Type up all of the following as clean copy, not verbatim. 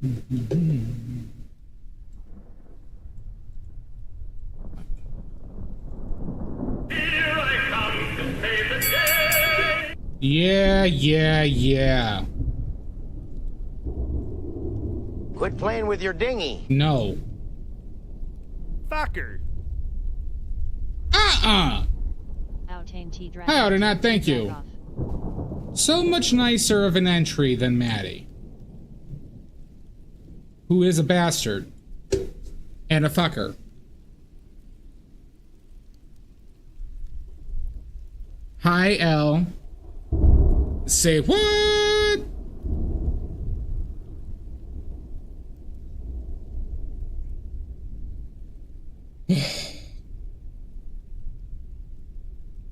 Here I come to save the day. Yeah. Quit playing with your dinghy. No. Fucker. How did not thank you. So much nicer of an entry than Maddie, who is a bastard and a fucker. Hi, L. Say what?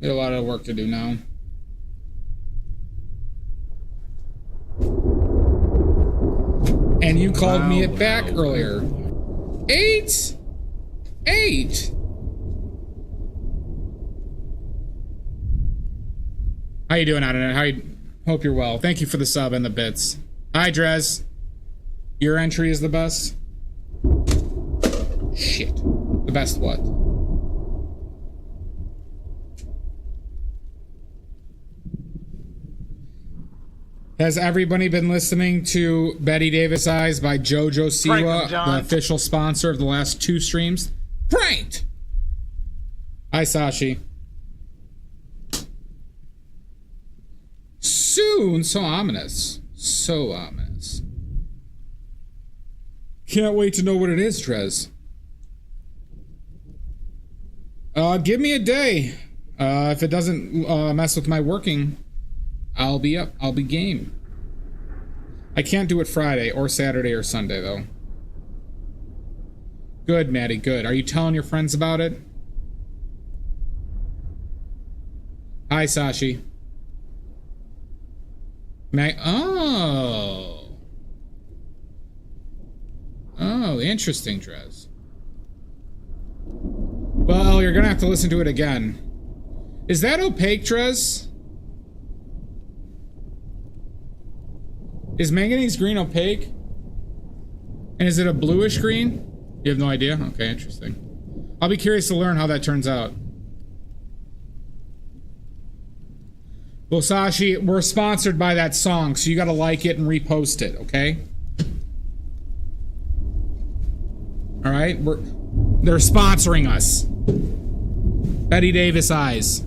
Got a lot of work to do now. And you called me it back earlier. 8? How you doing, Internet? Hope you're well. Thank you for the sub and the bits. Hi, Drez. Your entry is the best? Shit. The best what? Has everybody been listening to Betty Davis Eyes by JoJo Siwa, the official sponsor of the last 2 streams? Pranked! Hi, Sashi. Soon, so ominous. So ominous. Can't wait to know what it is, Trez. Give me a day. If it doesn't mess with my working, I'll be up. I'll be game. I can't do it Friday or Saturday or Sunday, though. Good, Maddie, good. Are you telling your friends about it? Hi, Sashi. Oh, interesting, Drez. Well, you're gonna have to listen to it again. Is that opaque, Drez? Is manganese green opaque? And is it a bluish green? You have no idea? Okay, interesting. I'll be curious to learn how that turns out. Well, Sashi, we're sponsored by that song, so you gotta like it and repost it, okay? Alright? They're sponsoring us. Betty Davis Eyes.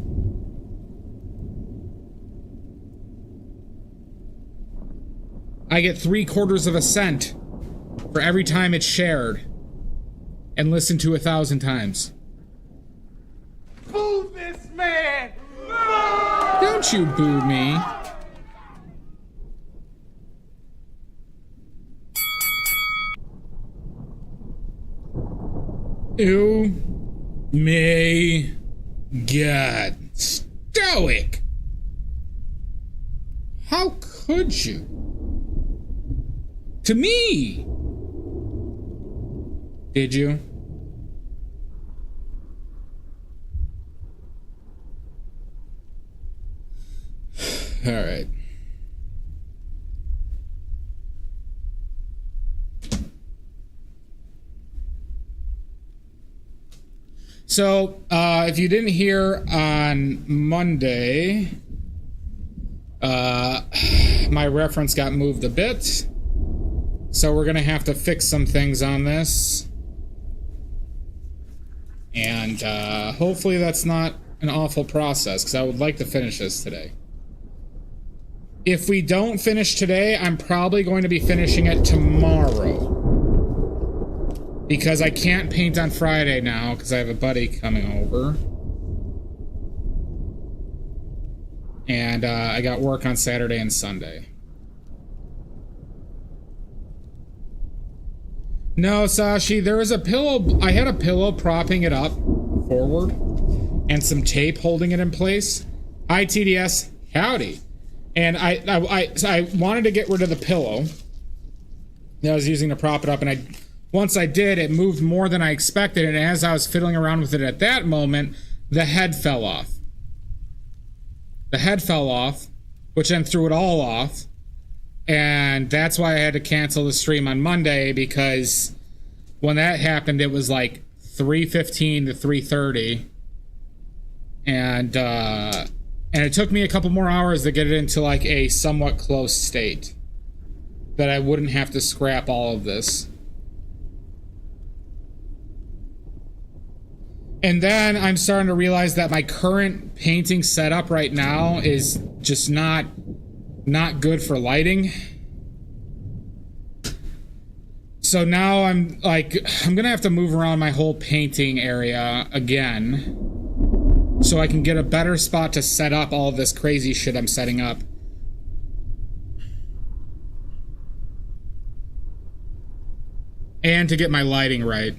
I get 3/4 of a cent for every time it's shared and listened to 1,000 times. Boo this man! Don't you boo me. Oh my God. Stoic! How could you? To me! Did you? All right. So, if you didn't hear on Monday, my reference got moved a bit. So we're gonna have to fix some things on this. And hopefully that's not an awful process, because I would like to finish this today. If we don't finish today, I'm probably going to be finishing it tomorrow. Because I can't paint on Friday now, because I have a buddy coming over. And I got work on Saturday and Sunday. No, Sashi, there was a pillow. I had a pillow propping it up forward and some tape holding it in place. Hi, TDS. Howdy. And I wanted to get rid of the pillow that I was using to prop it up, and once I did, it moved more than I expected, and as I was fiddling around with it at that moment, the head fell off. The head fell off, which then threw it all off, And that's why I had to cancel the stream on Monday, because when that happened, it was like 3:15 to 3:30. And it took me a couple more hours to get it into like a somewhat close state that I wouldn't have to scrap all of this. And then I'm starting to realize that my current painting setup right now is just not good for lighting. So now I'm gonna have to move around my whole painting area again, so I can get a better spot to set up all of this crazy shit I'm setting up. And to get my lighting right,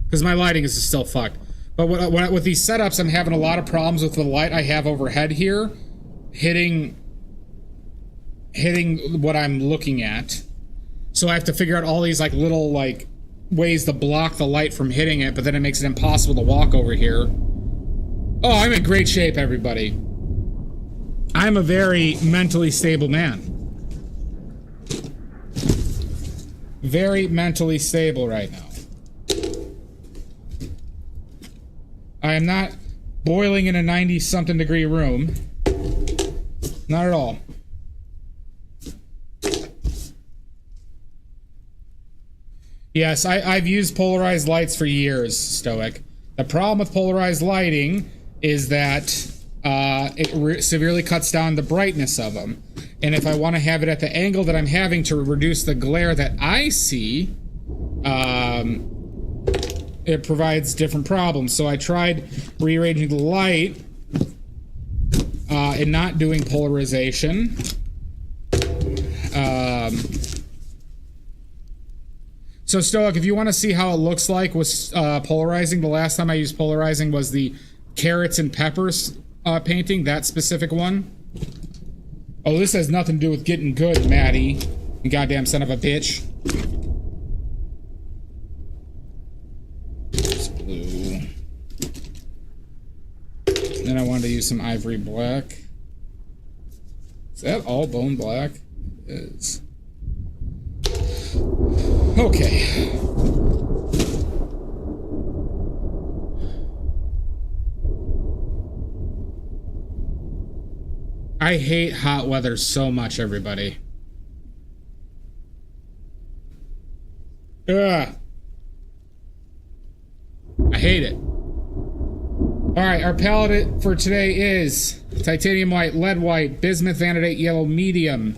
because my lighting is still fucked. But with these setups, I'm having a lot of problems with the light I have overhead here hitting what I'm looking at. So I have to figure out all these like little like ways to block the light from hitting it, but then it makes it impossible to walk over here. Oh, I'm in great shape, everybody. I'm a very mentally stable man. Very mentally stable right now. I am not boiling in a 90-something degree room. Not at all. Yes, I've used polarized lights for years, Stoic. The problem with polarized lighting is that it severely cuts down the brightness of them. And if I want to have it at the angle that I'm having to reduce the glare that I see, it provides different problems. So I tried rearranging the light and not doing polarization. So Stoic, if you want to see how it looks like with polarizing, the last time I used polarizing was the carrots and peppers painting, that specific one. Oh, this has nothing to do with getting good, Maddie. You goddamn son of a bitch. It's blue. Then I wanted to use some ivory black. Is that all bone black? It is. Okay. I hate hot weather so much, everybody. Ugh. I hate it. Alright, our palette for today is titanium white, lead white, bismuth vanadate yellow medium,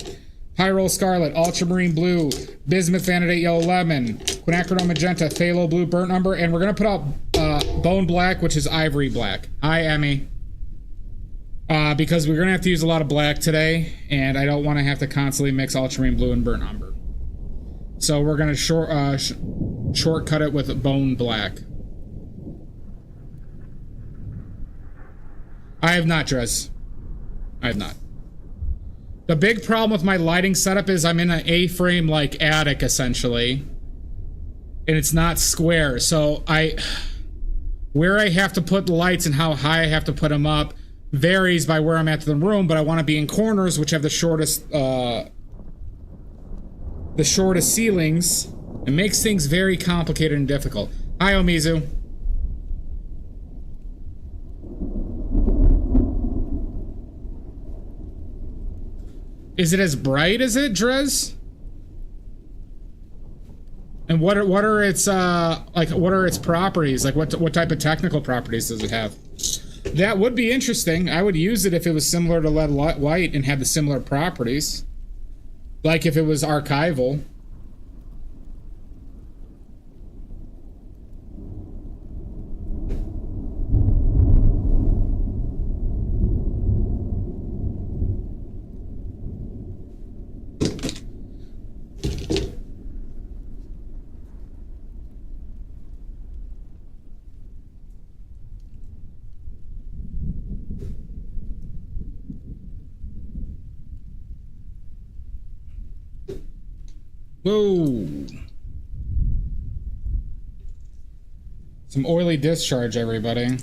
pyrrole scarlet, ultramarine blue, bismuth vanadate yellow lemon, quinacridone magenta, phthalo blue burnt umber, and we're gonna put out bone black, which is ivory black. Hi, Emmy. Because we're gonna have to use a lot of black today, and I don't want to have to constantly mix ultramarine blue and burnt umber. So we're gonna shortcut it with bone black. I have not, Drez. I have not. The big problem with my lighting setup is I'm in an A-frame like attic essentially, and it's not square. So where I have to put the lights and how high I have to put them up varies by where I'm at in the room, but I want to be in corners which have the shortest ceilings. It makes things very complicated and difficult. Hi, Omizu. Is it as bright as it, Drez? And what are its what are its properties? Like what type of technical properties does it have? That would be interesting. I would use it if it was similar to lead white and had the similar properties. Like if it was archival. Whoa. Some oily discharge, everybody.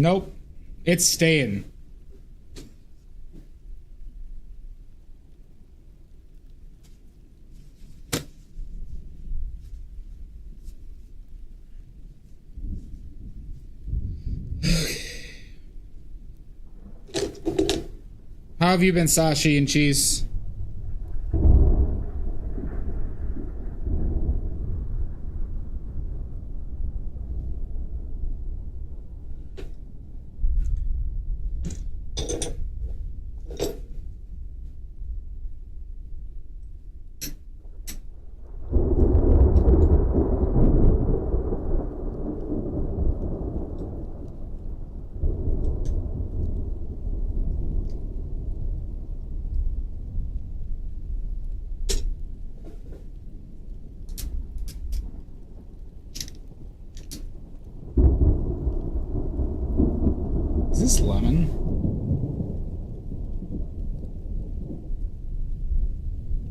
Nope. It's staying. How have you been, Sashi and Cheese? Is this lemon?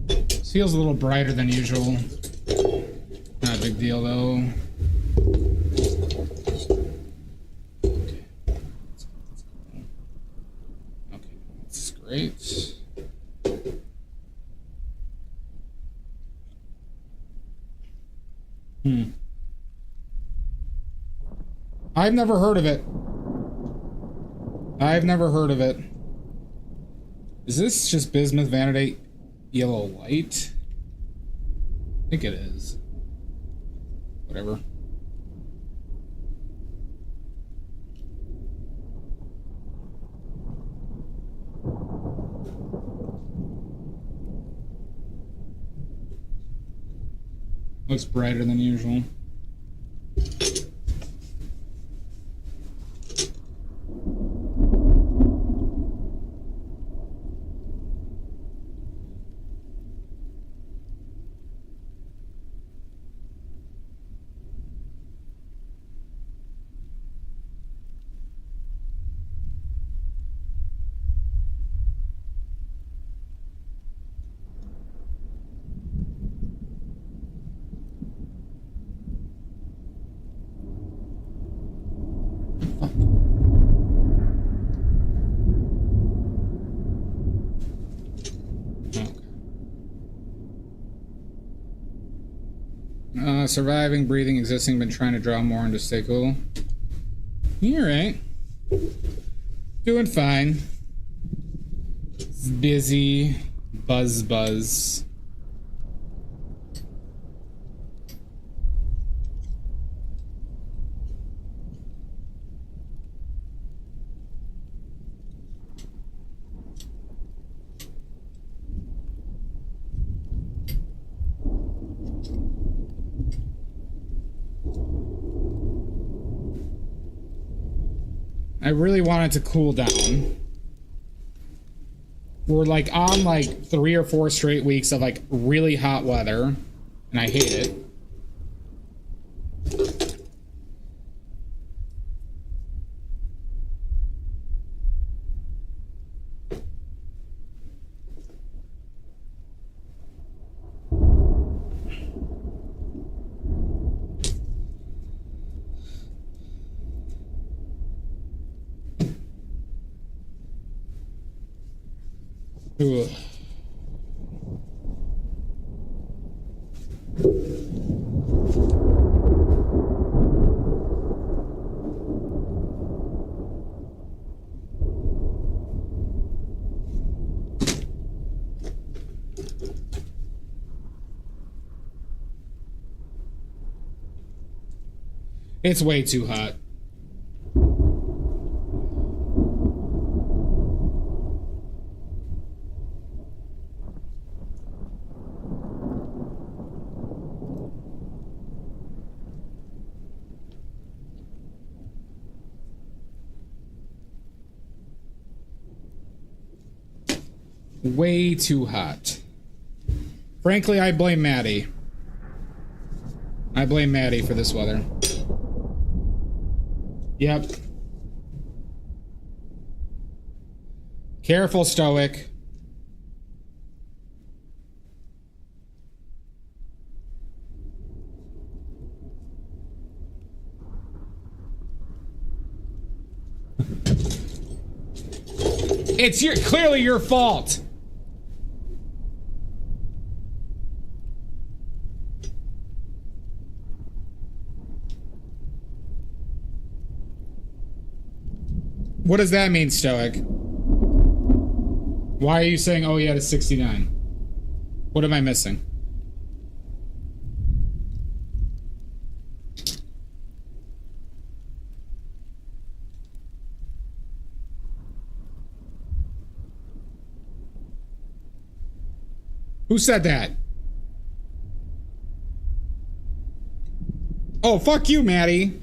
This feels a little brighter than usual. Not a big deal though. Okay. Okay, that's great. I've never heard of it. I've never heard of it. Is this just bismuth vanadate yellow light? I think it is. Whatever. Looks brighter than usual. Surviving, breathing, existing, been trying to draw more into stay cool. You're right. Doing fine. Busy. Buzz. I really want it to cool down. We're like on like 3 or 4 straight weeks of like really hot weather, and I hate it. Ugh. It's way too hot. Way too hot. Frankly, I blame Maddie. I blame Maddie for this weather. Yep. Careful, Stoic. It's clearly your fault. What does that mean, Stoic? Why are you saying, oh yeah, it's 69? What am I missing? Who said that? Oh, fuck you, Maddie.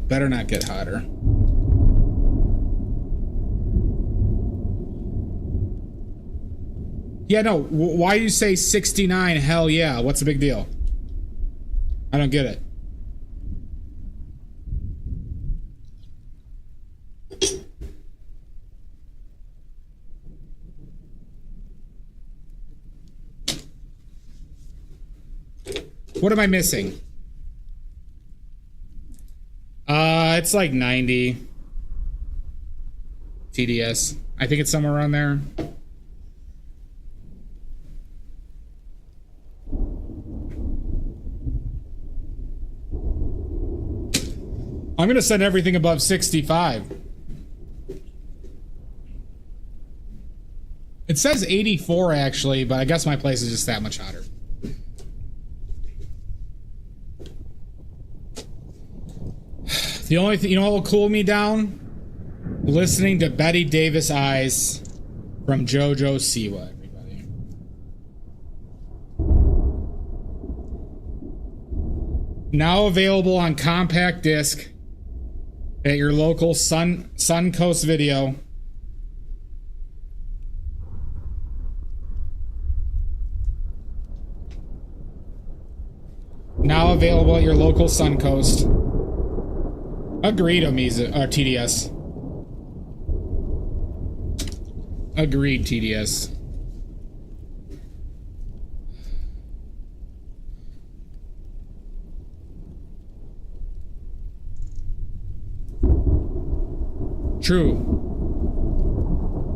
Better not get hotter. Yeah, no, why you say 69? Hell yeah, what's the big deal? I don't get it. What am I missing? It's like 90 TDS. I think it's somewhere around there. I'm gonna set everything above 65. It says 84 actually, but I guess my place is just that much hotter. The only thing, you know what will cool me down? Listening to Betty Davis Eyes from JoJo Siwa, everybody. Now available on compact disc at your local Suncoast Video. Now available at your local Suncoast. Agreed, TDS. Agreed, TDS. True.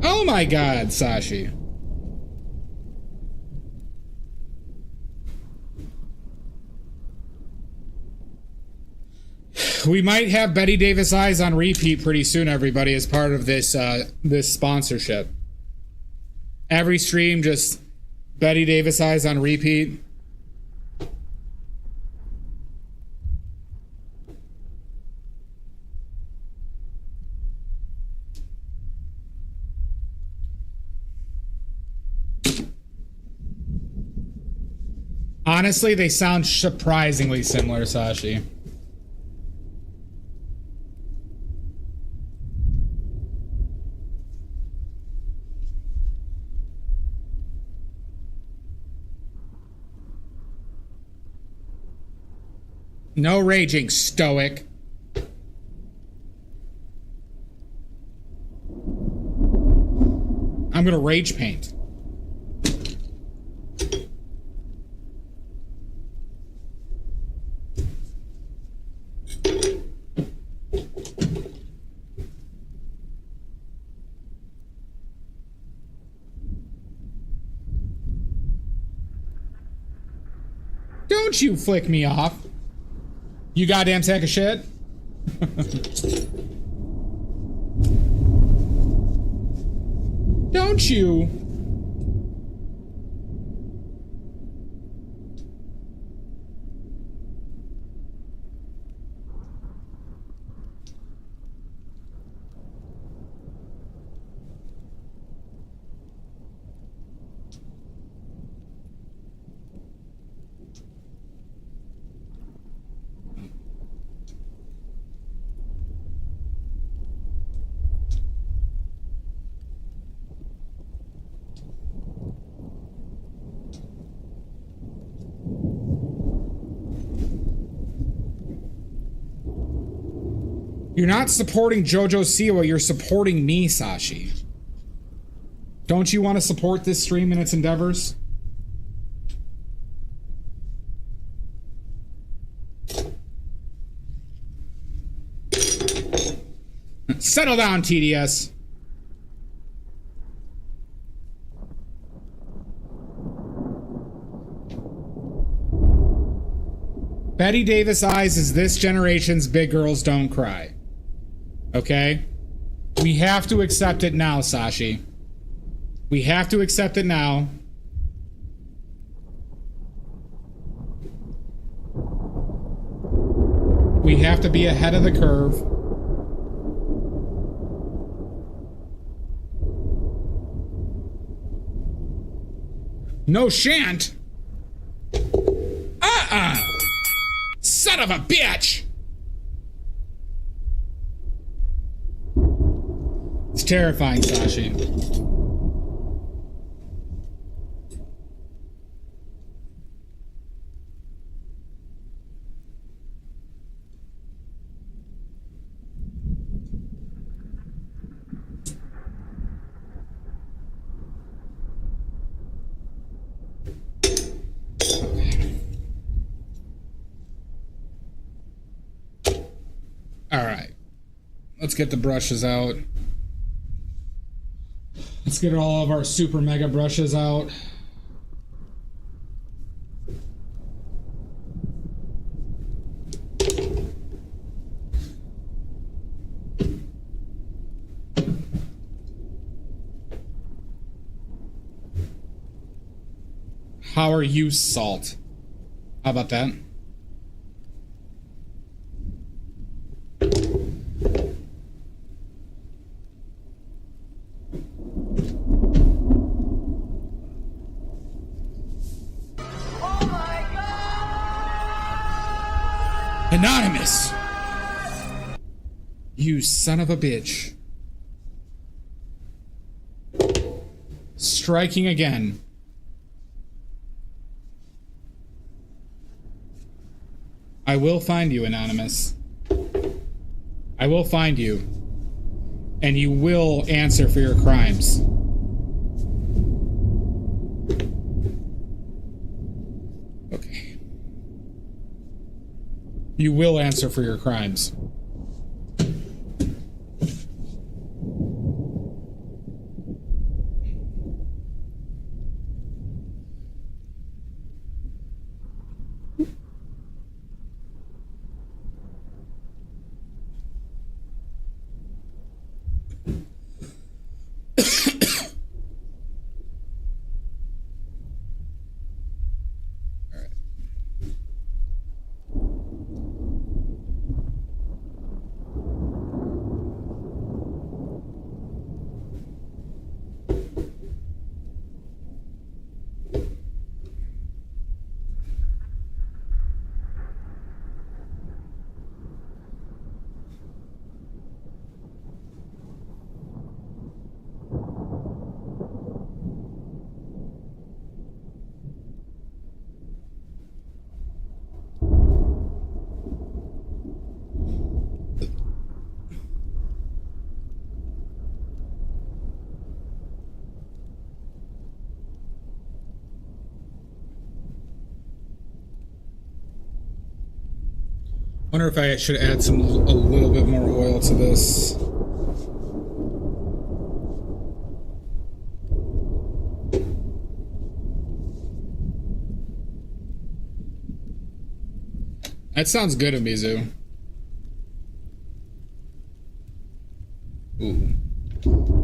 Oh my god, Sashi. We might have Betty Davis Eyes on repeat pretty soon, everybody, as part of this this sponsorship. Every stream, just Betty Davis Eyes on repeat. Honestly, they sound surprisingly similar, Sashi. No raging, Stoic. I'm gonna rage paint. Don't you flick me off. You goddamn sack of shit. Don't you? You're not supporting JoJo Siwa, you're supporting me, Sashi. Don't you want to support this stream and its endeavors? Settle down, TDS. Betty Davis Eyes is this generation's Big Girls Don't Cry. Okay? We have to accept it now, Sashi. We have to accept it now. We have to be ahead of the curve. No shan't. Son of a bitch. It's terrifying, Sashi. Alright. Let's get the brushes out. Let's get all of our super mega brushes out. How are you, Salt? How about that? Anonymous! You son of a bitch. Striking again. I will find you, Anonymous. I will find you. And you will answer for your crimes. Okay. You will answer for your crimes. Wonder if I should add a little bit more oil to this. That sounds good, Amizu. Ooh.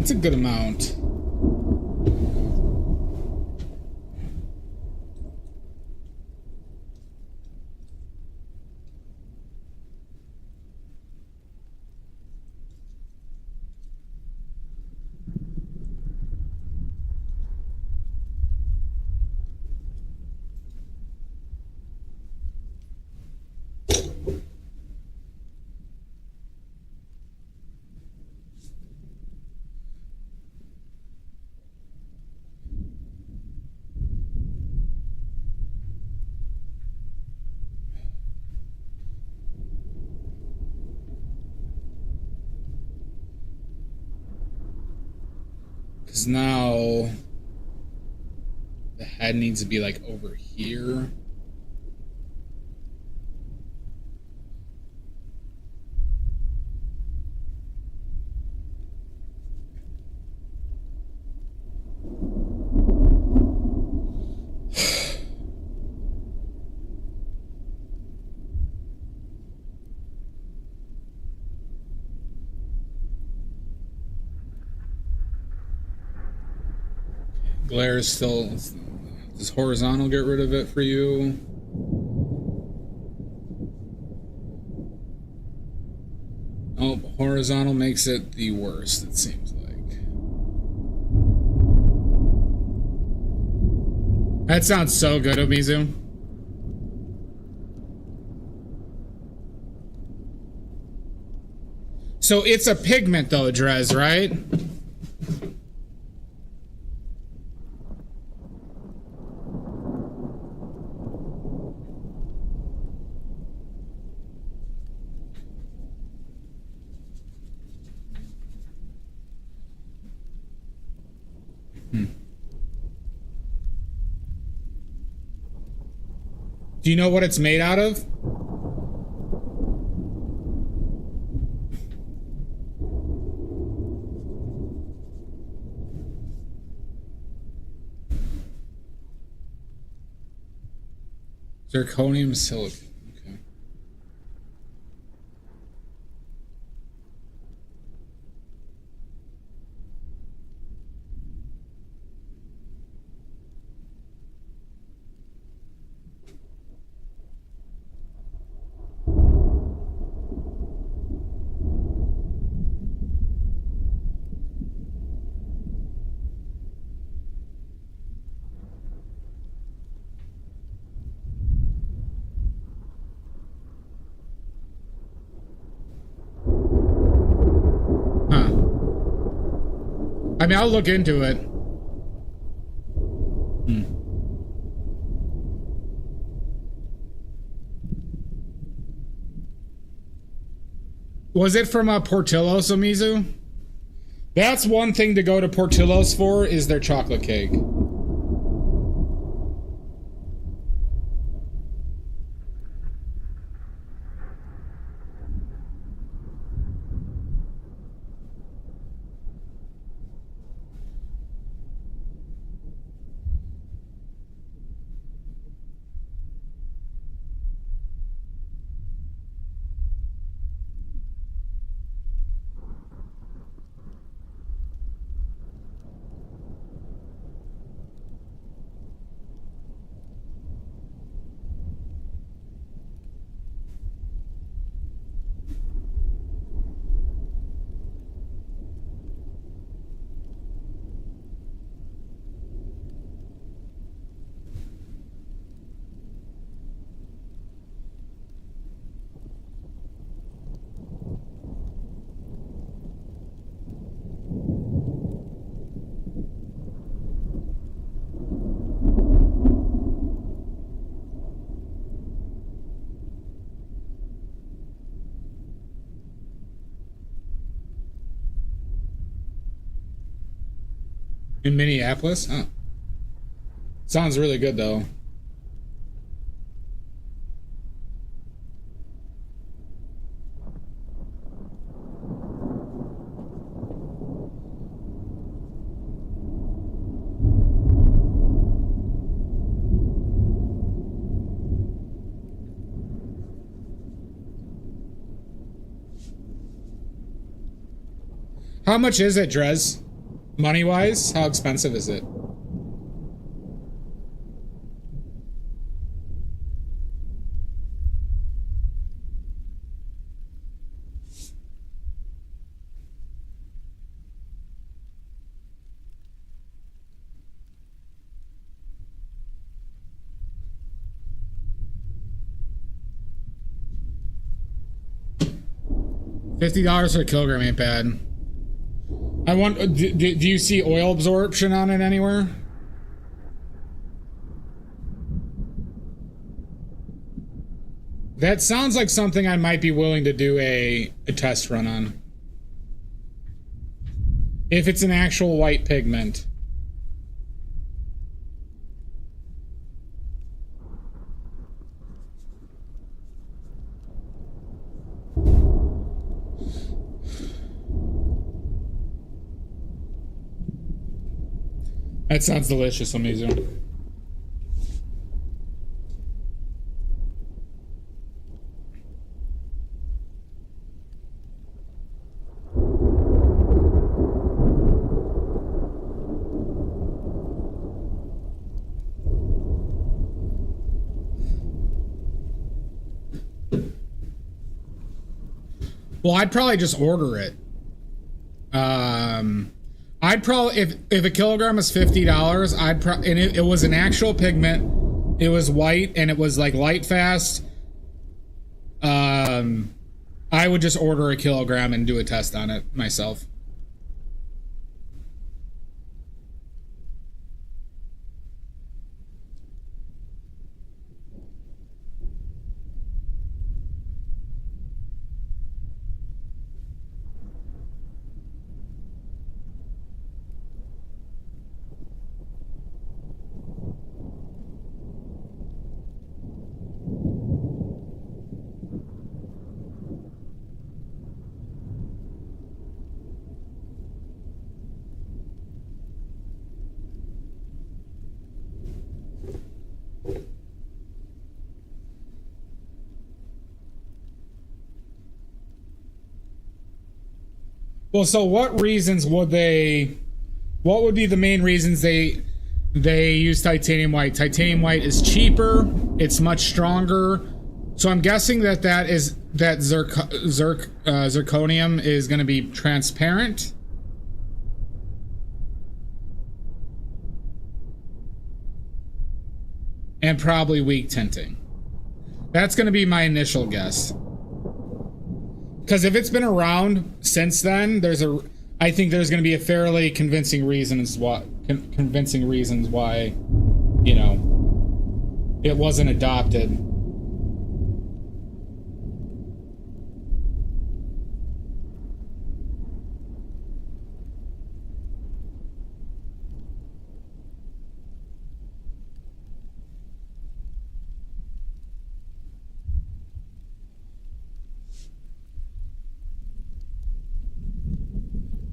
It's a good amount. Because now the head needs to be like over here. Glare is still... Does horizontal get rid of it for you? Oh, horizontal makes it the worst, it seems like. That sounds so good, Omizu. So it's a pigment though, Drez, right? Do you know what it's made out of? Zirconium silicate. Okay. I mean, I'll look into it. Was it from Portillo's, Omizu? That's one thing to go to Portillo's for, is their chocolate cake. In Minneapolis? Huh. Sounds really good, though. How much is it, Drez? Money-wise, how expensive is it? $50 for a kilogram ain't bad. I want. Do you see oil absorption on it anywhere? That sounds like something I might be willing to do a test run on. If it's an actual white pigment. That sounds delicious, Omizu. Well, I'd probably just order it. I'd probably, if a kilogram is $50, and it was an actual pigment, it was white, and it was like light fast, I would just order a kilogram and do a test on it myself. Well, so what would be the main reasons they use titanium white? Titanium white is cheaper, it's much stronger. So I'm guessing that zirconium is going to be transparent. And probably weak tinting. That's going to be my initial guess. Because if it's been around since then, I think there's going to be a fairly convincing reasons why, you know, it wasn't adopted.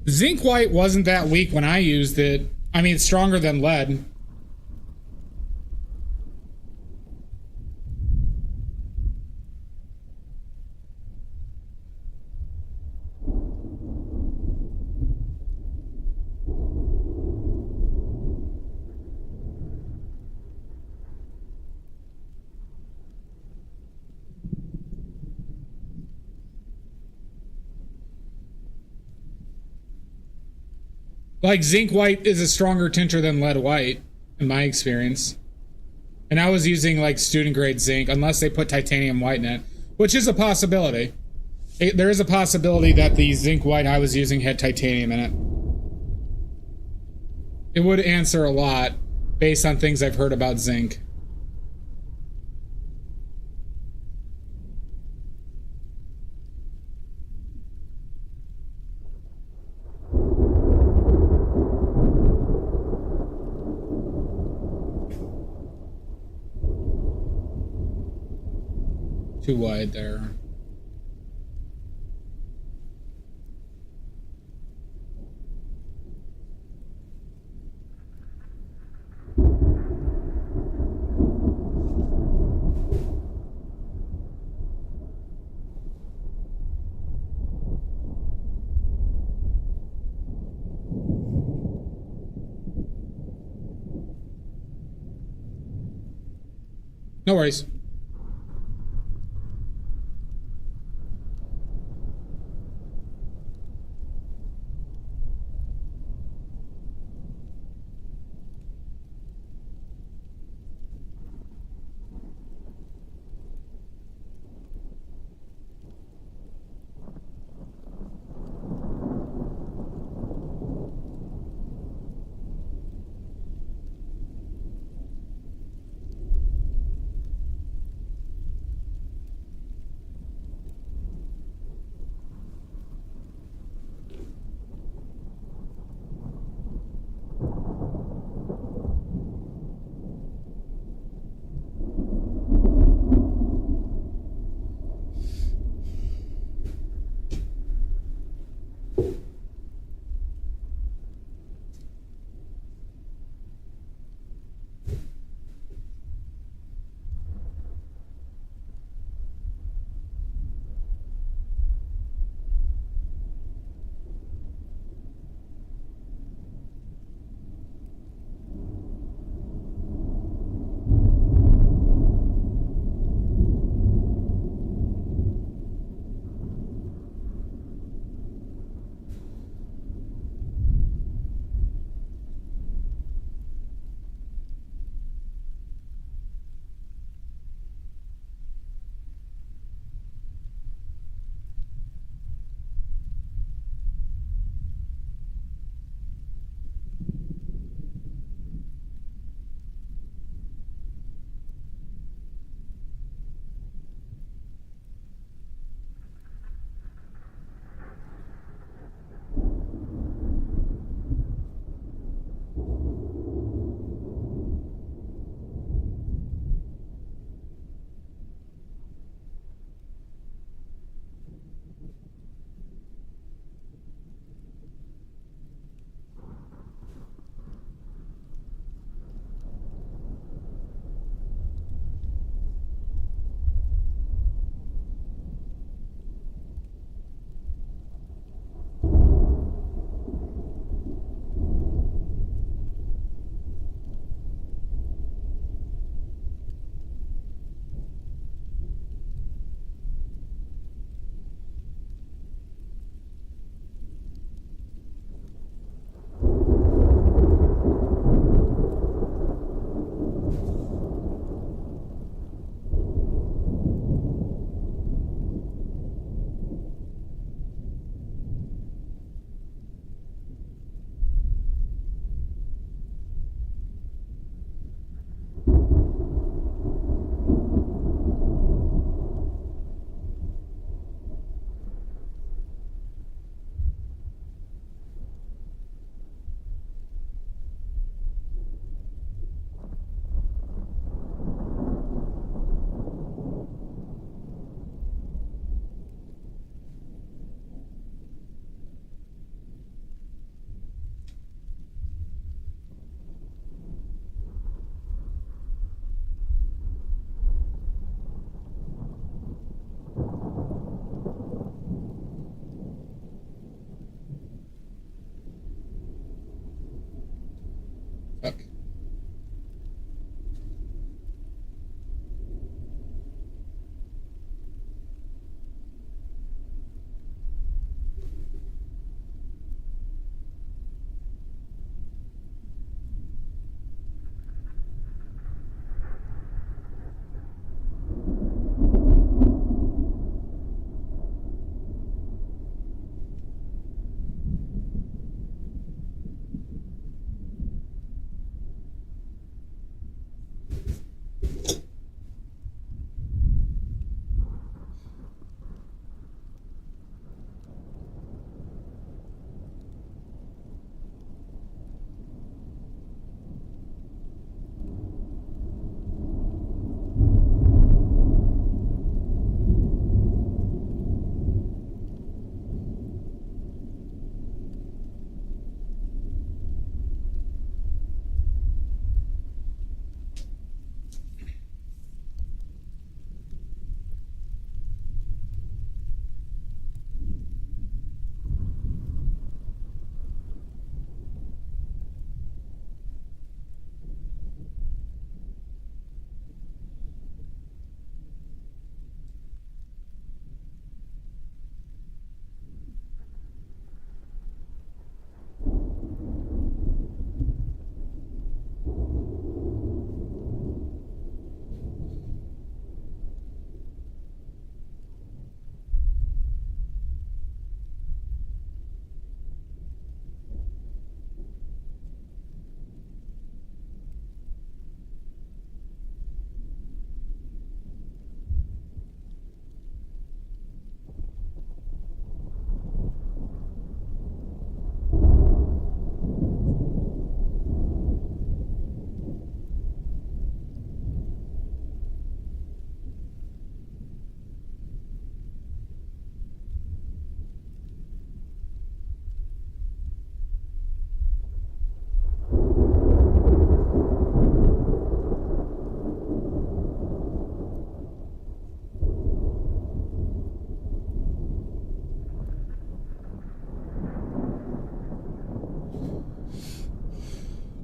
Zinc white wasn't that weak when I used it. I mean, it's stronger than lead. Like, zinc white is a stronger tinter than lead white, in my experience. And I was using, like, student grade zinc, unless they put titanium white in it, which is a possibility. There is a possibility that the zinc white I was using had titanium in it. It would answer a lot, based on things I've heard about zinc. Too wide there. No worries.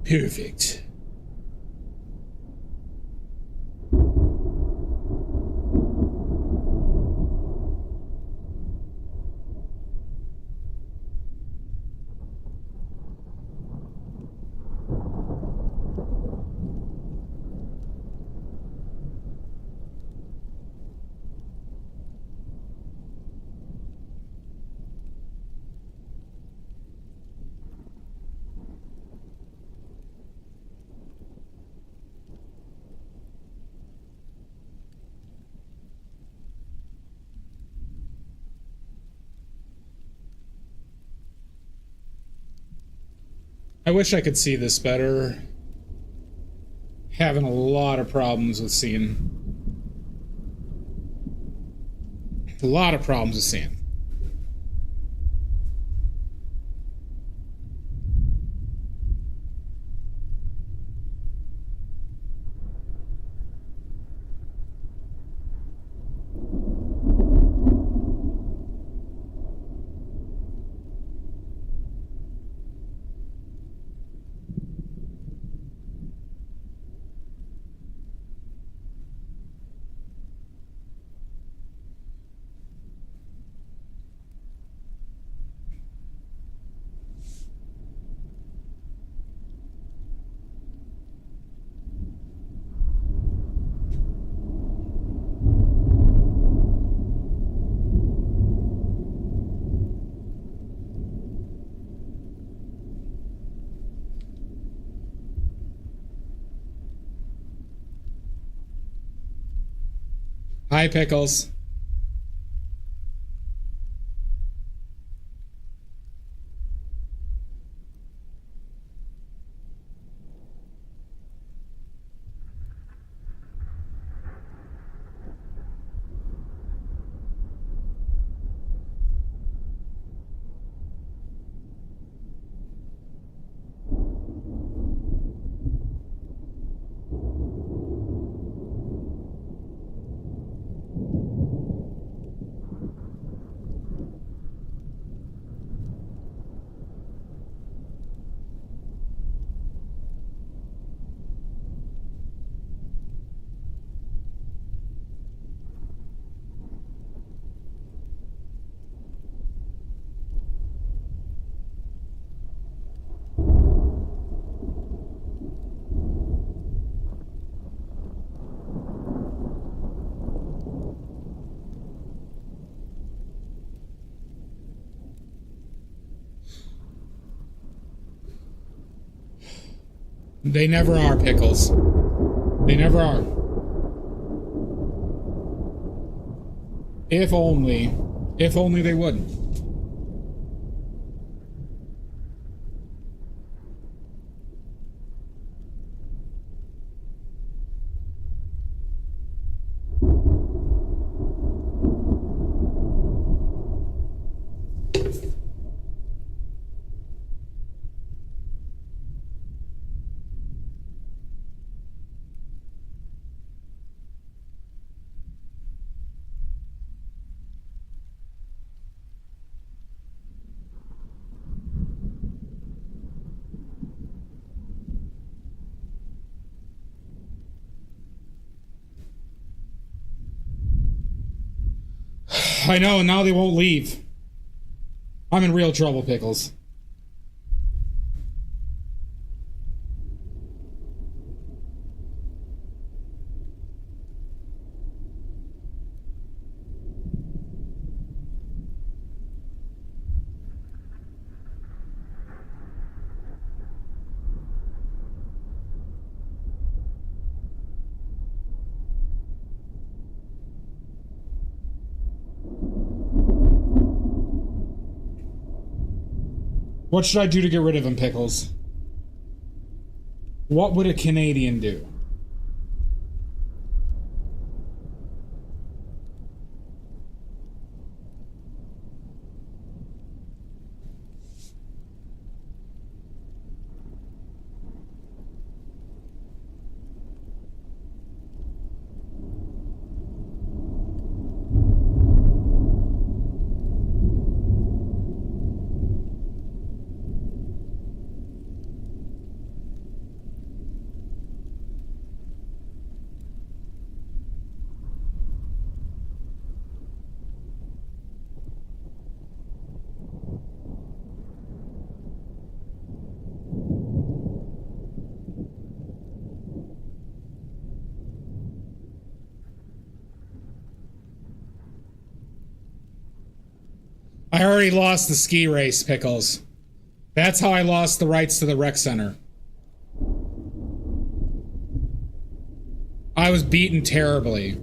Perfect. I wish I could see this better. Having a lot of problems with seeing. A lot of problems with seeing. Hi, Pickles. They never are, Pickles. They never are. If only they would. I know, and now they won't leave. I'm in real trouble, Pickles. What should I do to get rid of him, Pickles? What would a Canadian do? I already lost the ski race, Pickles. That's how I lost the rights to the rec center. I was beaten terribly.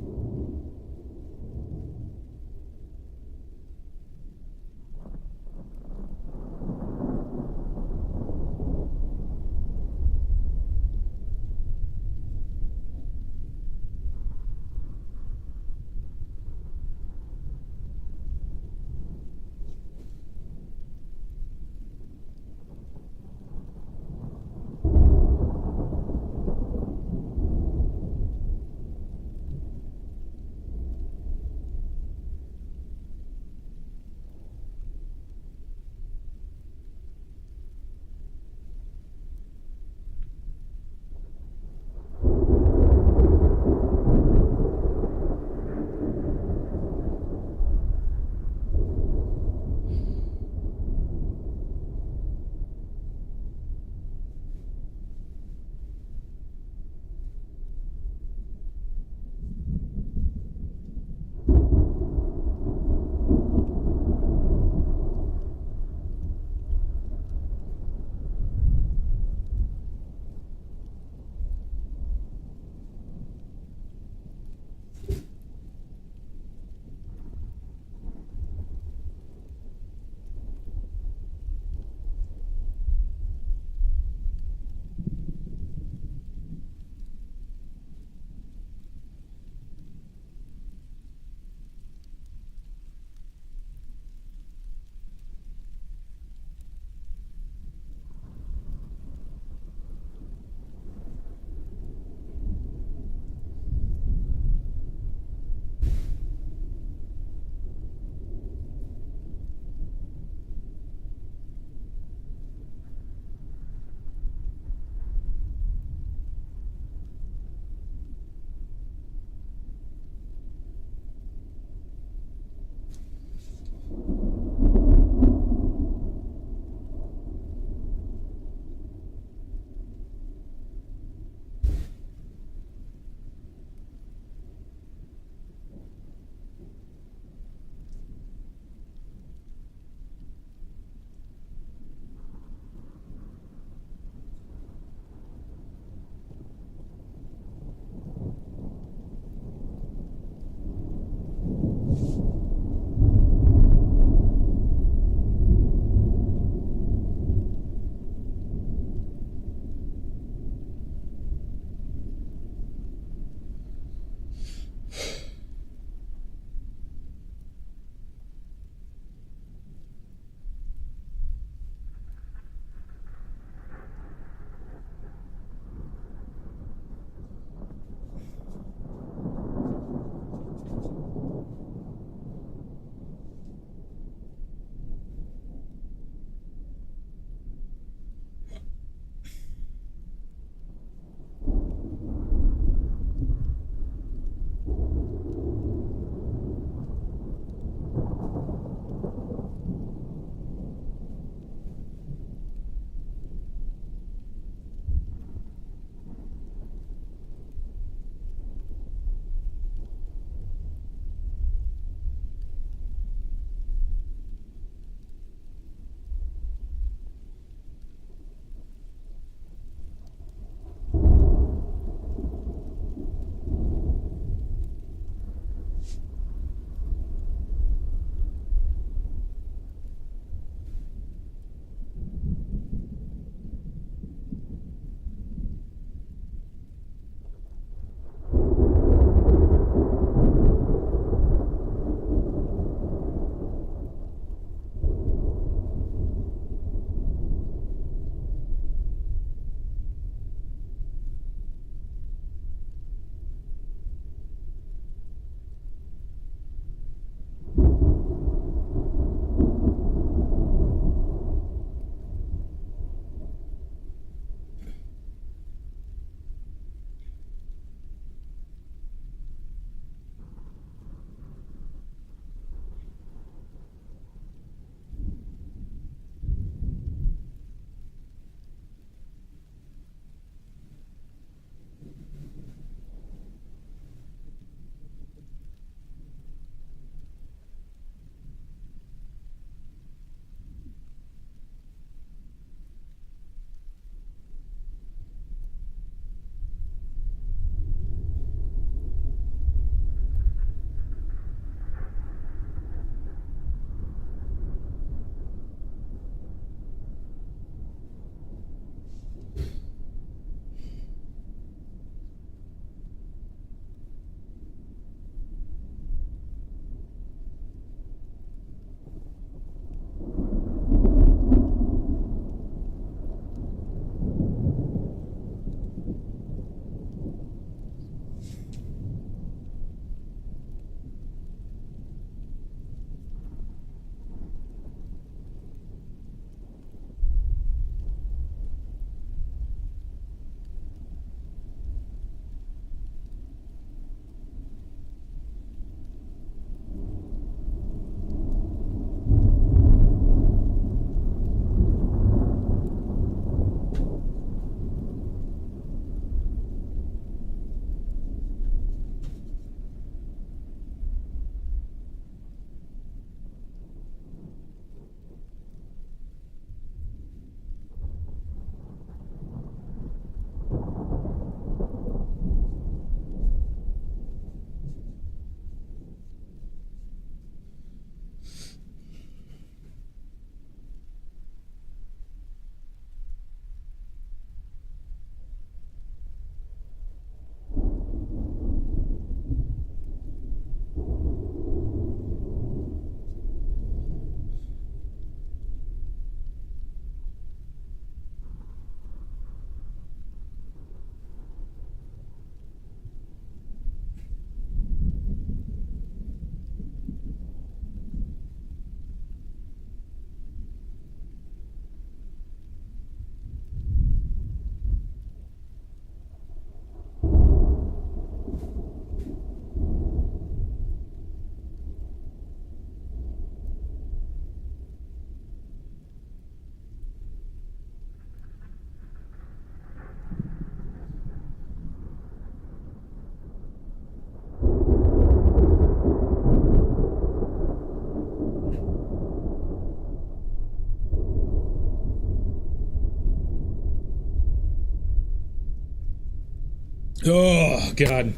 Oh, God.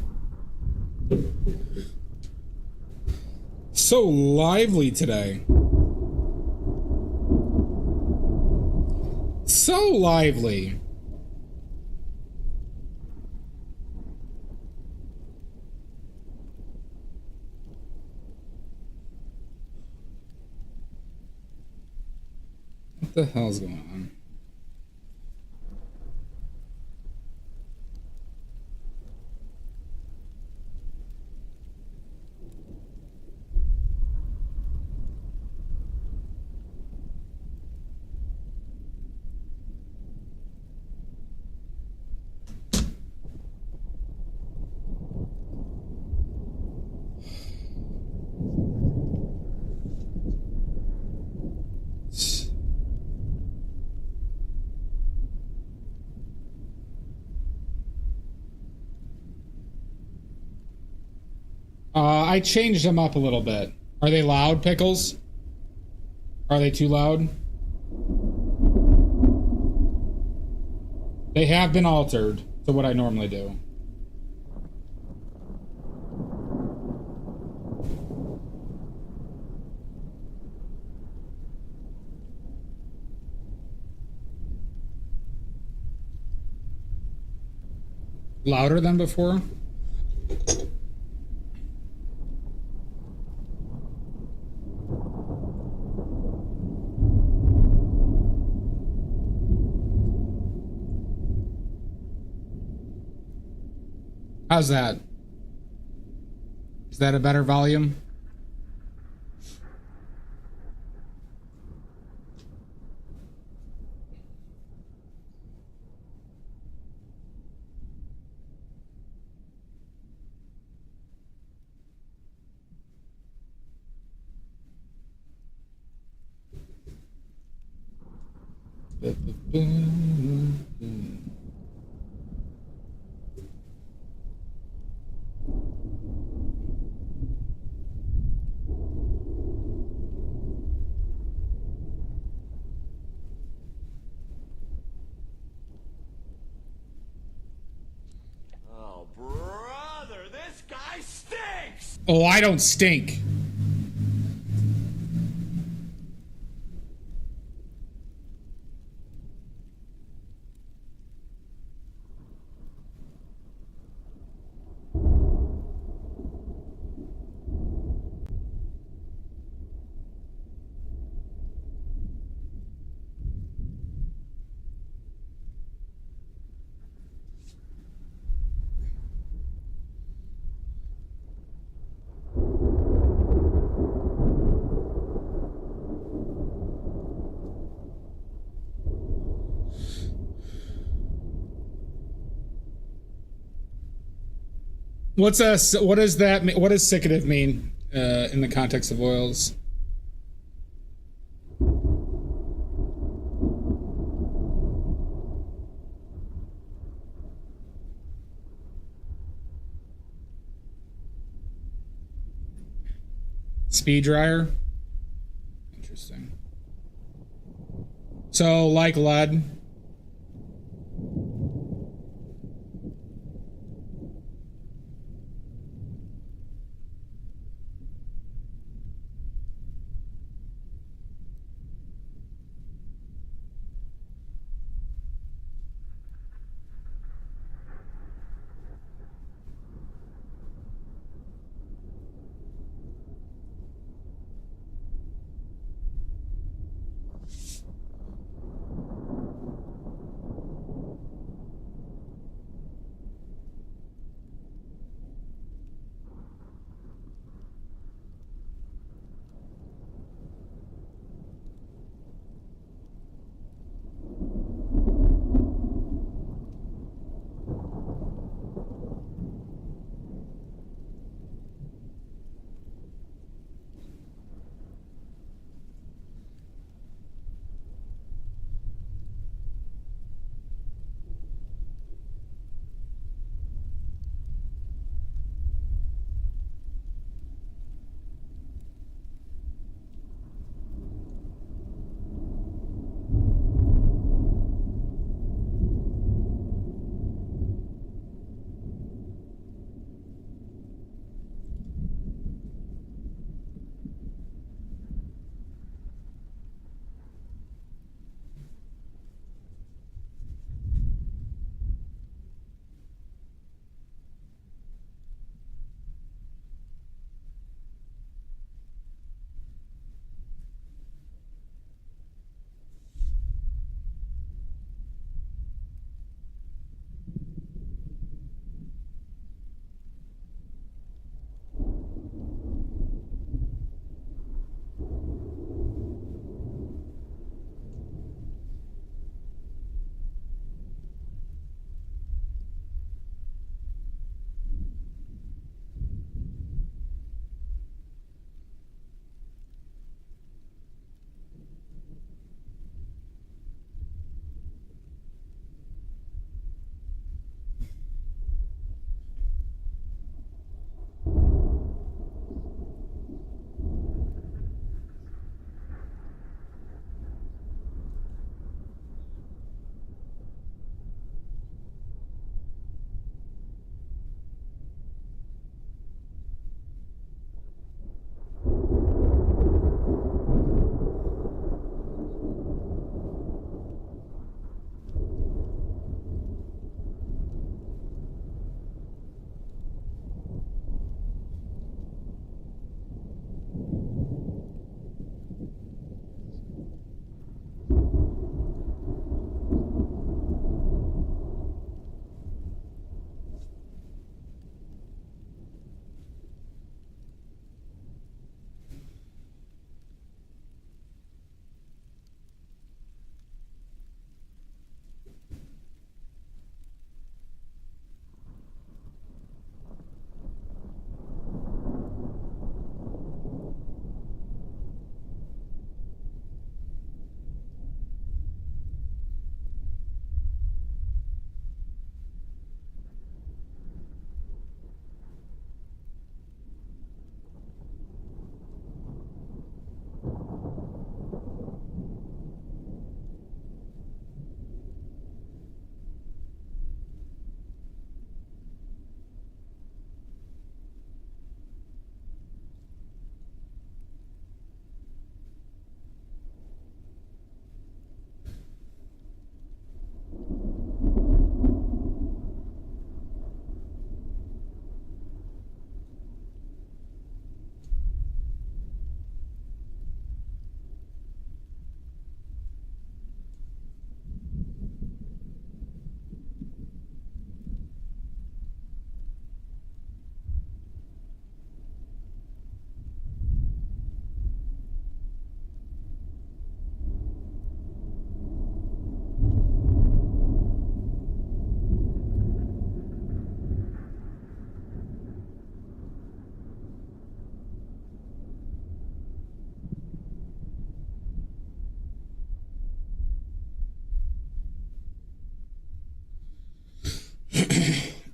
So lively today. So lively. What the hell's going on? I changed them up a little bit. Are they loud, Pickles? Are they too loud? They have been altered to what I normally do. Louder than before? How's that? Is that a better volume? Oh, brother, this guy stinks! Oh, I don't stink. What does that mean? What does siccative mean in the context of oils? Speed dryer? Interesting. So, like lead?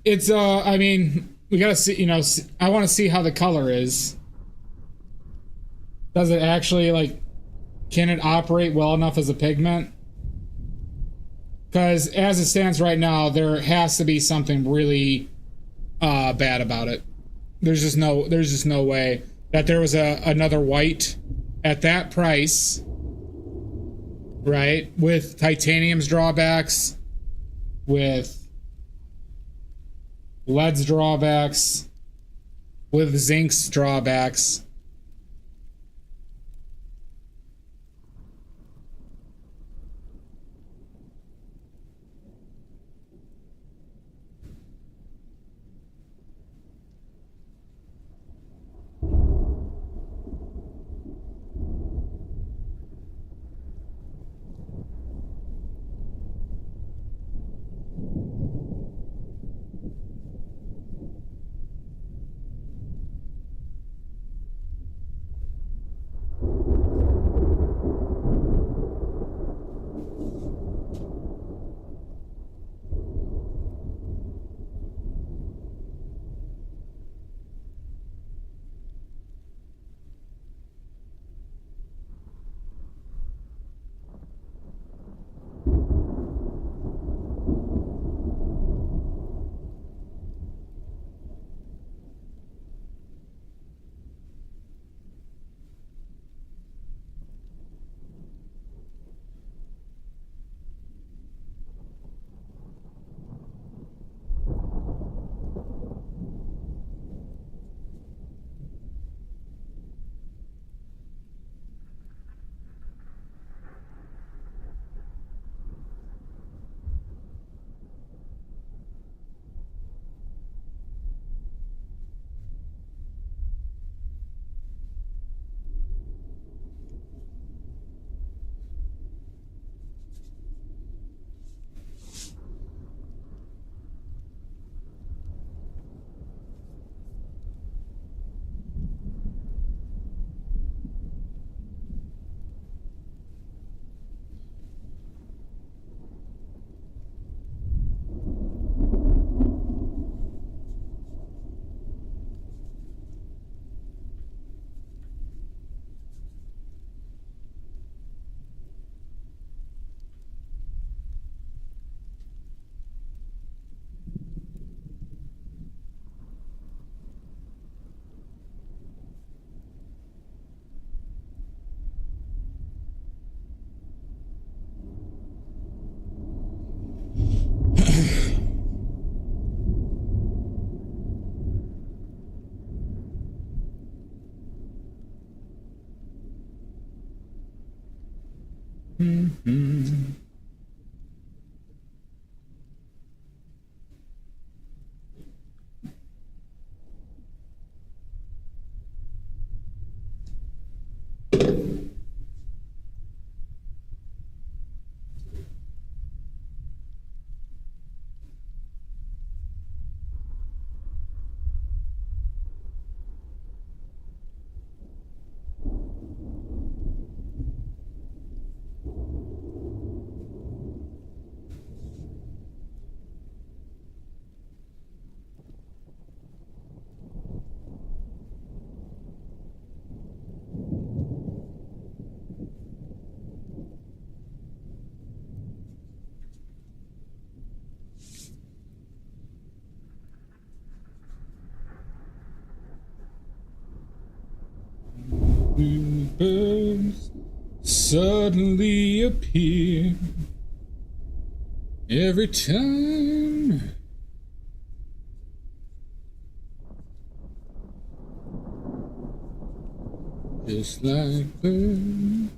It's I mean, we gotta see. You know, I want to see how the color is. Does it actually like? Can it operate well enough as a pigment? Because as it stands right now, there has to be something really bad about it. There's just no way that there was another white at that price, right? With titanium's drawbacks, with lead's drawbacks, with zinc's drawbacks. Mm-hmm. Birds suddenly appear every time. Just like birds.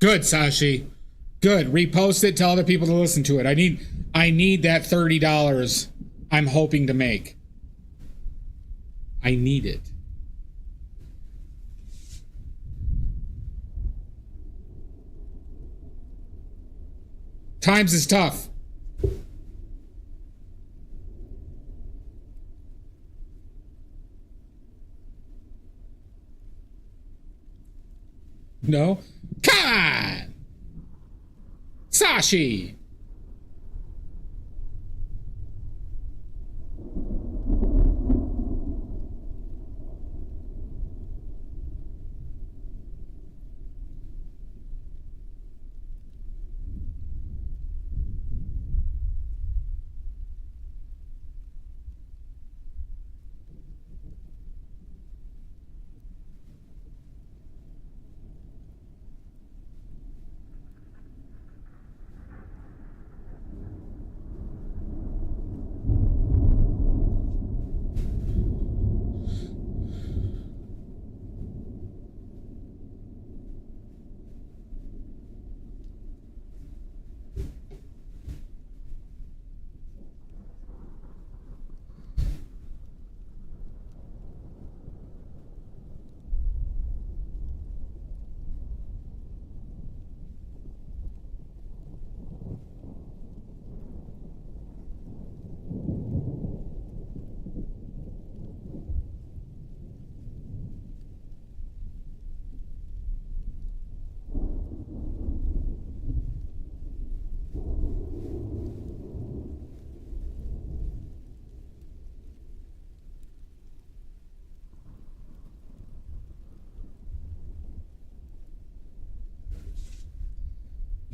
Good, Sashi. Good. Repost it. Tell other people to listen to it. I need that $30 I'm hoping to make. I need it. Times is tough. No? Come on! Sashi!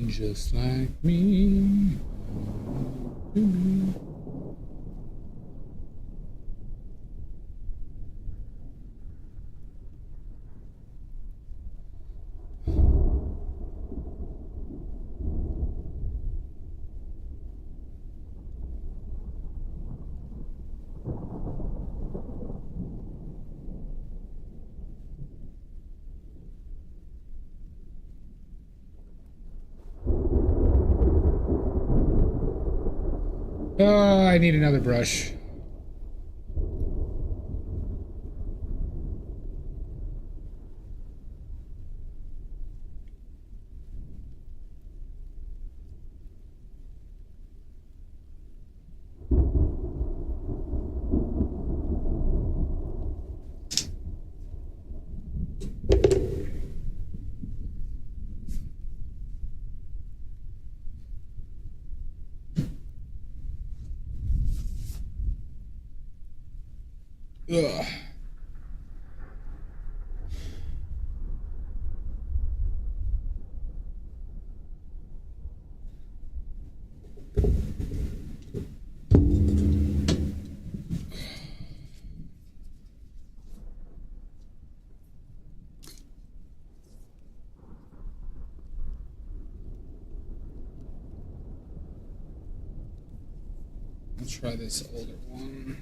Just like me. Oh, I need another brush. Ugh. I'll try this older one.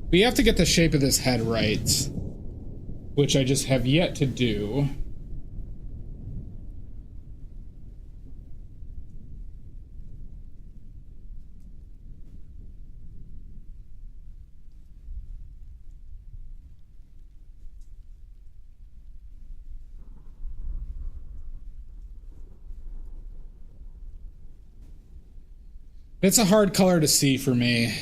We have to get the shape of this head right, which I just have yet to do. It's a hard color to see for me.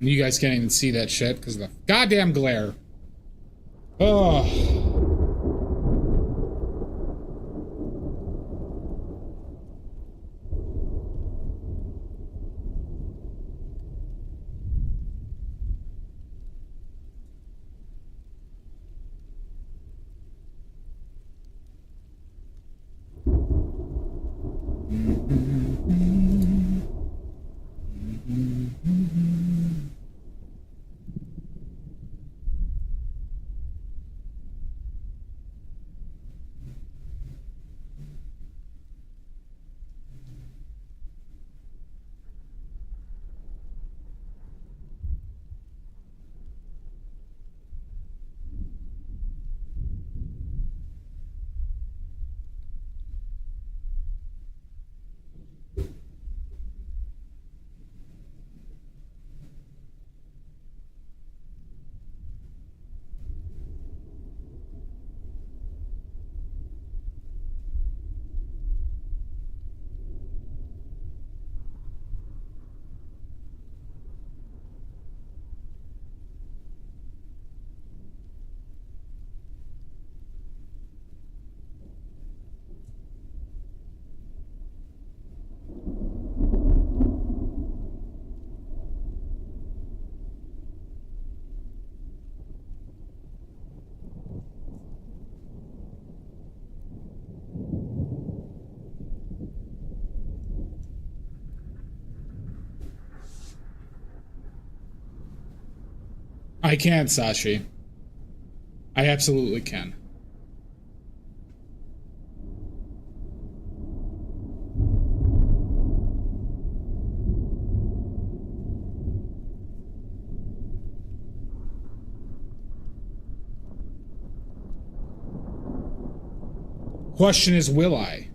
You guys can't even see that shit because of the goddamn glare. Oh. I can, Sashi. I absolutely can. Question is, will I?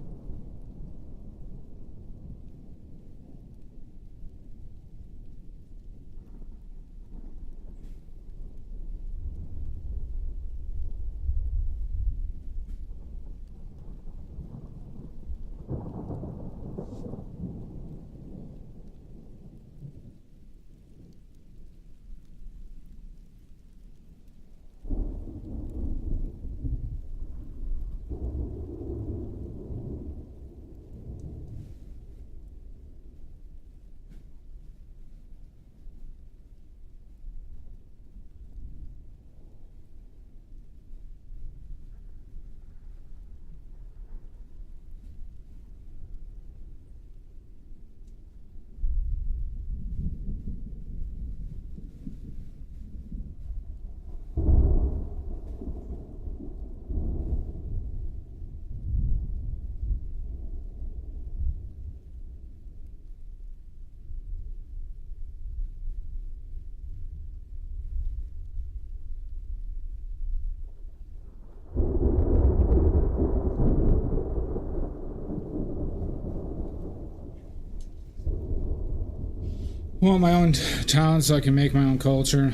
I want my own town so I can make my own culture.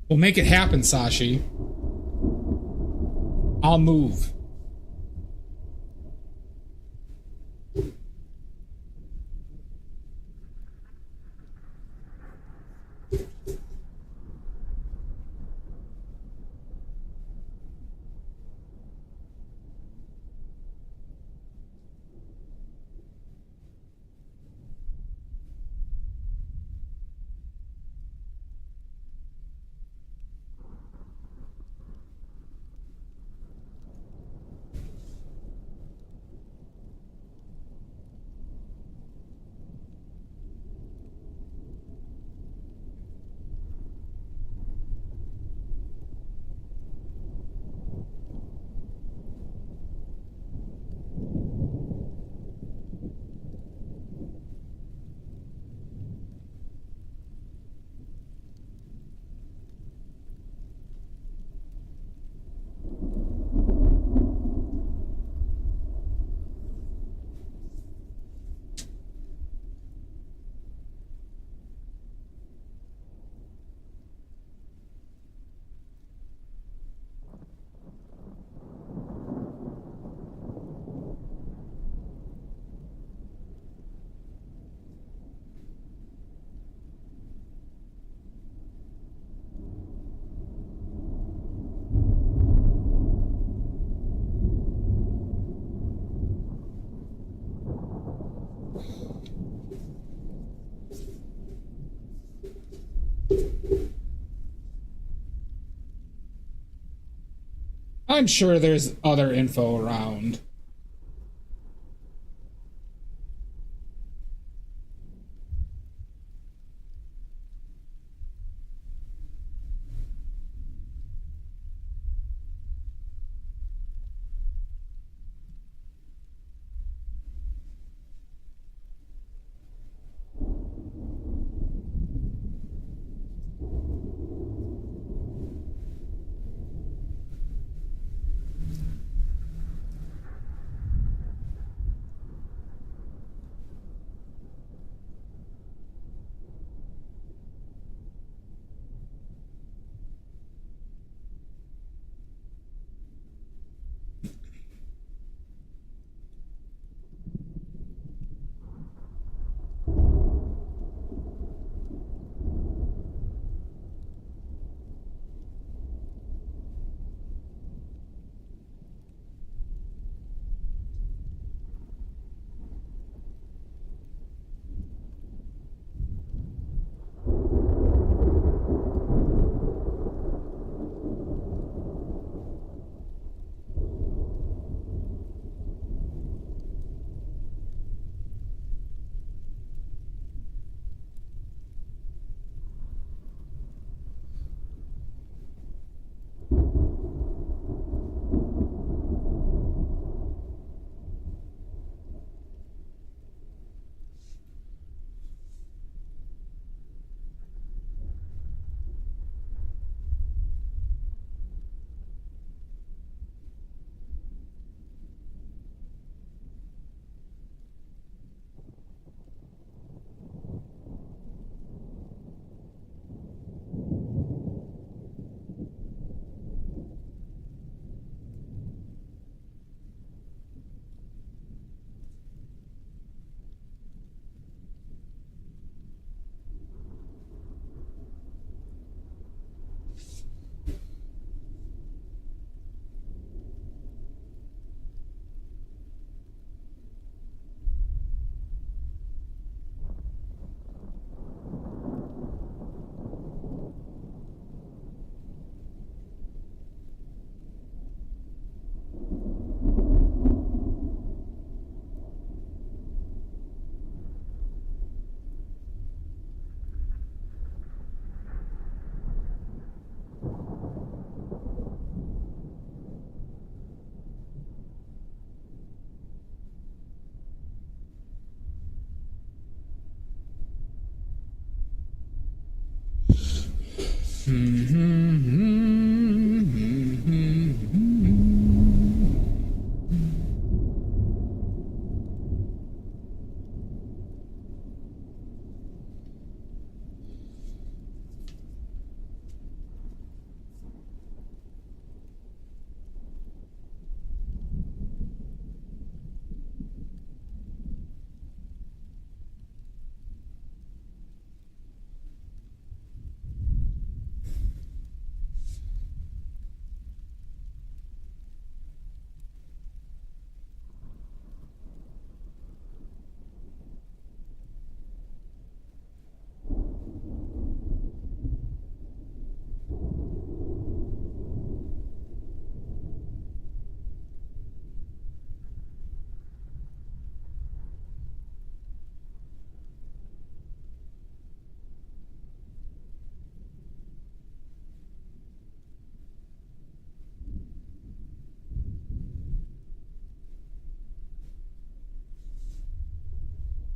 We'll make it happen, Sashi. I'll move. I'm sure there's other info around.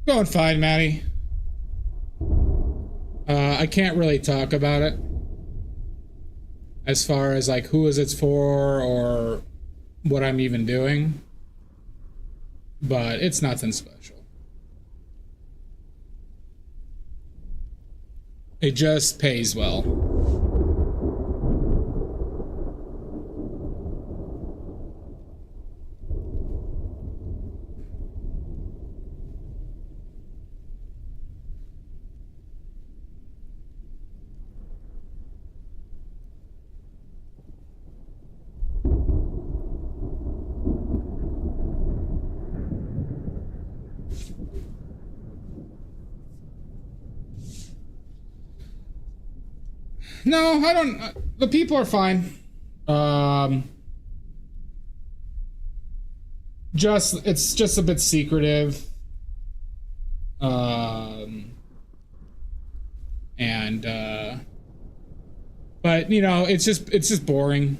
Going fine, Maddie. I can't really talk about it as far as like who is it's for or what I'm even doing, but it's nothing special. It just pays well. No, I don't. The people are fine. it's just a bit secretive. But you know, it's just boring.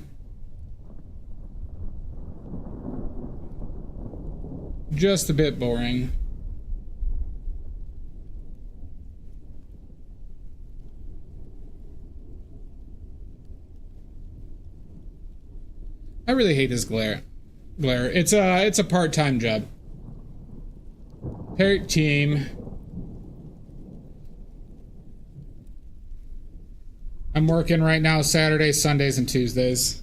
Just a bit boring. I really hate this glare. It's a part-time job. Parrot team. I'm working right now Saturdays, Sundays, and Tuesdays.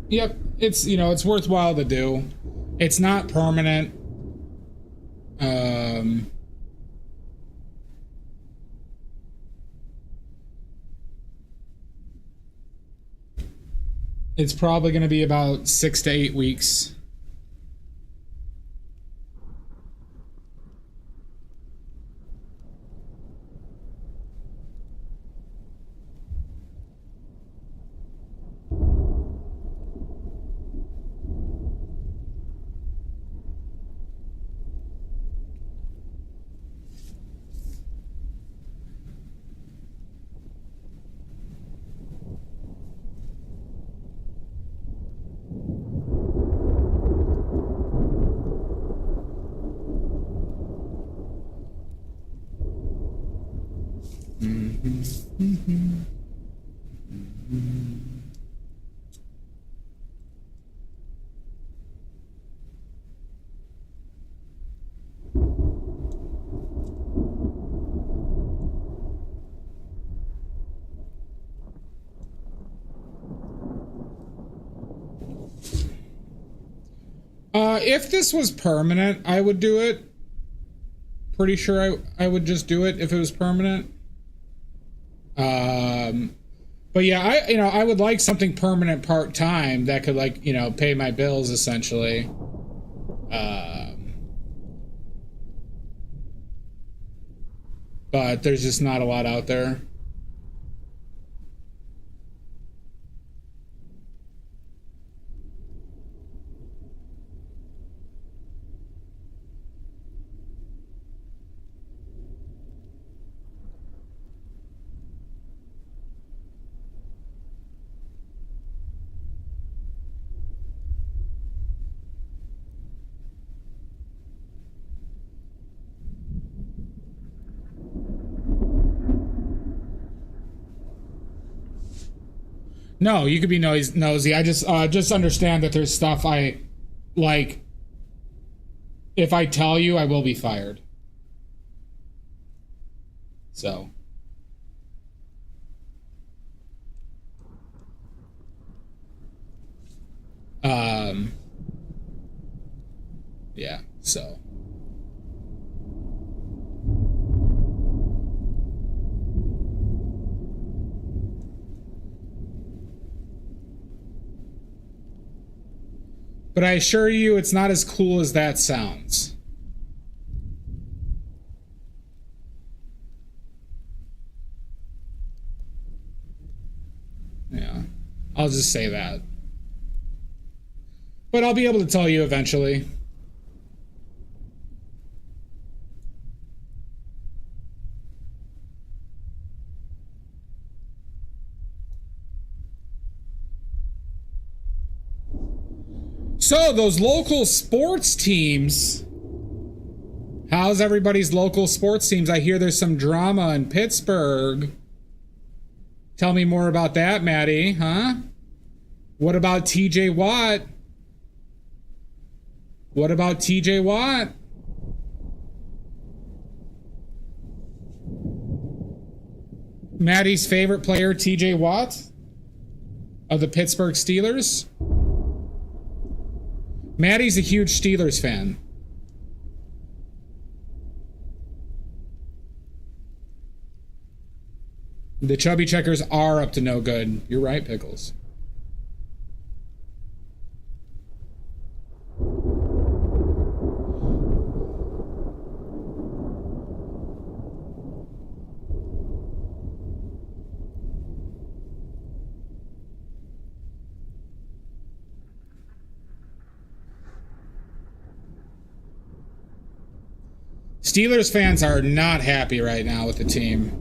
Yep, it's, you know, it's worthwhile to do. It's not permanent. It's probably going to be about 6 to 8 weeks. If this was permanent, I would do it. Pretty sure I would just do it if it was permanent. But yeah, I would like something permanent part-time that could, like, you know, pay my bills essentially. But there's just not a lot out there. No, you could be nosy. I just understand that there's stuff I like. If I tell you, I will be fired. So. Yeah, so. But I assure you, it's not as cool as that sounds. Yeah, I'll just say that. But I'll be able to tell you eventually. So those local sports teams. How's everybody's local sports teams? I hear there's some drama in Pittsburgh. Tell me more about that, Maddie, huh? What about TJ Watt? What about TJ Watt? Maddie's favorite player, TJ Watt of the Pittsburgh Steelers. Maddie's a huge Steelers fan. The Chubby Checkers are up to no good. You're right, Pickles. Steelers fans are not happy right now with the team.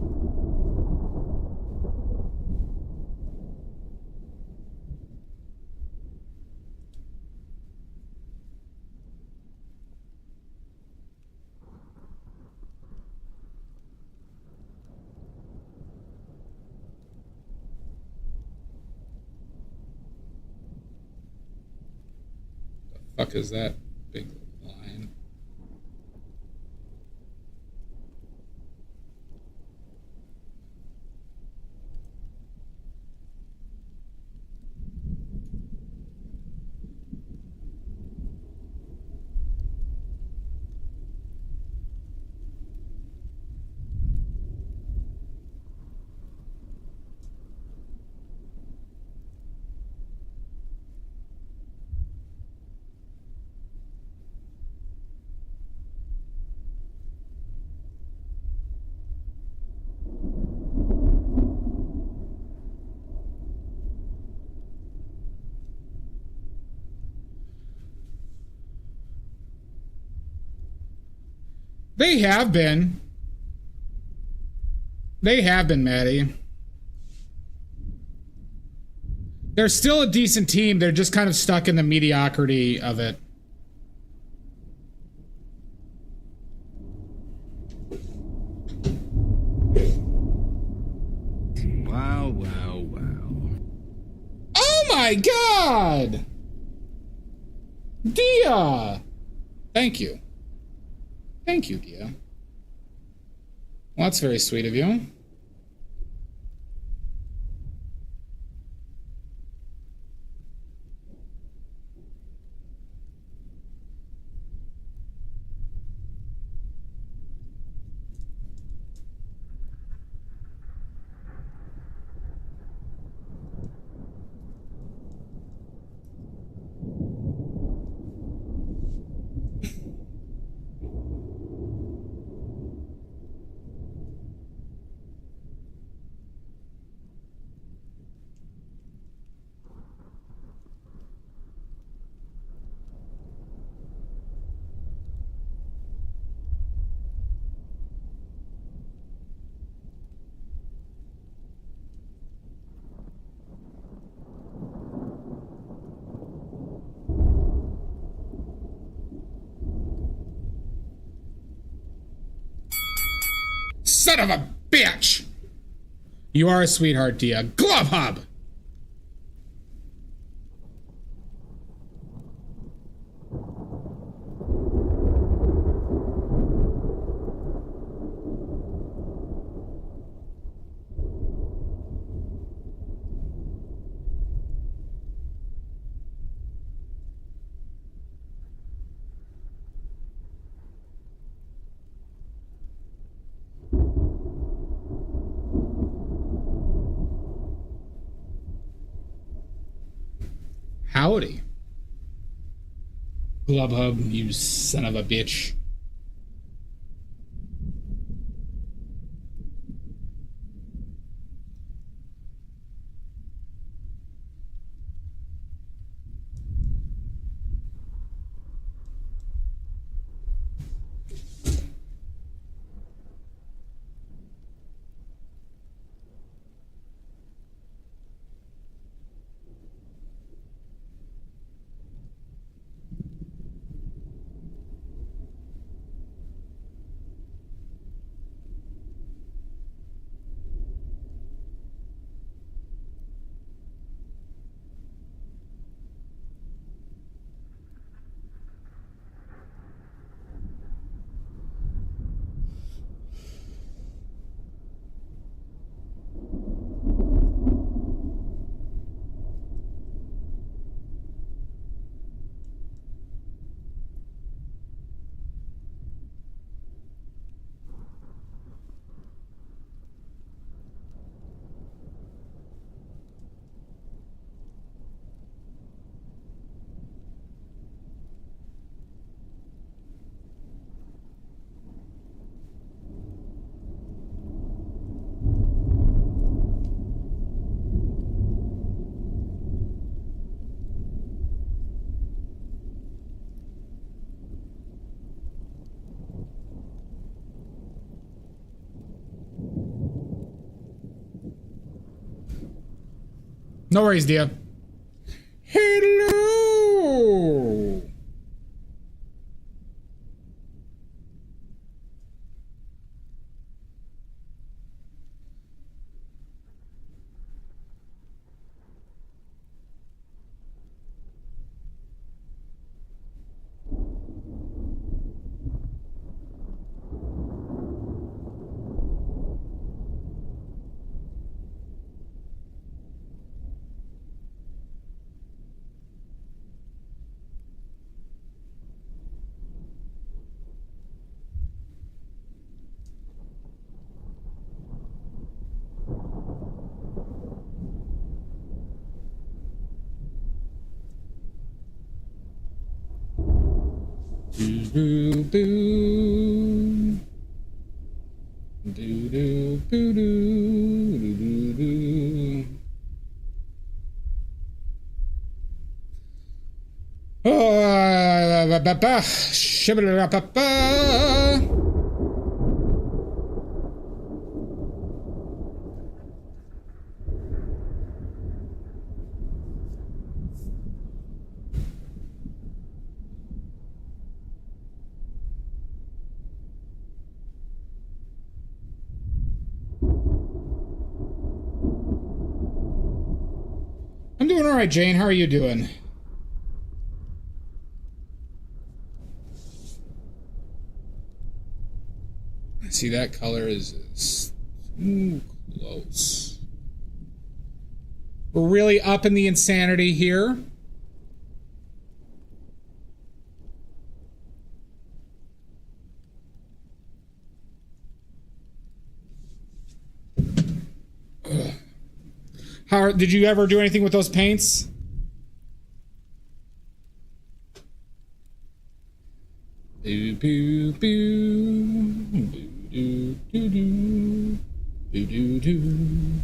The fuck is that big line? They have been. They have been, Maddie. They're still a decent team. They're just kind of stuck in the mediocrity of it. Wow, wow, wow. Oh my God! Dia! Thank you. Thank you, Dia. Well, that's very sweet of you. Son of a bitch! You are a sweetheart, Dia. Glove Hub! Howdy. Glove Hub, you son of a bitch. No worries, dear. Hello. Boo boo. Do do boo do do do. Oh, ba ba ba. Shibba ba ba. I'm doing all right, Jane. How are you doing? See, that color is too close. We're really up in the insanity here. Ugh. Did you ever do anything with those paints? Boo boo boo boo doo doo doo doo doo doo.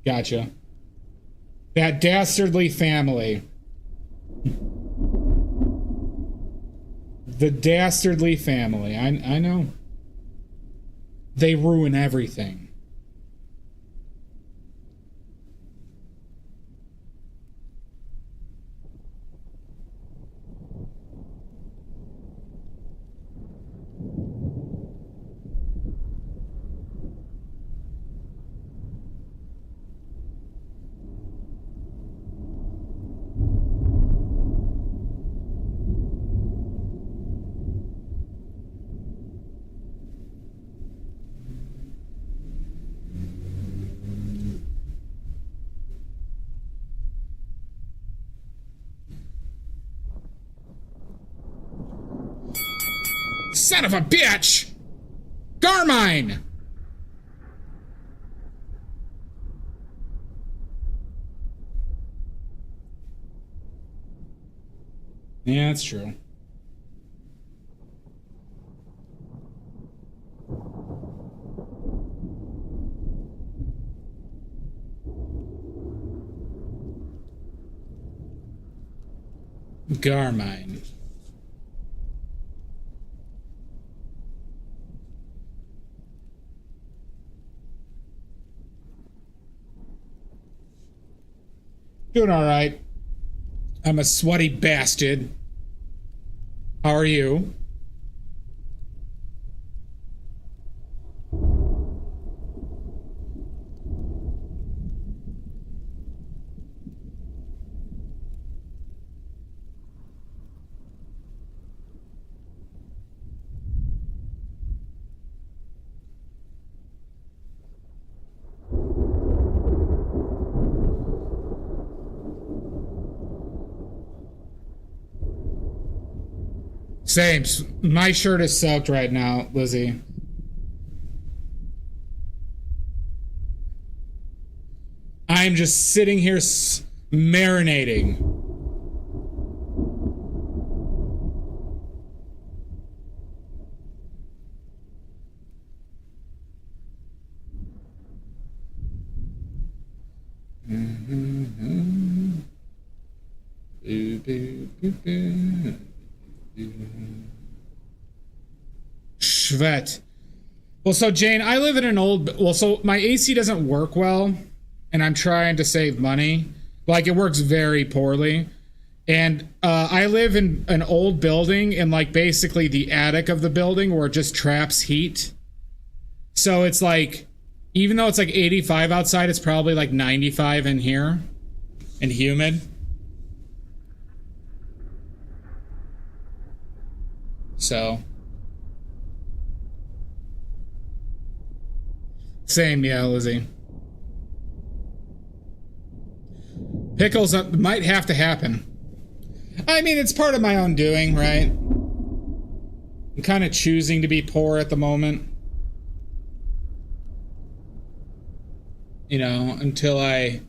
Gotcha. That dastardly family. The dastardly family. I know. They ruin everything. Son of a bitch! Garmine! Yeah, that's true. Garmine. Doing all right. I'm a sweaty bastard. How are you? Same. My shirt is soaked right now, Lizzie. I'm just sitting here marinating. Boo, boo, boo, boo. Shvet. Well, so Jane, I live in an old. Well, so my AC doesn't work well, and I'm trying to save money. Like, it works very poorly. And I live in an old building in, like, basically the attic of the building where it just traps heat. So it's like, even though it's like 85 outside, it's probably like 95 in here and humid. So. Same, yeah, Lizzie. Pickles might have to happen. I mean, it's part of my own doing, right? I'm kind of choosing to be poor at the moment. You know, until I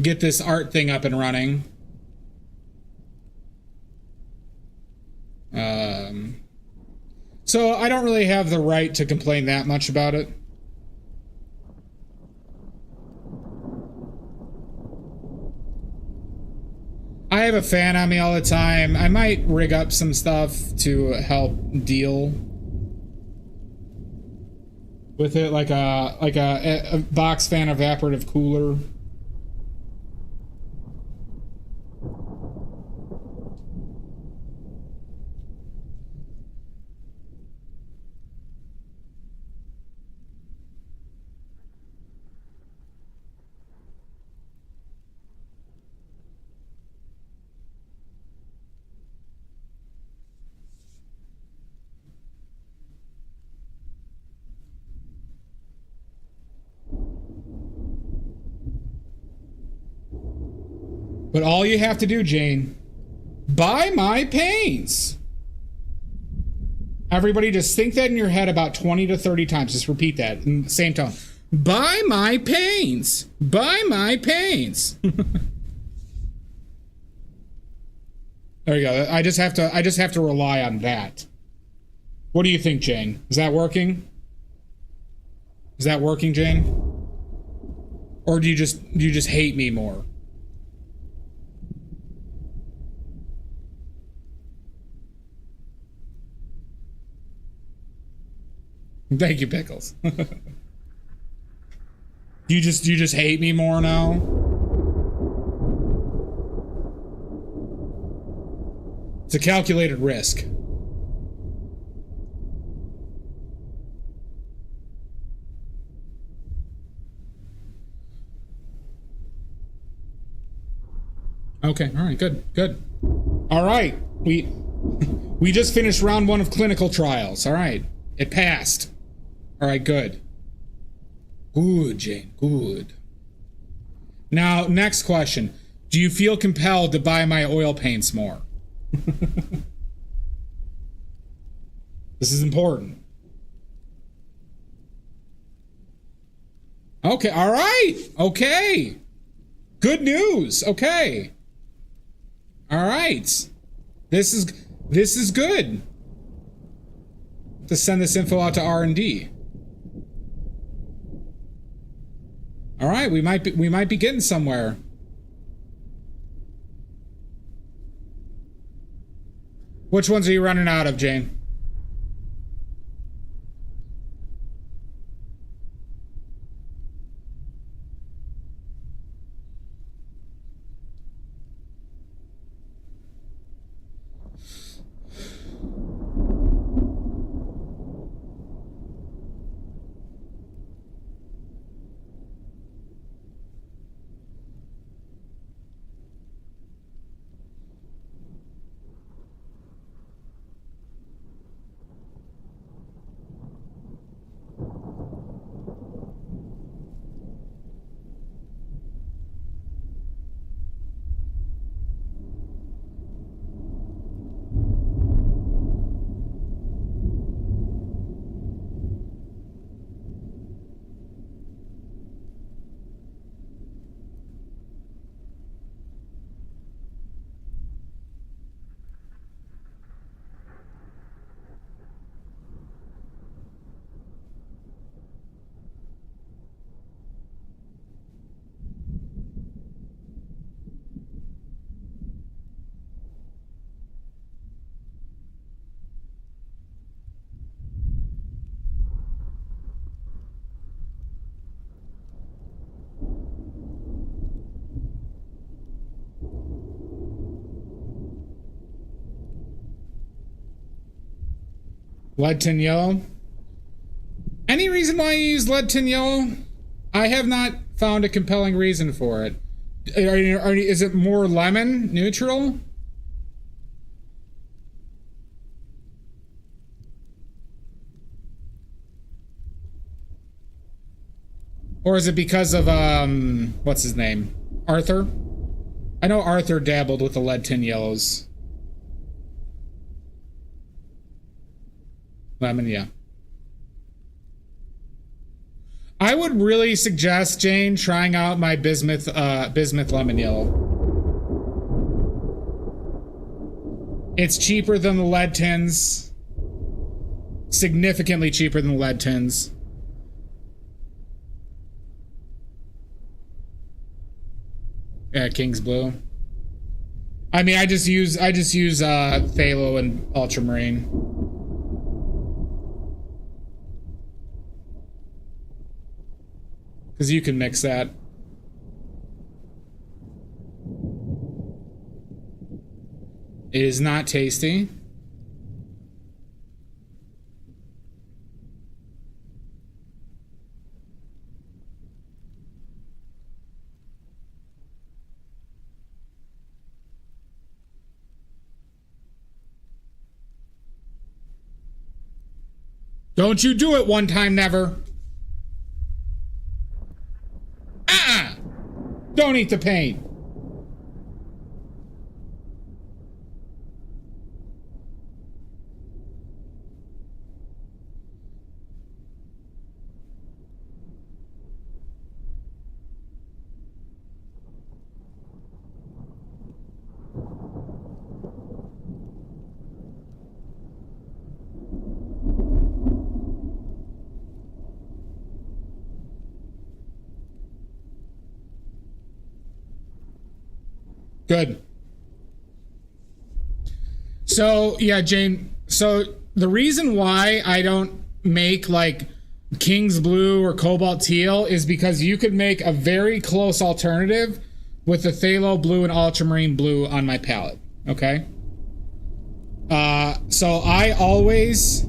get this art thing up and running. So I don't really have the right to complain that much about it. I have a fan on me all the time. I might rig up some stuff to help deal with it, like a box fan evaporative cooler. But all you have to do, Jane, buy my paints. Everybody just think that in your head about 20 to 30 times. Just repeat that in the same tone. Buy my paints. Buy my paints. There you go. I just have to rely on that. What do you think, Jane? Is that working? Is that working, Jane? Or do you just hate me more? Thank you, Pickles. You just hate me more now? It's a calculated risk. Okay, all right, good. All right, we just finished round 1 of clinical trials. All right, it passed. All right, good. Good, Jane, good. Now, next question. Do you feel compelled to buy my oil paints more? This is important. Okay, all right. Okay. Good news. Okay. All right. This is good. To send this info out to R&D. All right, we might be getting somewhere. Which ones are you running out of, Jane? Lead tin yellow. Any reason why you use lead tin yellow? I have not found a compelling reason for it. Is it more lemon neutral? Or is it because of what's his name? Arthur? I know Arthur dabbled with the lead tin yellows. Lemon, yeah. I would really suggest, Jane, trying out my bismuth lemon yellow. It's cheaper than the lead tins. Significantly cheaper than the lead tins. Yeah, King's Blue. I mean, I just use phthalo and ultramarine. Because you can mix that. It is not tasty. Don't you do it one time, never. Don't eat the paint. Good. So, yeah, Jane. So, the reason why I don't make like King's Blue or Cobalt Teal is because you could make a very close alternative with the Phthalo Blue and Ultramarine Blue on my palette. Okay. So I always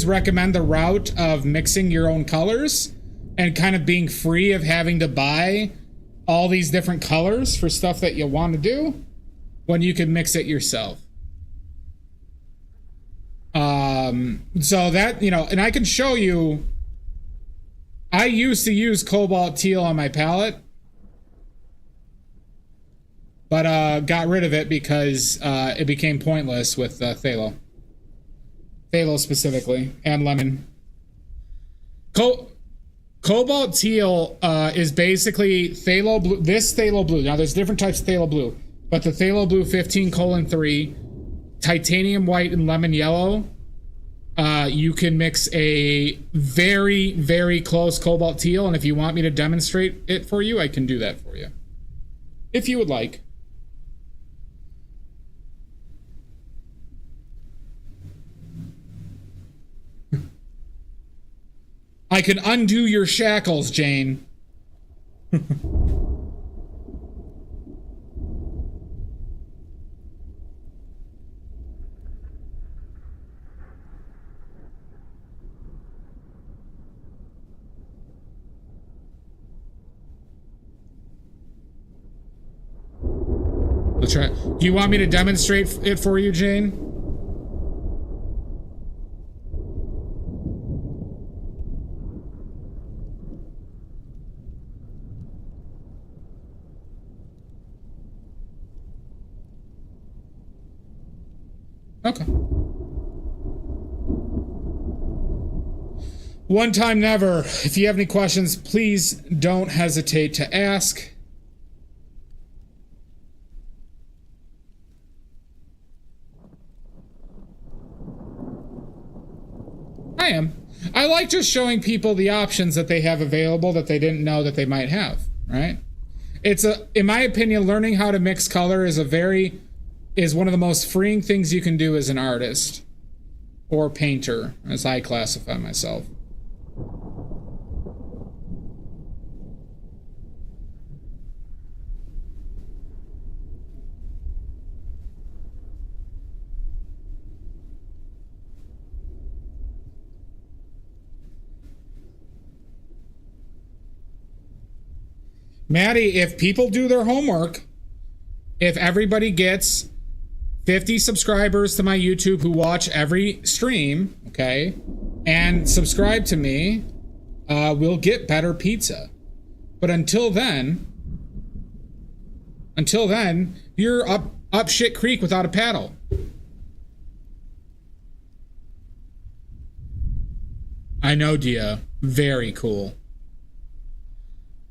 recommend the route of mixing your own colors and kind of being free of having to buy all these different colors for stuff that you want to do when you can mix it yourself. So that, you know, and I can show you, I used to use Cobalt Teal on my palette, but got rid of it because it became pointless with phthalo. Phthalo specifically, and lemon. Cobalt Teal is basically phthalo blue. This phthalo blue. Now, there's different types of phthalo blue, but the phthalo blue 15:3, titanium white, and lemon yellow. You can mix a very, very close Cobalt Teal, and if you want me to demonstrate it for you, I can do that for you, if you would like. I can undo your shackles, Jane. Let's try. Do you want me to demonstrate it for you, Jane? Okay. One time never. If you have any questions, please don't hesitate to ask. I am. I like just showing people the options that they have available that they didn't know that they might have, right? In my opinion, learning how to mix color is one of the most freeing things you can do as an artist or painter, as I classify myself. Maddie, if people do their homework, if everybody gets 50 subscribers to my YouTube who watch every stream, okay, and subscribe to me, we'll get better pizza. But until then, you're up shit creek without a paddle. I know, Dia. Very cool.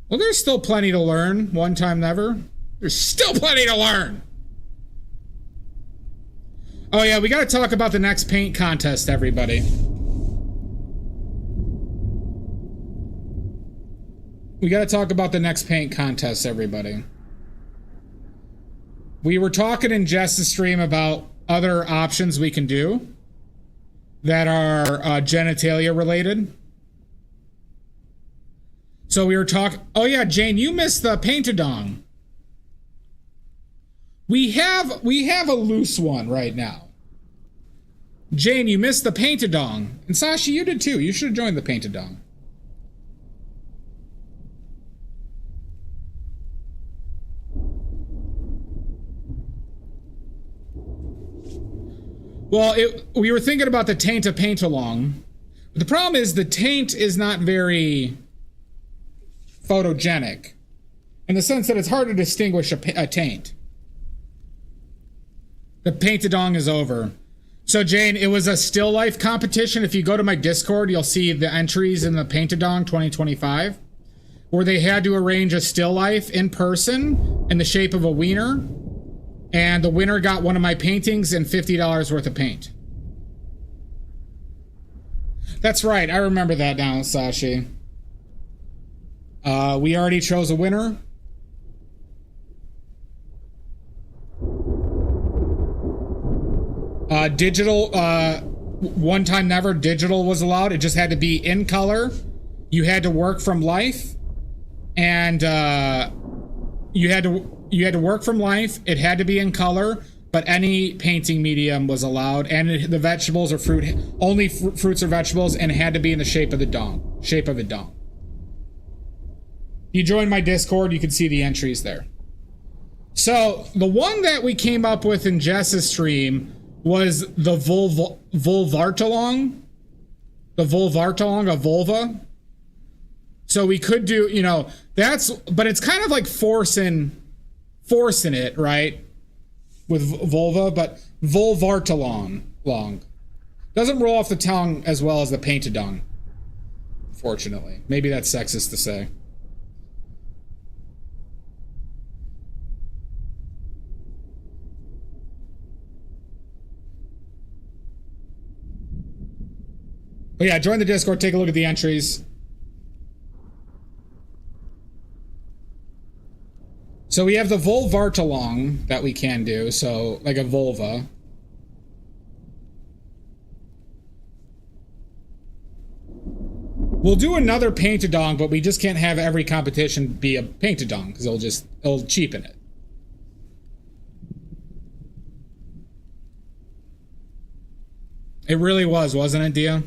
Well, there's still plenty to learn. One time never. There's still plenty to learn. Oh yeah, we got to talk about the next paint contest, everybody. We got to talk about the next paint contest, everybody. We were talking in Jess's stream about other options we can do that are genitalia related. So we were talking. Oh yeah, Jane, you missed the paint-a-dong. We have a loose one right now. Jane, you missed the paint-a-dong. And Sasha, you did too. You should have joined the paint-a-dong. Well, we were thinking about the taint of paint-along. But the problem is the taint is not very photogenic in the sense that it's hard to distinguish a taint. The paint-a-dong is over. So Jane, it was a still life competition. If you go to my Discord, you'll see the entries in the paint-a-dong 2025, where they had to arrange a still life in person in the shape of a wiener, and the winner got one of my paintings and $50 worth of paint. That's right, I remember that now, Sashi. We already chose a winner. Digital, one time never, digital was allowed. It just had to be in color. You had to work from life. And you had to work from life. It had to be in color, but any painting medium was allowed. And the vegetables or fruit, only fruits or vegetables, and it had to be in the shape of the dong, shape of a dong. You join my Discord, you can see the entries there. So the one that we came up with in Jess's stream was the vulvartalong. The vulvartalong, a vulva. So we could do, you know, but it's kind of like forcing it, right? With vulva, but vulvartalong long. Doesn't roll off the tongue as well as the paint-a-dong, fortunately. Maybe that's sexist to say. But yeah, join the Discord, take a look at the entries. So we have the vulvartalong that we can do, so like a vulva. We'll do another paint-a-dong, but we just can't have every competition be a paint-a-dong because it'll cheapen it. It really was, wasn't it, Dia?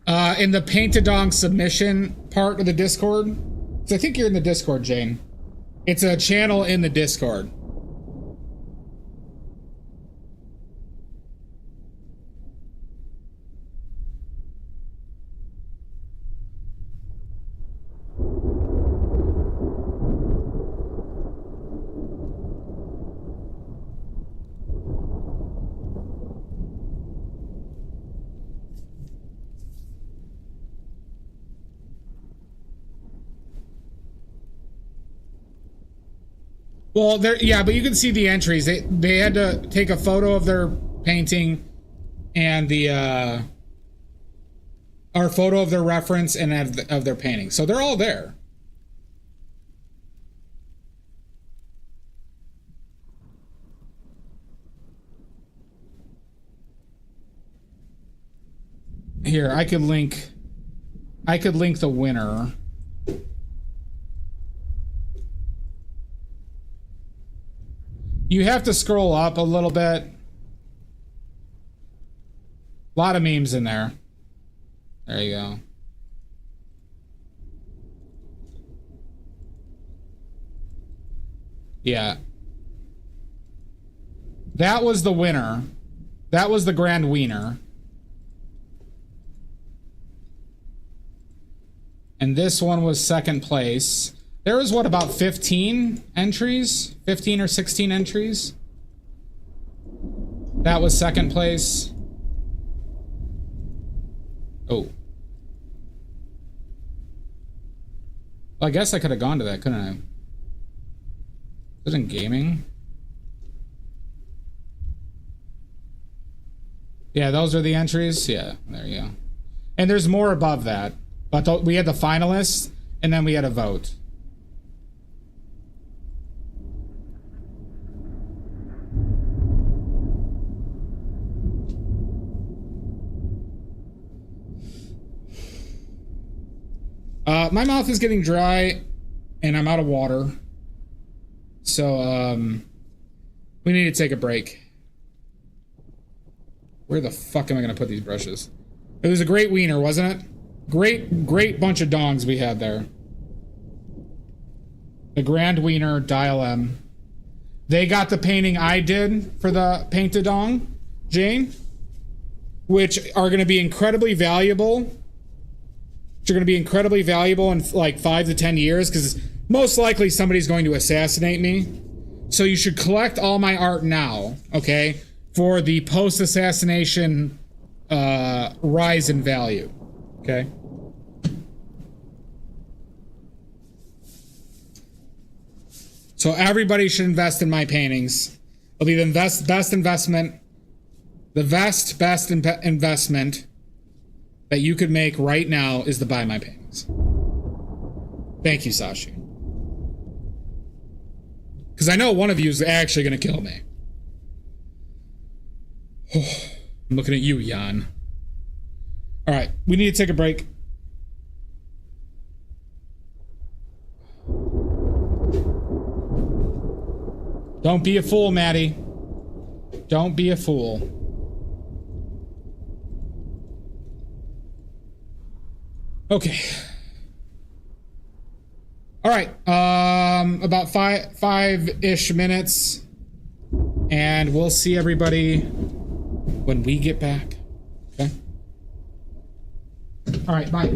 In the Paint-A-Dong submission part of the Discord. So I think you're in the Discord, Jane. It's a channel in the Discord. Well, there, yeah, but you can see the entries. They had to take a photo of their painting and the or photo of their reference and of their painting. So they're all there. Here, I could link the winner. You have to scroll up a little bit. A lot of memes in there. There you go. Yeah. That was the winner. That was the grand wiener. And this one was second place. There was, what, about 15 entries? 15 or 16 entries? That was second place. Oh. Well, I guess I could have gone to that, couldn't I? Is it in gaming? Yeah, those are the entries. Yeah, there you go. And there's more above that. But we had the finalists, and then we had a vote. My mouth is getting dry, and I'm out of water. So, we need to take a break. Where the fuck am I going to put these brushes? It was a great wiener, wasn't it? Great bunch of dongs we had there. The Grand Wiener, Dial M. They got the painting I did for the Paint-A-Dong, Jane, which are going to be incredibly valuable. Which are going to be incredibly valuable in like 5 to 10 years, because most likely somebody's going to assassinate me. So you should collect all my art now, okay, for the post-assassination rise in value, okay? So everybody should invest in my paintings. It'll be the best investment that you could make right now is to buy my paintings. Thank you, Sashi. Because I know one of you is actually going to kill me. I'm looking at you, Jan. All right, we need to take a break. Don't be a fool, Maddie. Don't be a fool. Okay. All right. About five-ish minutes, and we'll see everybody when we get back. Okay. All right. Bye.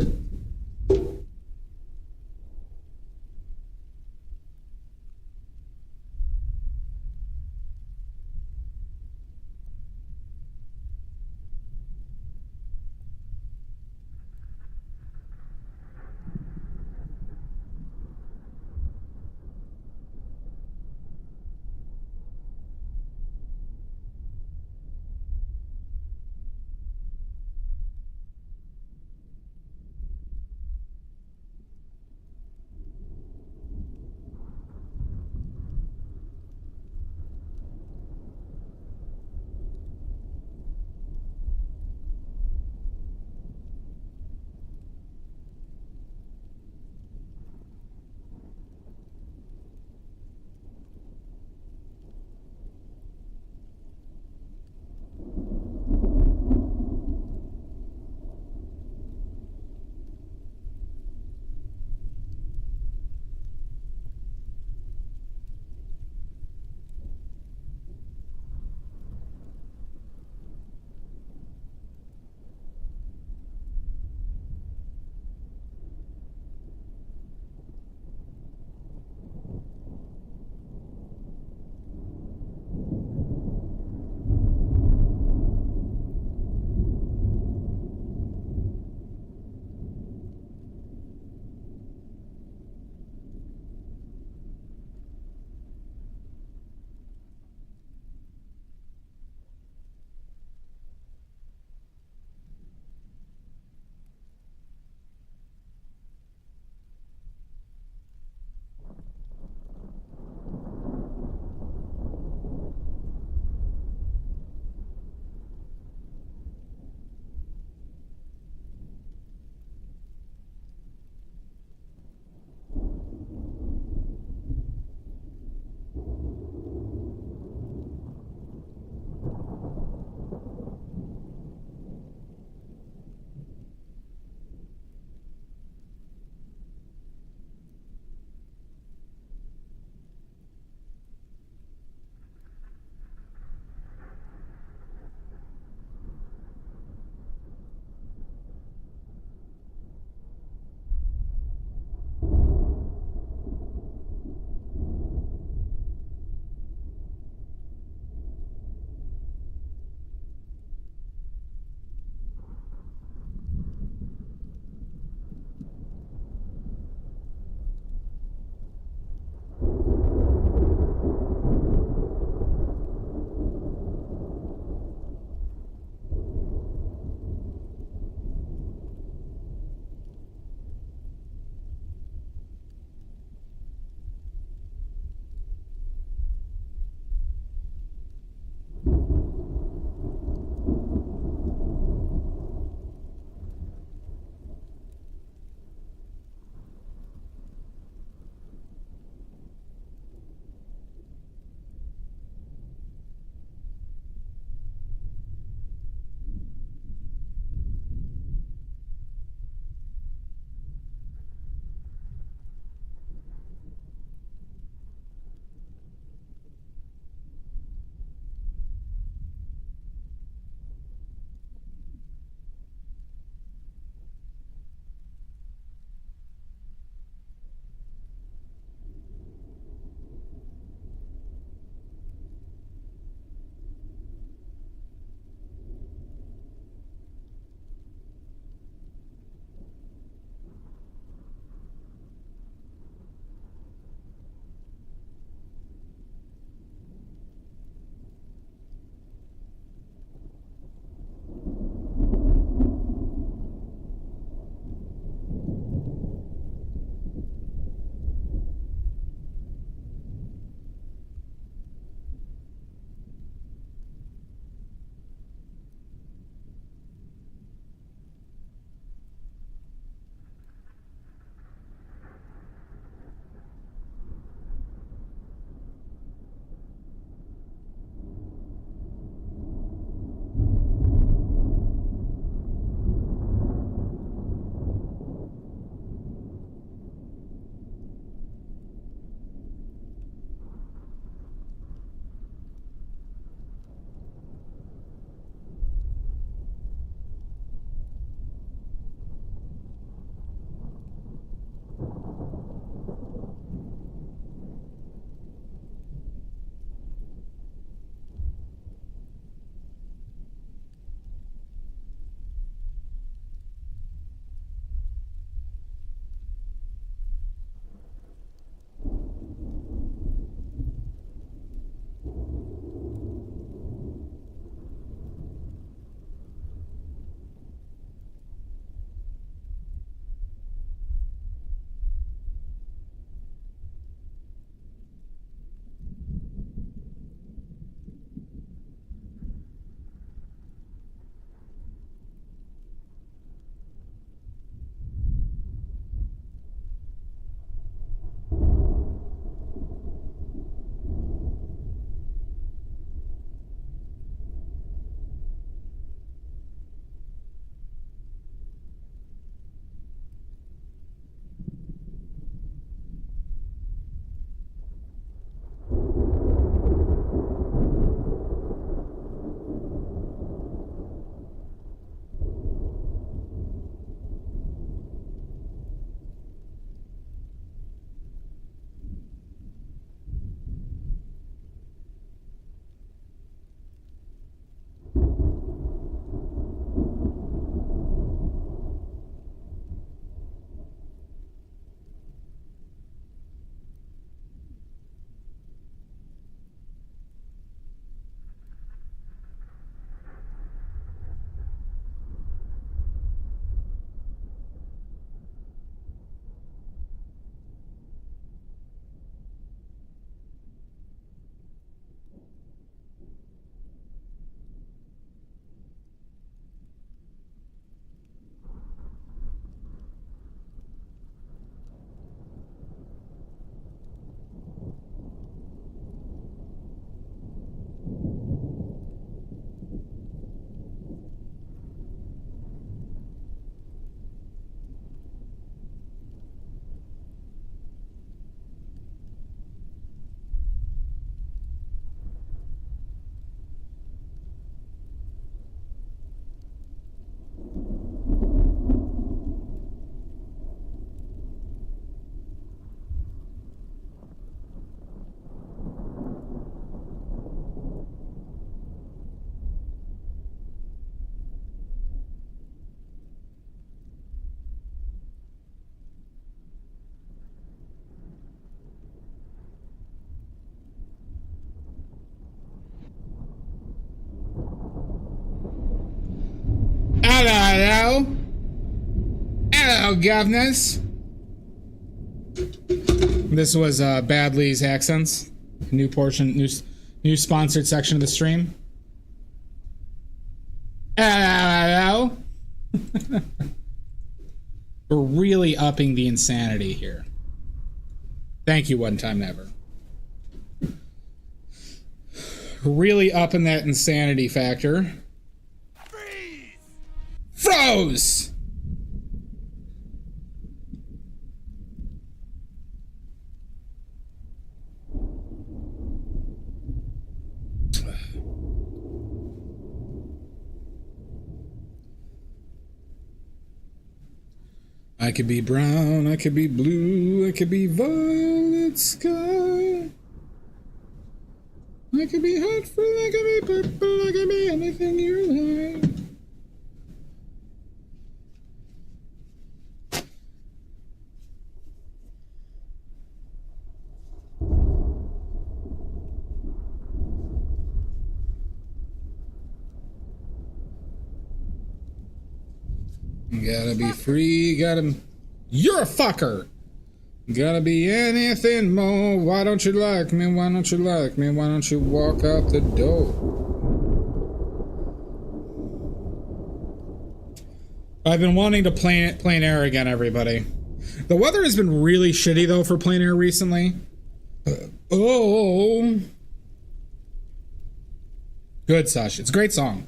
Hello, governors. This was Badley's Accents. New portion, new sponsored section of the stream. Hello. We're really upping the insanity here. Thank you, One Time Never. Really upping that insanity factor. Freeze! Froze! I could be brown, I could be blue, I could be violet sky. I could be hot for, I could be purple, I could be anything you like. Gotta be free, gotta... You're a fucker! Gotta be anything more. Why don't you like me? Why don't you like me? Why don't you walk out the door? I've been wanting to plein air again, everybody. The weather has been really shitty, though, for plein air recently. Oh. Good, Sasha. It's a great song.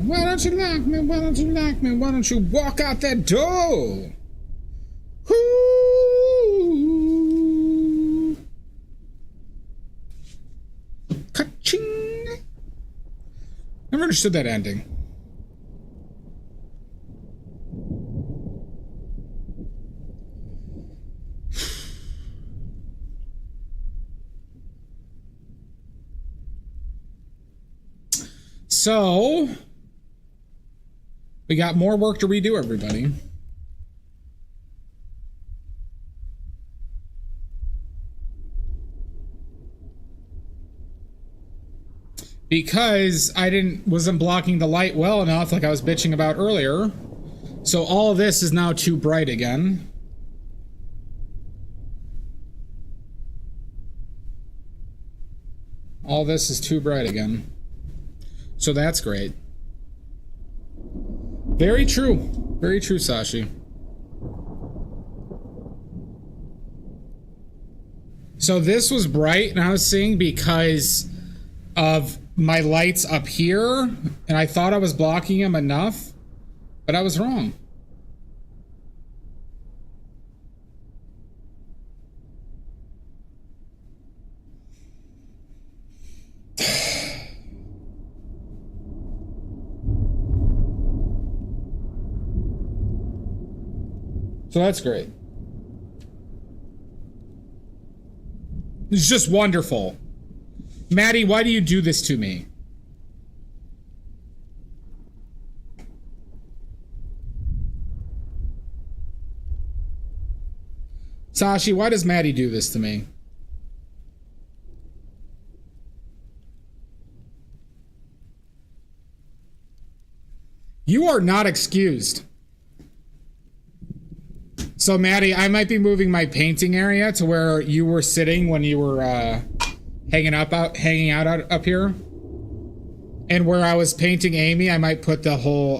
Why don't you like me? Why don't you like me? Why don't you walk out that door? Ooh. Ka-ching. Never understood that ending. So, we got more work to redo, everybody. Because I wasn't blocking the light well enough, like I was bitching about earlier. So all of this is now too bright again. All this is too bright again. So that's great. Very true. Very true, Sashi. So this was bright, and I was seeing because of my lights up here, and I thought I was blocking them enough, but I was wrong. So that's great. It's just wonderful. Maddie, why do you do this to me? Sashi, why does Maddie do this to me? You are not excused. So, Maddie, I might be moving my painting area to where you were sitting when you were hanging out up here. And where I was painting Amy, I might put the whole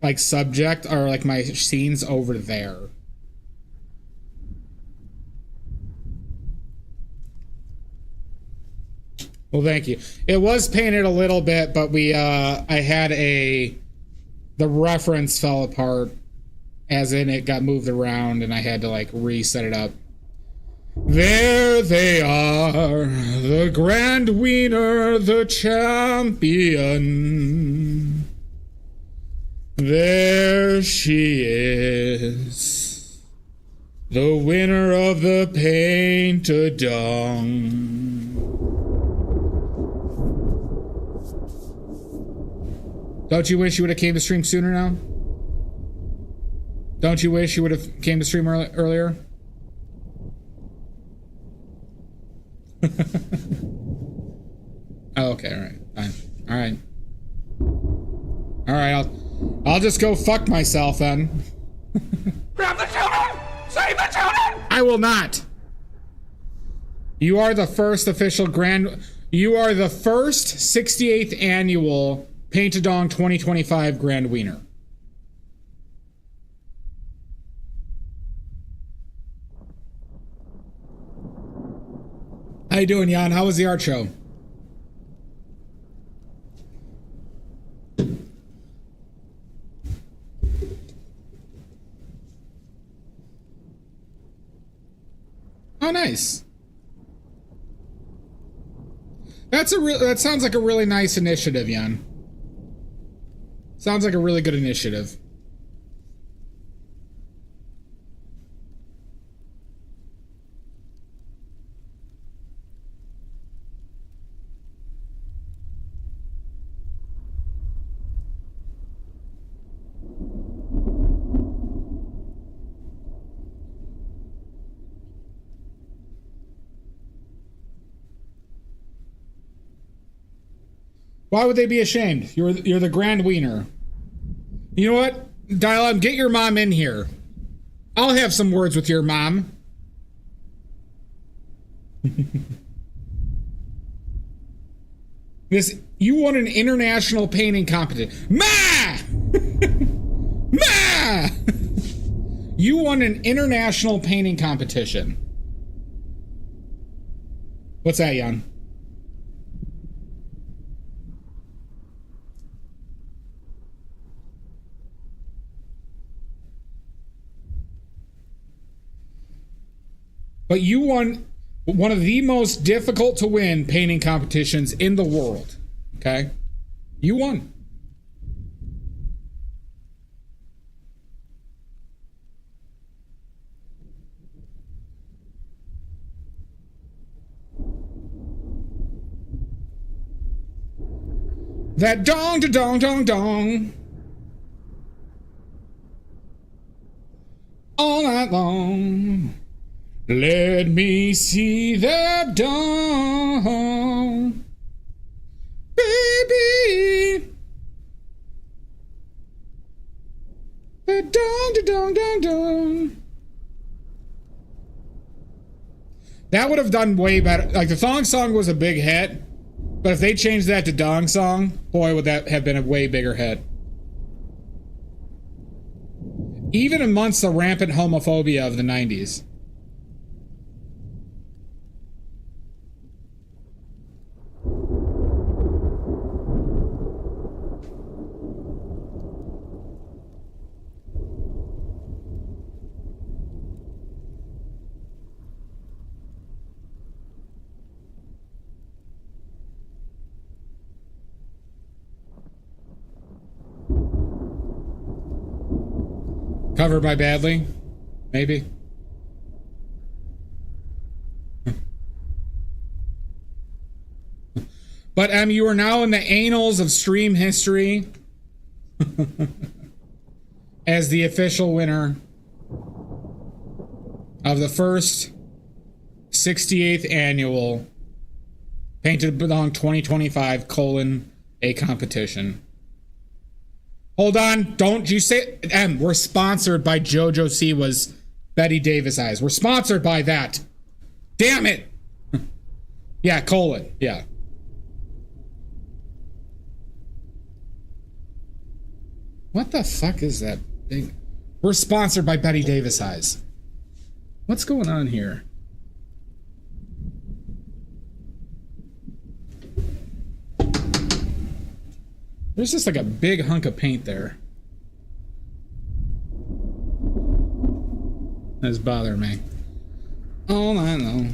like subject or like my scenes over there. Well, thank you. It was painted a little bit, but I had the reference fell apart. As in, it got moved around, and I had to, like, reset it up. There they are, the grand wiener, the champion. There she is, the winner of the paint-a-dong. Don't you wish you would have came to stream sooner now? Don't you wish you would have came to stream earlier? Oh, okay, all right, fine. All right. All right, I'll just go fuck myself then. Grab the children! Save the children! I will not. You are the first official you are the first 68th annual Paint-A-Dong 2025 Grand Wiener. How you doing, Jan? How was the art show? Oh, nice. That sounds like a really nice initiative, Jan. Sounds like a really good initiative. Why would they be ashamed? You're the grand wiener. You know what? Dial-up, get your mom in here. I'll have some words with your mom. You won an international painting competition. Ma! Ma! You won an international painting competition. What's that, Jan? But you won one of the most difficult to win painting competitions in the world. Okay? You won. That dong da dong dong dong. All night long. Let me see that dawn, baby. The dawn, da dong, dong, dong. That would have done way better. Like, the thong song was a big hit, but if they changed that to dong song, boy, would that have been a way bigger hit. Even amongst the rampant homophobia of the 90s. Covered by badly? Maybe. But you are now in the annals of stream history as the official winner of the first 68th annual Paint-A-Dong 2025 : a competition. Hold on, don't you say we're sponsored by JoJo Siwa's Betty Davis Eyes. We're sponsored by that. Damn it. Yeah, : yeah. What the fuck is that thing? We're sponsored by Betty Davis Eyes. What's going on here? There's just like a big hunk of paint there. That's bothering me. All I know.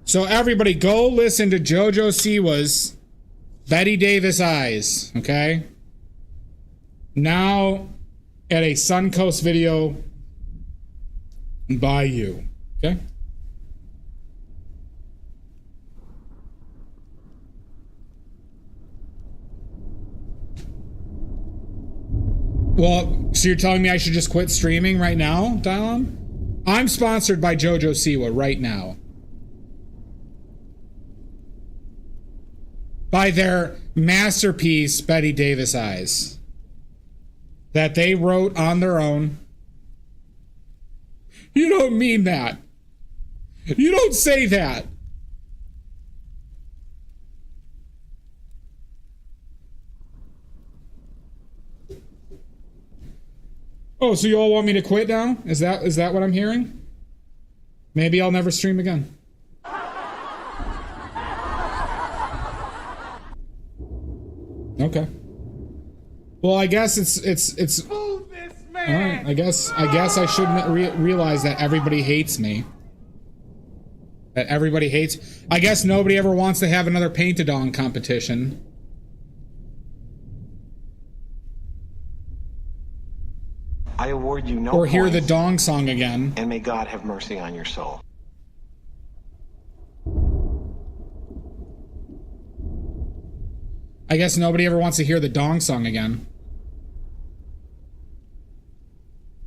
So everybody go listen to JoJo Siwa's Betty Davis Eyes, okay? Now at a Suncoast video by you, okay? Well, so you're telling me I should just quit streaming right now, Dial-On? I'm sponsored by JoJo Siwa right now. by their masterpiece, Betty Davis Eyes, that they wrote on their own. You don't mean that. You don't say that. Oh, so you all want me to quit now? Is that what I'm hearing? Maybe I'll never stream again. Okay. Well, I guess it's. Move this man. All right. I guess I shouldn't realize that everybody hates me. That everybody hates. I guess nobody ever wants to have another paint-a-dong competition. I award you no or hear points, the dong song again. and may God have mercy on your soul. I guess nobody ever wants to hear the dong song again.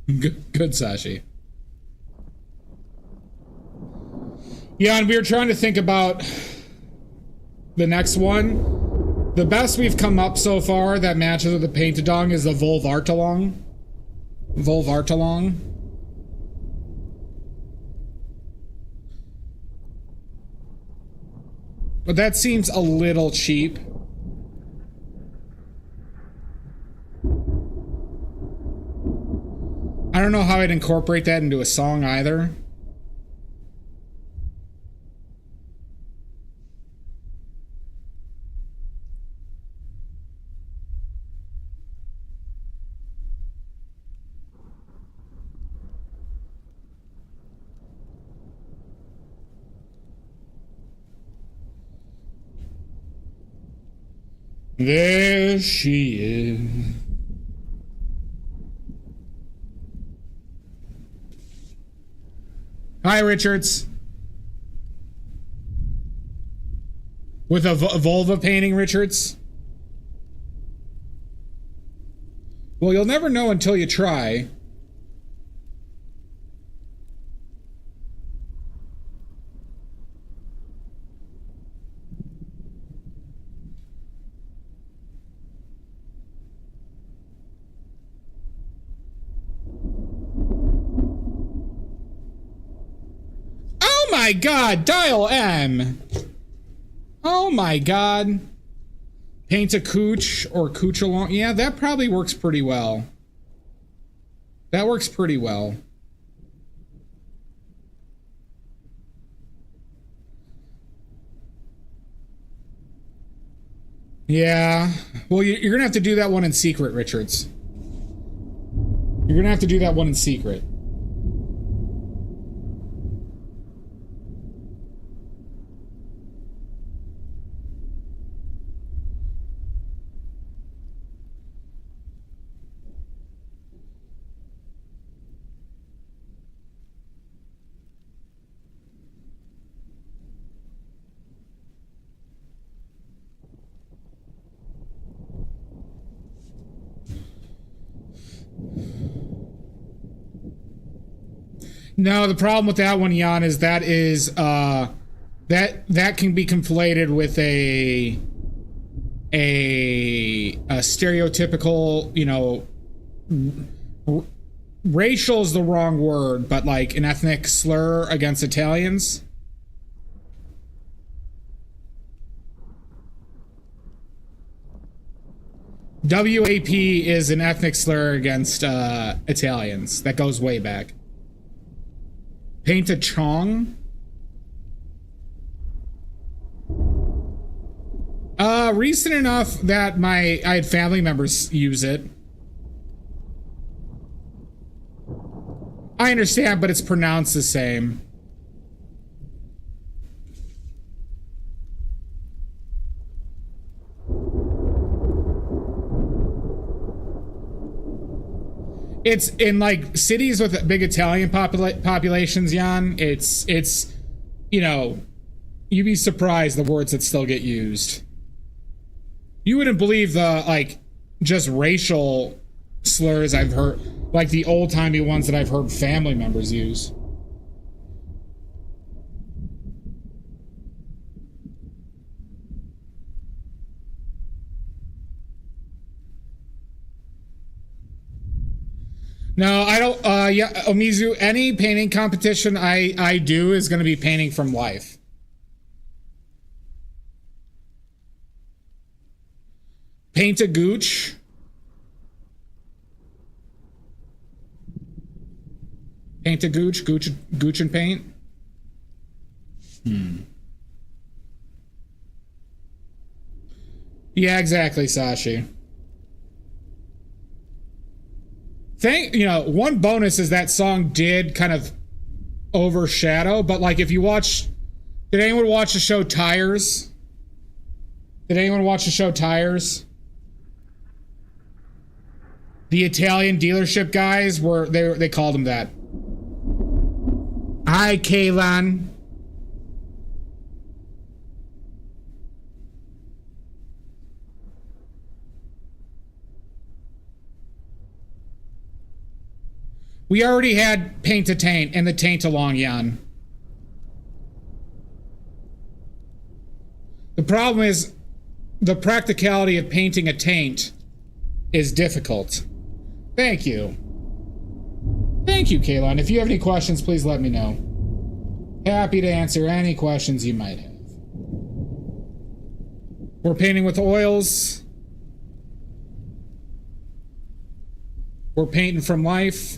Good, Sashi. Yeah, and we were trying to think about the next one. The best we've come up so far that matches with the paint-a-dong is the Volvartalong. Volvartalong. But that seems a little cheap. I don't know how I'd incorporate that into a song either. There she is. Hi, Richards. With a vulva painting, Richards? Well, you'll never know until you try. Oh my God, dial M. Oh my God. Paint a cooch or cooch along. Yeah, that probably works pretty well. That works pretty well. Yeah. Well, you're going to have to do that one in secret, Richards. You're going to have to do that one in secret. No, the problem with that one, Jan, is that can be conflated with a stereotypical, you know, racial is the wrong word, but like an ethnic slur against Italians. WAP is an ethnic slur against Italians that goes way back. Paint a chong? Recent enough that I had family members use it. I understand, but it's pronounced the same. It's in like cities with big Italian populations, Jan. It's, you know, you'd be surprised the words that still get used. You wouldn't believe the like just racial slurs I've heard, like the old timey ones that I've heard family members use. No, I don't. Yeah, Omizu, any painting competition I do is going to be painting from life. Paint a gooch. Paint a gooch, gooch and paint. Yeah, exactly, Sashi. One bonus is that song did kind of overshadow, but like if you watch, did anyone watch the show Tires? Did anyone watch the show Tires? The Italian dealership guys they called him that. Hi, Kaylan. We already had paint to taint and the taint along Yan. The problem is the practicality of painting a taint is difficult. Thank you. Thank you, Kaylon. If you have any questions, please let me know. Happy to answer any questions you might have. We're painting with oils. We're painting from life.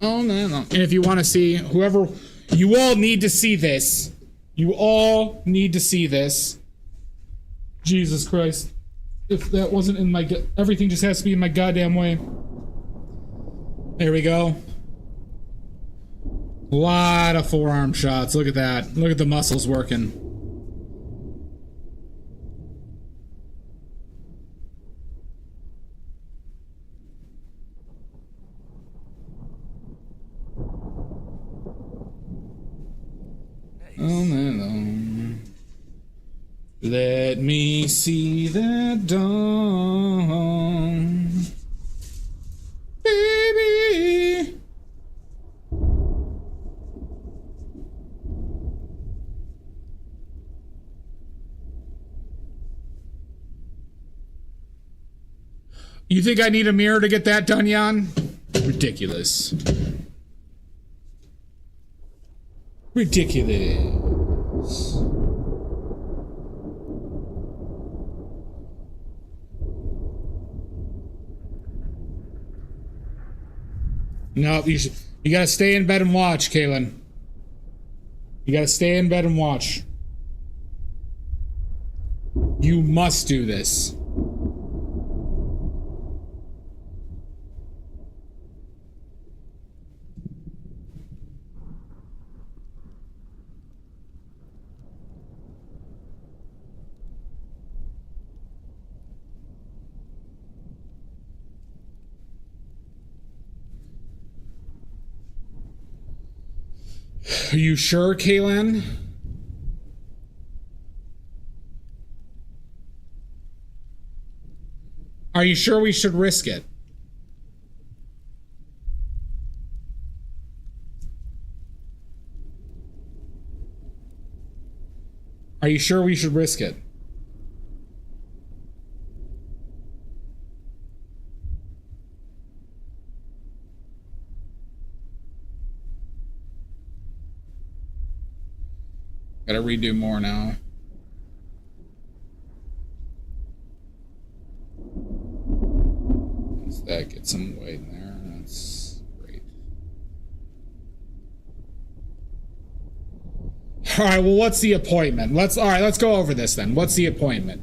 Oh, no. And if you want to see, whoever, you all need to see this. You all need to see this. Jesus Christ. If that wasn't in my, everything just has to be in my goddamn way. There we go. A lot of forearm shots. Look at that. Look at the muscles working. Oh, no. Let me see that dawn, baby. You think I need a mirror to get that done, Jan? Ridiculous. Ridiculous. No, you gotta stay in bed and watch, Kaylin. You gotta stay in bed and watch. You must do this. Are you sure, Kaylin? Are you sure we should risk it? Are you sure we should risk it? Gotta redo more now. Let's that get some weight in there. That's great. All right. Well, what's the appointment? Let's go over this then. What's the appointment?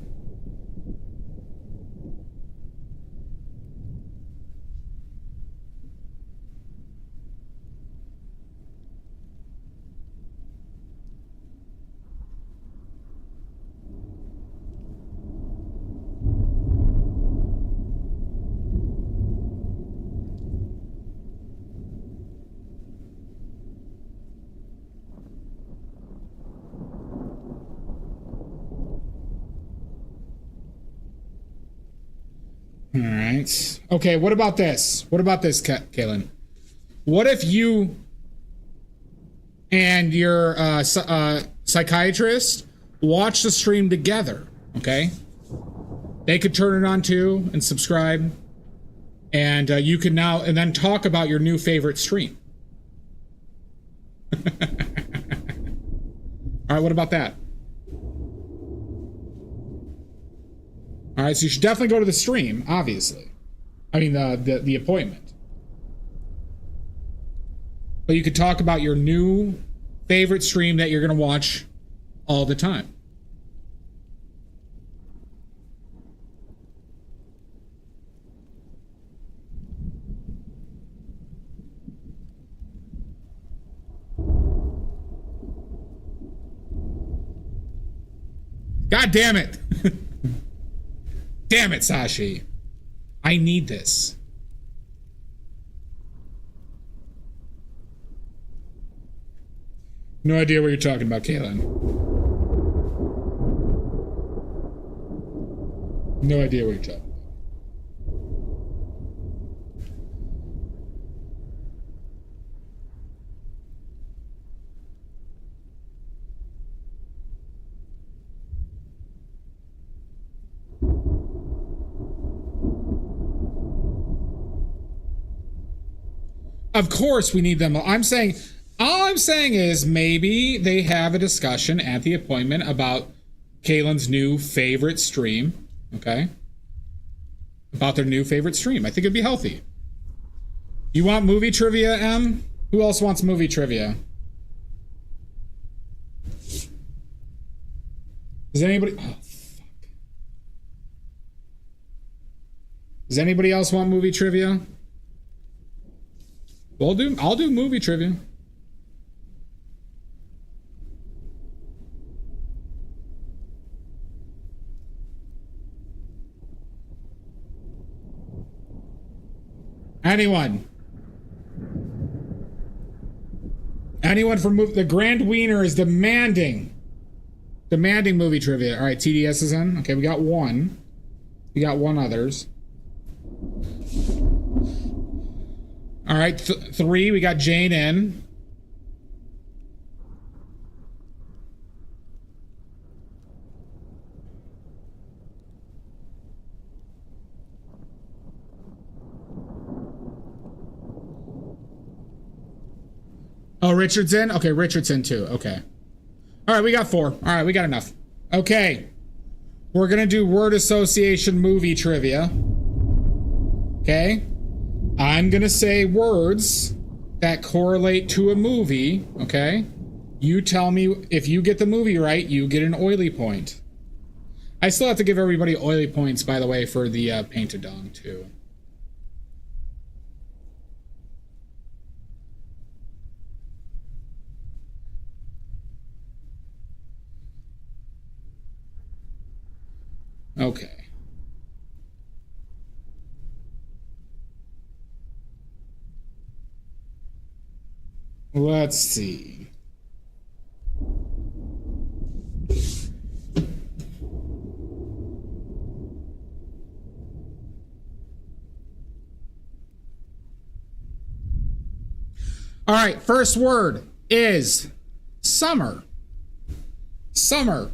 Alright. Okay, what about this? What about this, Kaylin? What if you and your psychiatrist watch the stream together? Okay? They could turn it on too and subscribe. And you can now, and then talk about your new favorite stream. All right, what about that? All right, so you should definitely go to the stream, obviously. I mean, the appointment. But you could talk about your new favorite stream that you're going to watch all the time. God damn it. Damn it, Sashi. I need this. No idea what you're talking about, Kaylin. No idea what you're talking about. Of course we need them. All I'm saying is maybe they have a discussion at the appointment about Kaylin's new favorite stream. Okay? About their new favorite stream. I think it'd be healthy. You want movie trivia, M? Who else wants movie trivia? Does anybody... Oh, fuck. Does anybody else want movie trivia? I'll do movie trivia. Anyone? Anyone from the Grand Wiener is demanding movie trivia. All right, TDS is in. Okay, we got one. We got one others. All right, three. We got Jane in. Oh, Richard's in? Okay, Richard's in too. Okay. All right, we got four. All right, we got enough. Okay. We're going to do word association movie trivia. Okay. I'm going to say words that correlate to a movie. Okay. You tell me if you get the movie right, you get an oily point. I still have to give everybody oily points, by the way, for the painted dong too. Okay. Let's see. All right, first word is summer. Summer.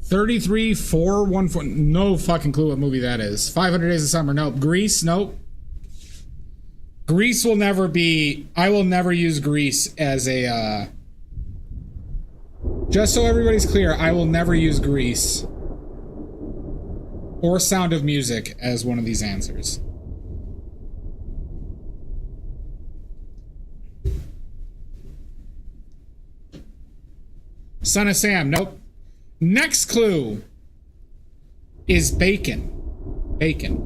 $33 $414. No fucking clue what movie that is. 500 Days of Summer. Nope. Grease. Nope. Grease will never be. I will never use Grease as a. Just so everybody's clear, I will never use Grease or Sound of Music as one of these answers. Son of Sam. Nope. Next clue is bacon. Bacon.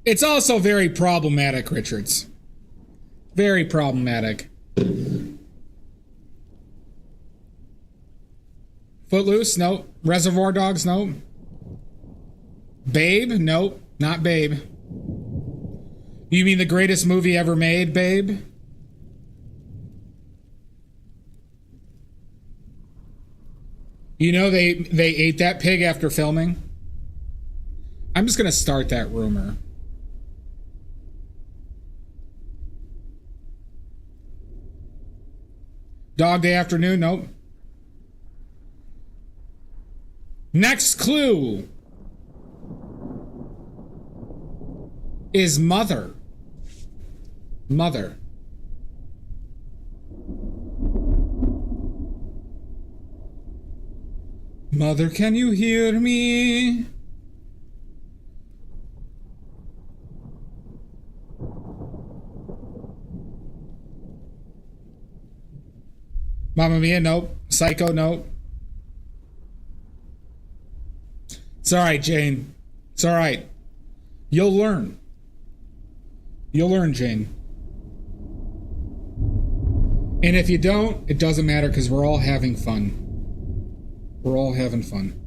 It's also very problematic, Richards. Very problematic. Footloose? Nope. Reservoir Dogs? Nope. Babe? Nope. Not Babe. You mean the greatest movie ever made, babe? You know they ate that pig after filming? I'm just gonna start that rumor. Dog Day Afternoon? Nope. Next clue is mother. Mother. Mother, can you hear me? Mamma Mia, nope. Psycho, nope. It's all right, Jane. It's all right. You'll learn. You'll learn, Jane. And if you don't, it doesn't matter because we're all having fun. We're all having fun.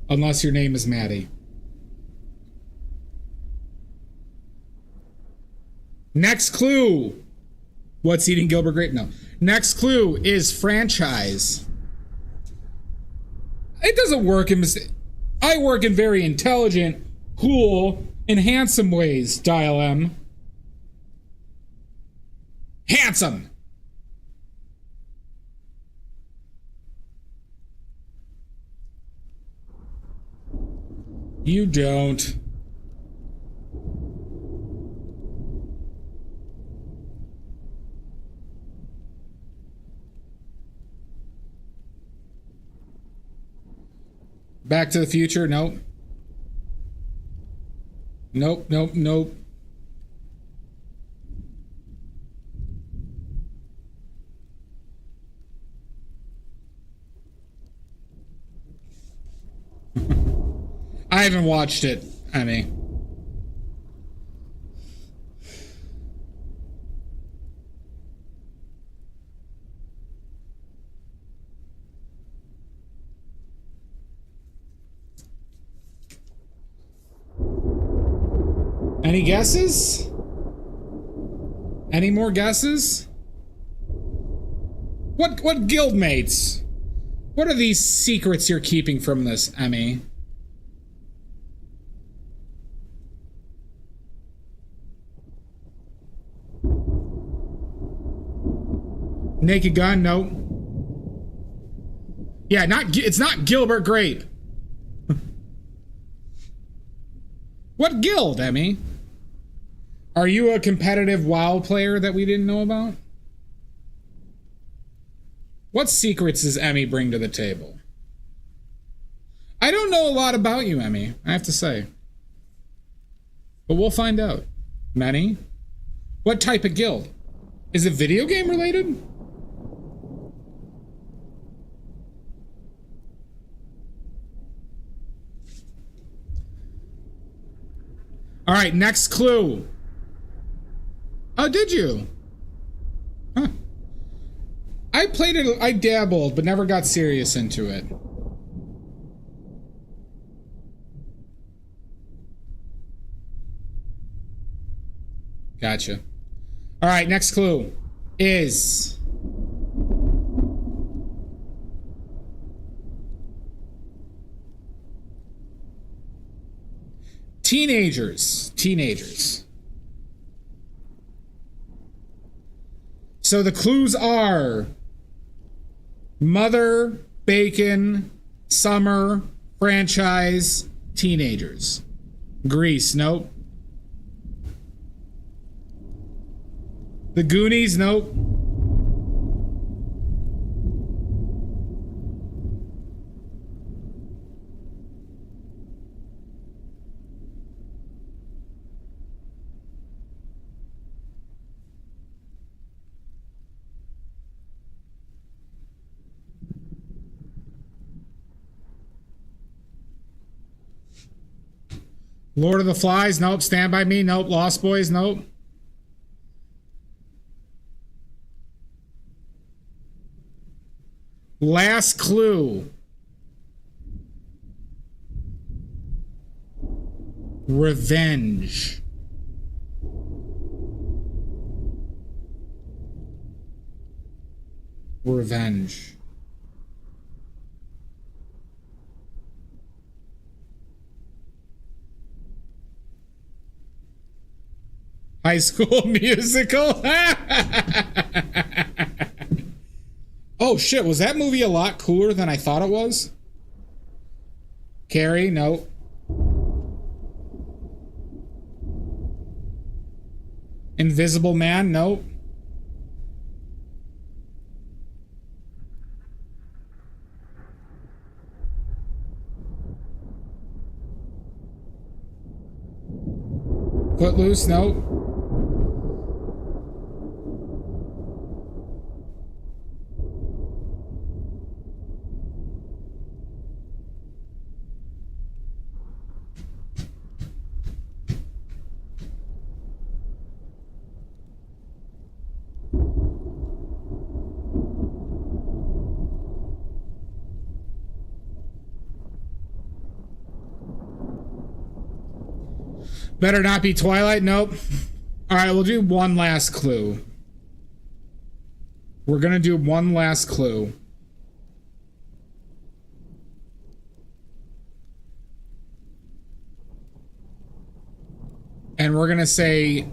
Unless your name is Maddie. Next clue. What's eating Gilbert Grape? No. Next clue is franchise. It doesn't work in... I work in very intelligent, cool, and handsome ways, Dial M. Handsome! You don't. Back to the Future? Nope. Nope, nope, nope. I haven't watched it, Emmy. Any guesses? Any more guesses? What guildmates? What are these secrets you're keeping from this, Emmy? Naked Gun? Nope. Yeah, it's not Gilbert Grape. What guild, Emmy? Are you a competitive WoW player that we didn't know about? What secrets does Emmy bring to the table? I don't know a lot about you, Emmy, I have to say. But we'll find out. Many? What type of guild? Is it video game related? All right, next clue. Oh, did you? Huh. I played it, I dabbled, but never got serious into it. Gotcha. All right, next clue is... Teenagers. So the clues are mother, bacon, summer, franchise, teenagers. Grease, nope. The Goonies, nope. Lord of the Flies, nope. Stand By Me, nope. Lost Boys, nope. Last clue. Revenge. Revenge. High School Musical. Oh shit, was that movie a lot cooler than I thought it was? Carrie, no. Invisible Man, no. Footloose, no. Better not be Twilight. Nope. All right, we'll do one last clue. We're gonna do one last clue. And we're gonna say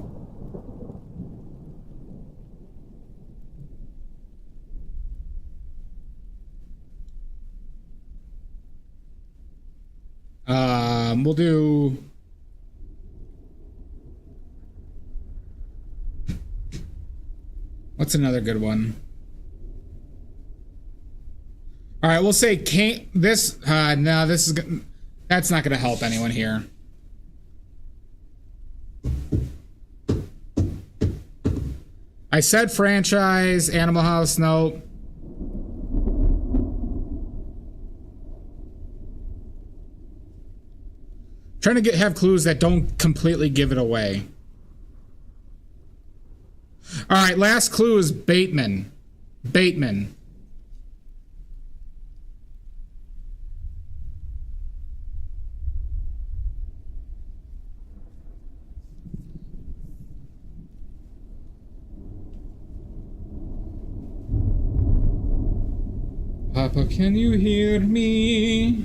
we'll do what's another good one? All right, we'll say can't this no, this is that's not gonna help anyone here. I said franchise, Animal House, no. Trying to have clues that don't completely give it away. All right, last clue is Bateman. Bateman. Papa, can you hear me?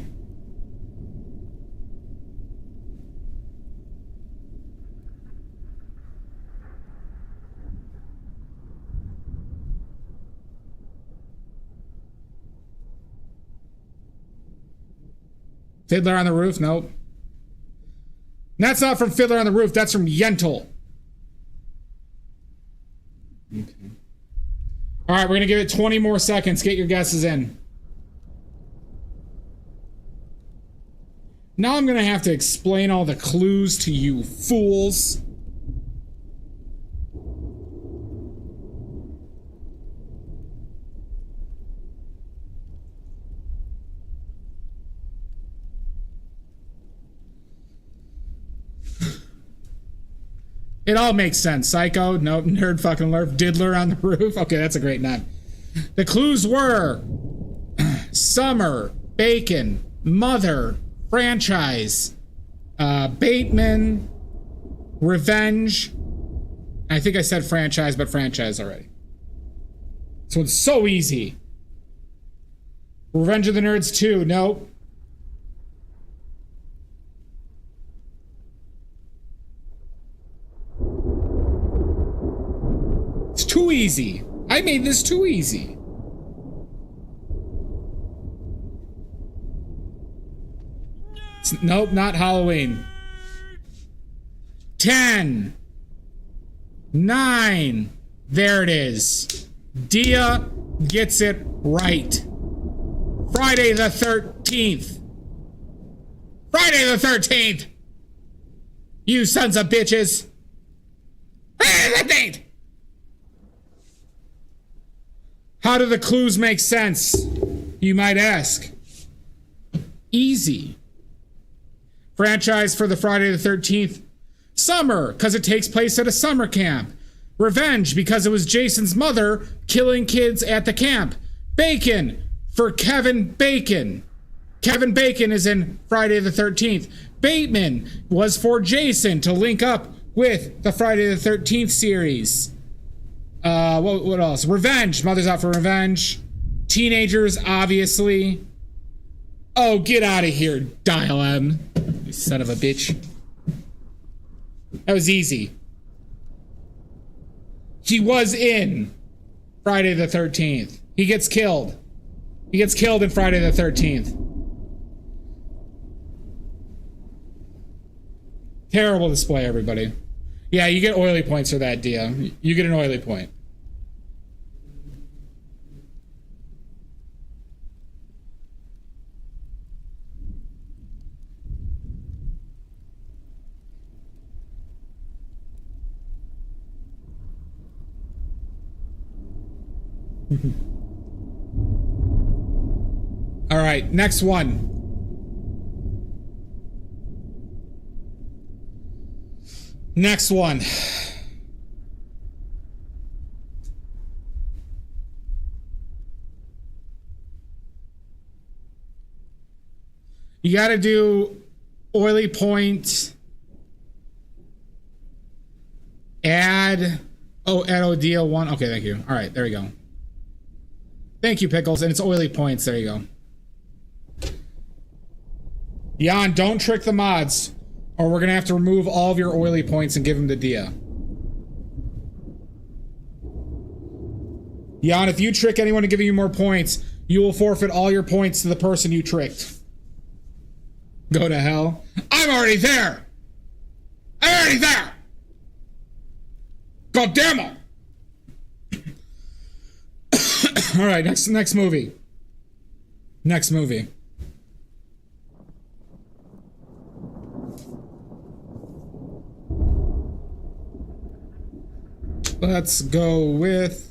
Fiddler on the Roof? Nope. That's not from Fiddler on the Roof. That's from Yentl. Okay. All right, we're going to give it 20 more seconds. Get your guesses in. Now I'm going to have to explain all the clues to you fools. It all makes sense. Psycho, nope. Nerd fucking alert. Diddler on the Roof. Okay, that's a great name. The clues were Summer, Bacon, Mother, Franchise, Bateman, Revenge. I think I said franchise, but franchise already. This one's so easy. Revenge of the Nerds 2, nope. It's too easy. I made this too easy. Nope, not Halloween. 10, 9, there it is. Dia gets it right. Friday the 13th. Friday the 13th. You sons of bitches. Friday the 13th. How do the clues make sense? You might ask. Easy. Franchise for the Friday the 13th. Summer, because it takes place at a summer camp. Revenge, because it was Jason's mother killing kids at the camp. Bacon, for Kevin Bacon. Kevin Bacon is in Friday the 13th. Bateman was for Jason to link up with the Friday the 13th series. What else? Revenge. Mother's out for revenge. Teenagers, obviously. Oh, get out of here, Dial M. You son of a bitch. That was easy. He was in Friday the 13th. He gets killed. He gets killed in Friday the 13th. Terrible display, everybody. Yeah, you get oily points for that, Dia. You get an oily point. All right, next one. Next one. You got to do oily point. Add ODO1. Okay, thank you. All right, there we go. Thank you, Pickles. And it's oily points. There you go. Jan, don't trick the mods, or we're going to have to remove all of your oily points and give them to Dia. Jan, if you trick anyone to giving you more points, you will forfeit all your points to the person you tricked. Go to hell. I'm already there! I'm already there! God damn it! All right, next movie. Next movie. Let's go with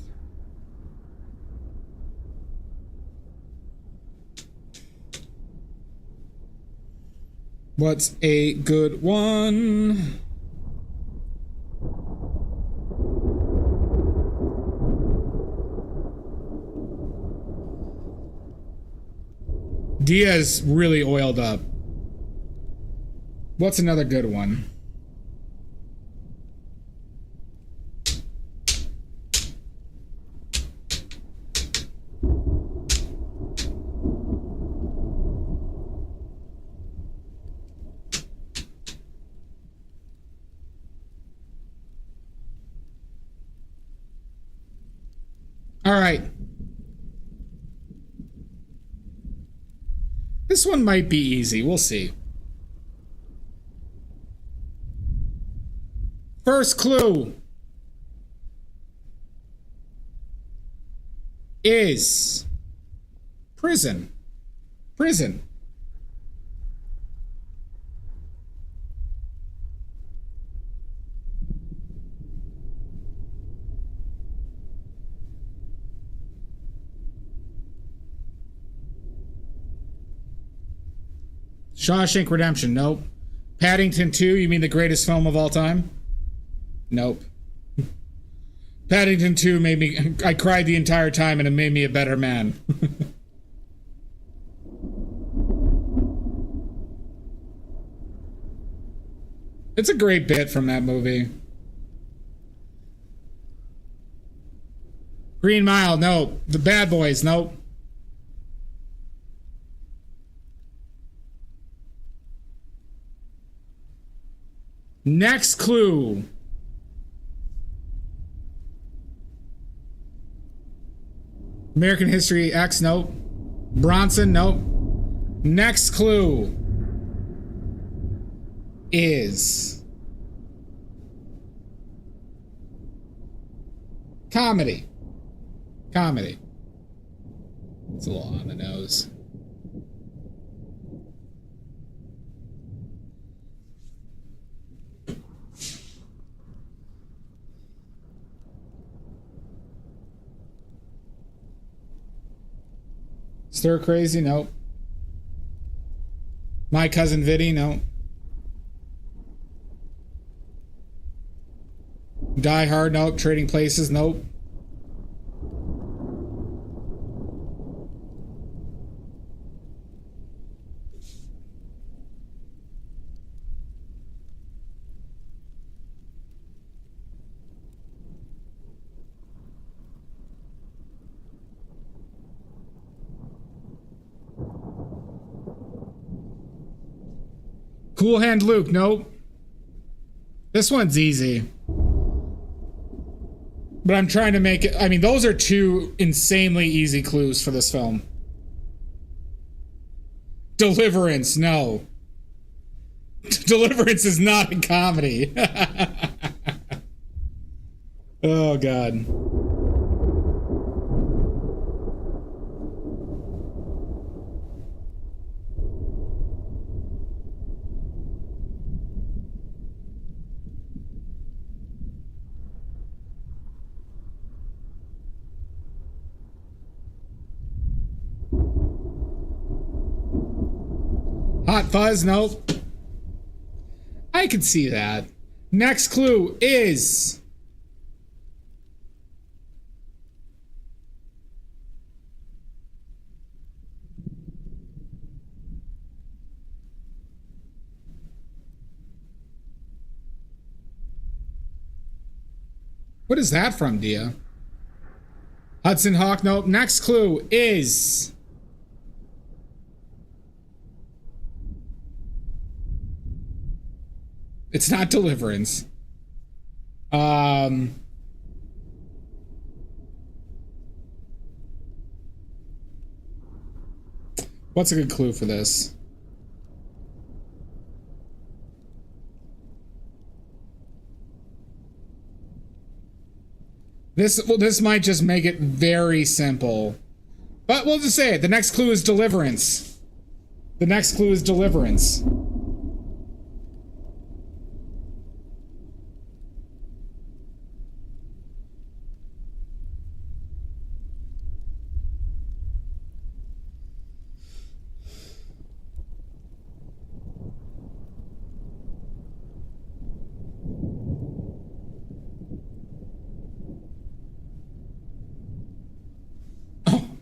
what's a good one? Dia's really oiled up. What's another good one? All right. This one might be easy. We'll see. First clue is prison. Prison. Shawshank Redemption, nope. Paddington 2, you mean the greatest film of all time? Nope. Paddington 2 made me... I cried the entire time and it made me a better man. It's a great bit from that movie. Green Mile, nope. The Bad Boys, nope. Next clue. American History X, nope. Bronson, nope. Next clue is comedy. Comedy. It's a little on the nose. Stir Crazy, nope. My Cousin Vinny, nope. Die Hard, nope. Trading Places, nope. Cool Hand Luke, nope. This one's easy. But I'm trying to make it, I mean, those are two insanely easy clues for this film. Deliverance, no. Deliverance is not a comedy. Oh, God. Hot Fuzz, nope. I can see that. Next clue is... What is that from, Dia? Hudson Hawk, nope. Next clue is... It's not Deliverance. What's a good clue for this? This might just make it very simple. But we'll just say it. The next clue is Deliverance. The next clue is Deliverance.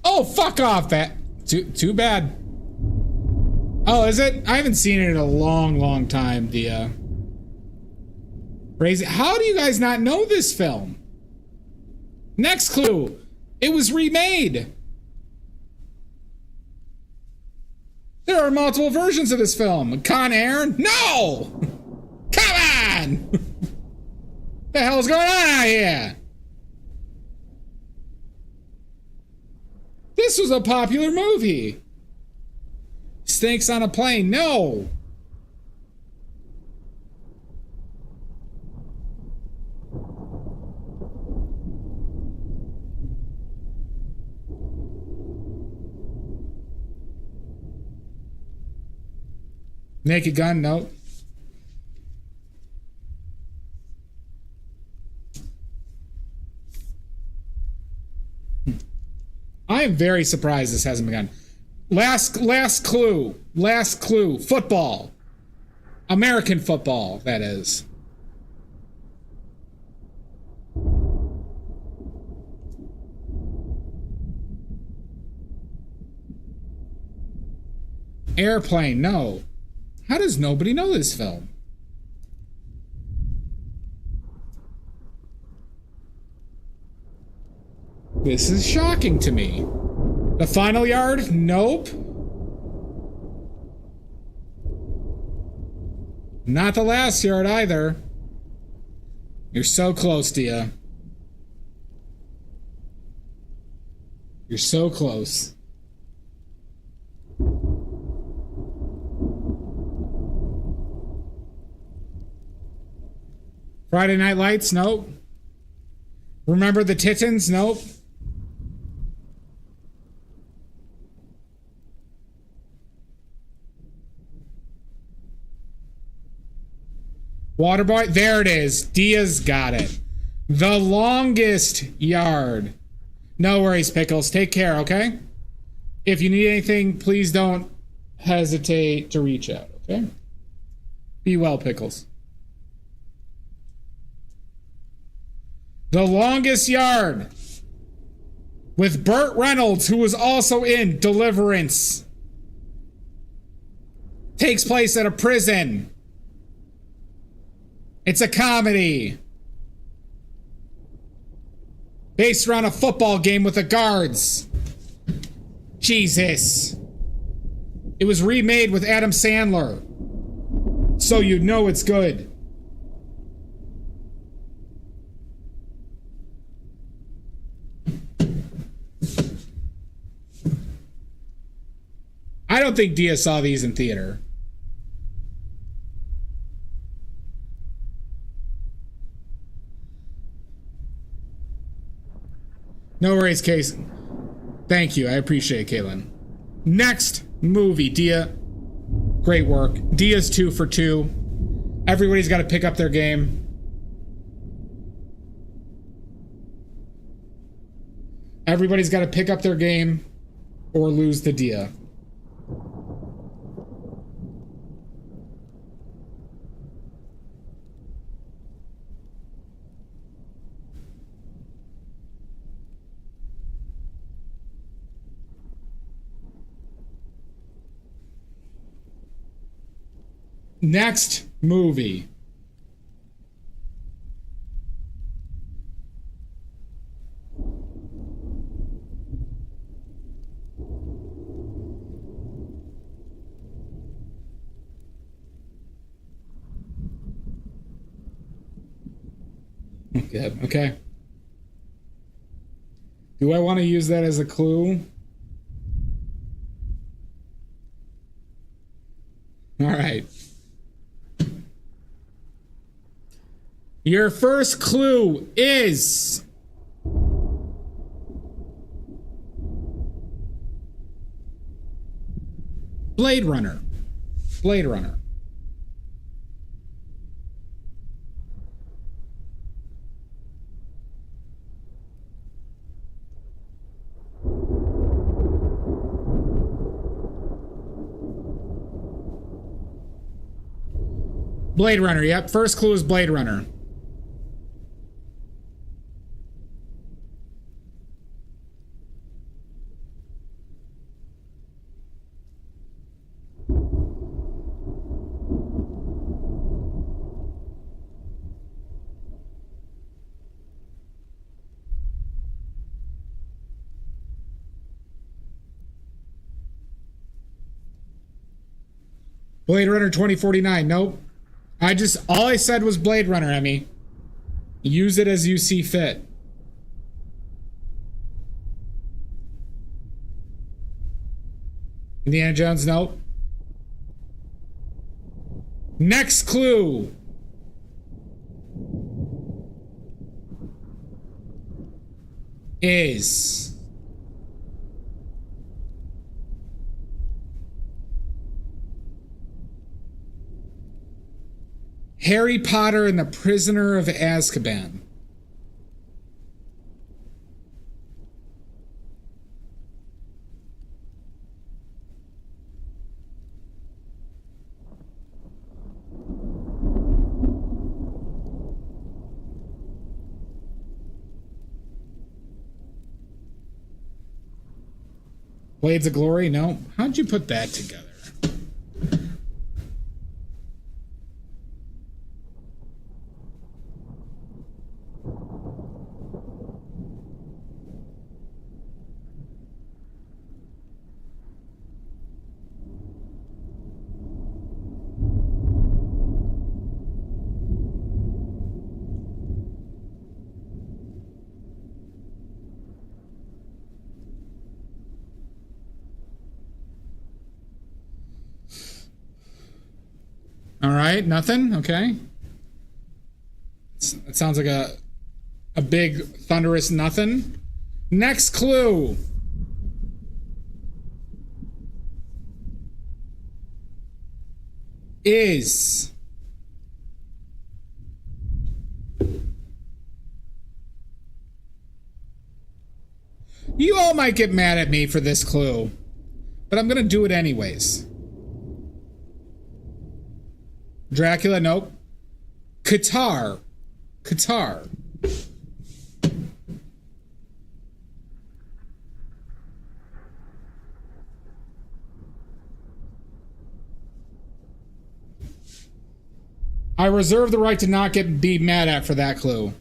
Oh, fuck off, that. Too bad. Oh, is it? I haven't seen it in a long, long time, Dia. Crazy. How do you guys not know this film? Next clue. It was remade. There are multiple versions of this film. Con Air? No! Come on! What the hell's going on out here? This was a popular movie. Snakes on a Plane. No. Naked Gun. No. I am very surprised this hasn't begun. Last clue. Last clue. Football. American football, that is. Airplane, no. How does nobody know this film? This is shocking to me. The Final Yard? Nope. Not The Last Yard either. You're so close, Dia. You're so close. Friday Night Lights? Nope. Remember the Titans? Nope. Waterboy, there it is. Dia's got it. The Longest Yard. No worries, Pickles. Take care, okay? If you need anything, please don't hesitate to reach out, okay? Be well, Pickles. The Longest Yard. With Burt Reynolds, who was also in Deliverance. Takes place at a prison. It's a comedy. Based around a football game with the guards. Jesus. It was remade with Adam Sandler. so you know it's good. I don't think Dia saw these in theater. No worries, Case. Thank you. I appreciate it, Caitlin. Next movie, Dia. Great work. Dia's 2 for 2. Everybody's got to pick up their game. Everybody's got to pick up their game or lose to Dia. Next movie. Okay. Do I want to use that as a clue? All right. Your first clue is Blade Runner. Blade Runner. Blade Runner, yep. First clue is Blade Runner. Blade Runner 2049. Nope. All I said was Blade Runner, Emmy. Use it as you see fit. Indiana Jones, nope. Next clue. Is Harry Potter and the Prisoner of Azkaban. Blades of Glory? No. How'd you put that together? All right, nothing. Okay. It sounds like a big thunderous nothing. Next clue. Is you all might get mad at me for this clue, but I'm gonna do it anyways. Dracula, nope. Qatar. I reserve the right to not be mad at for that clue.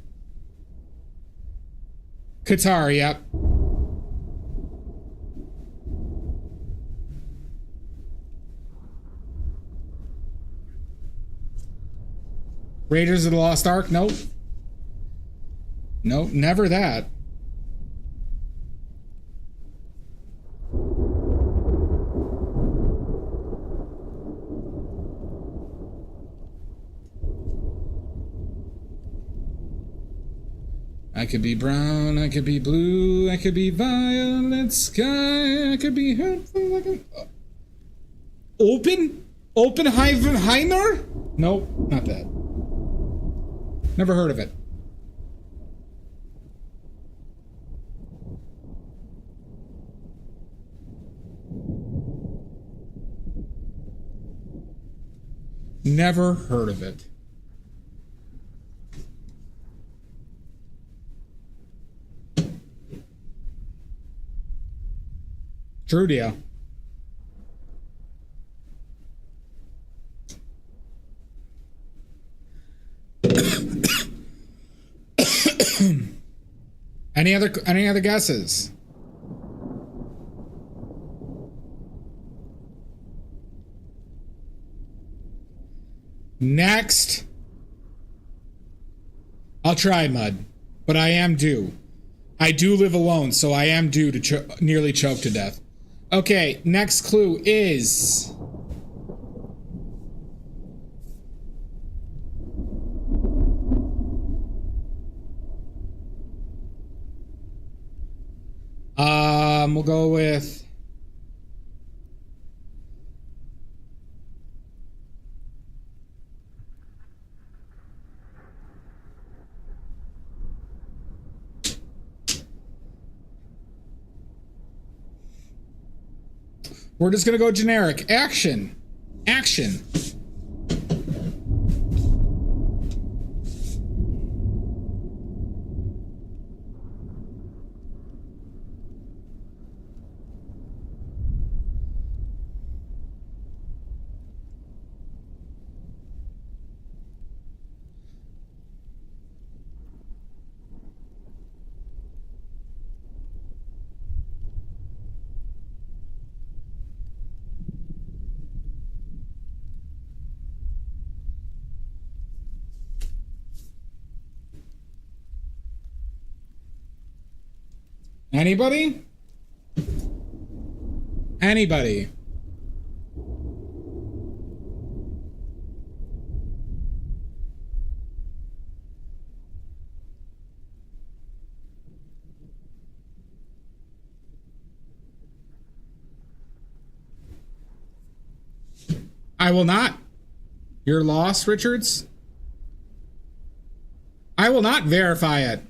Qatar, yep. Raiders of the Lost Ark? Nope. Nope, never that. I could be brown, I could be blue, I could be violet sky, I could be hurtful like an... Oppenheimer? Nope, not that. Never heard of it. Never heard of it. Trudia. Any other guesses? Next. I'll try, Mud, but I am due. I do live alone, so I am due to nearly choke to death. Okay, next clue is... we'll go with... We're just gonna go generic. Action. Action. Anybody? Anybody? I will not. You're lost, Richards. I will not verify it.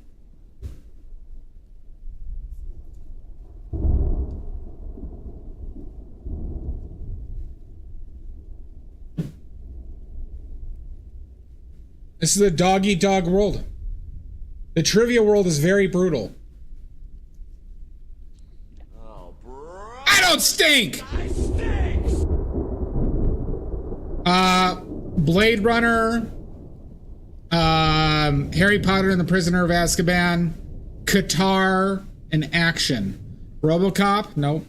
This is a dog-eat-dog world. The trivia world is very brutal. Oh, bro. I don't stink! I stink! Blade Runner, Harry Potter and the Prisoner of Azkaban, Qatar, and Action. RoboCop? Nope.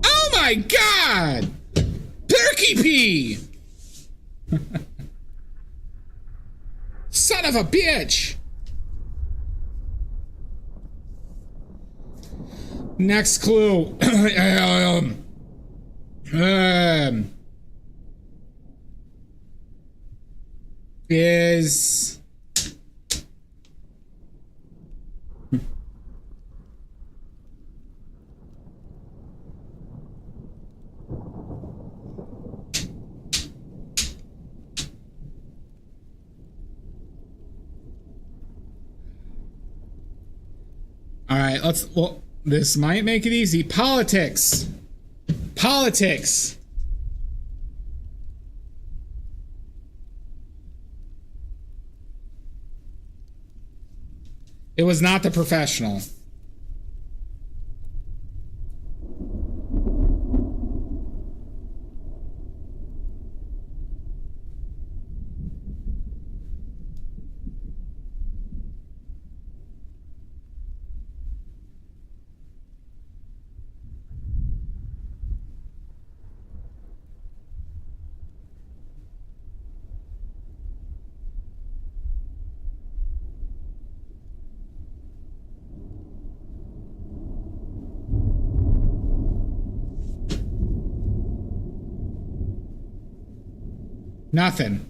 Oh my God! Perky P! Son of a bitch! Next clue. Is all right, well, this might make it easy. Politics. Politics. It was not The Professional. Nothing.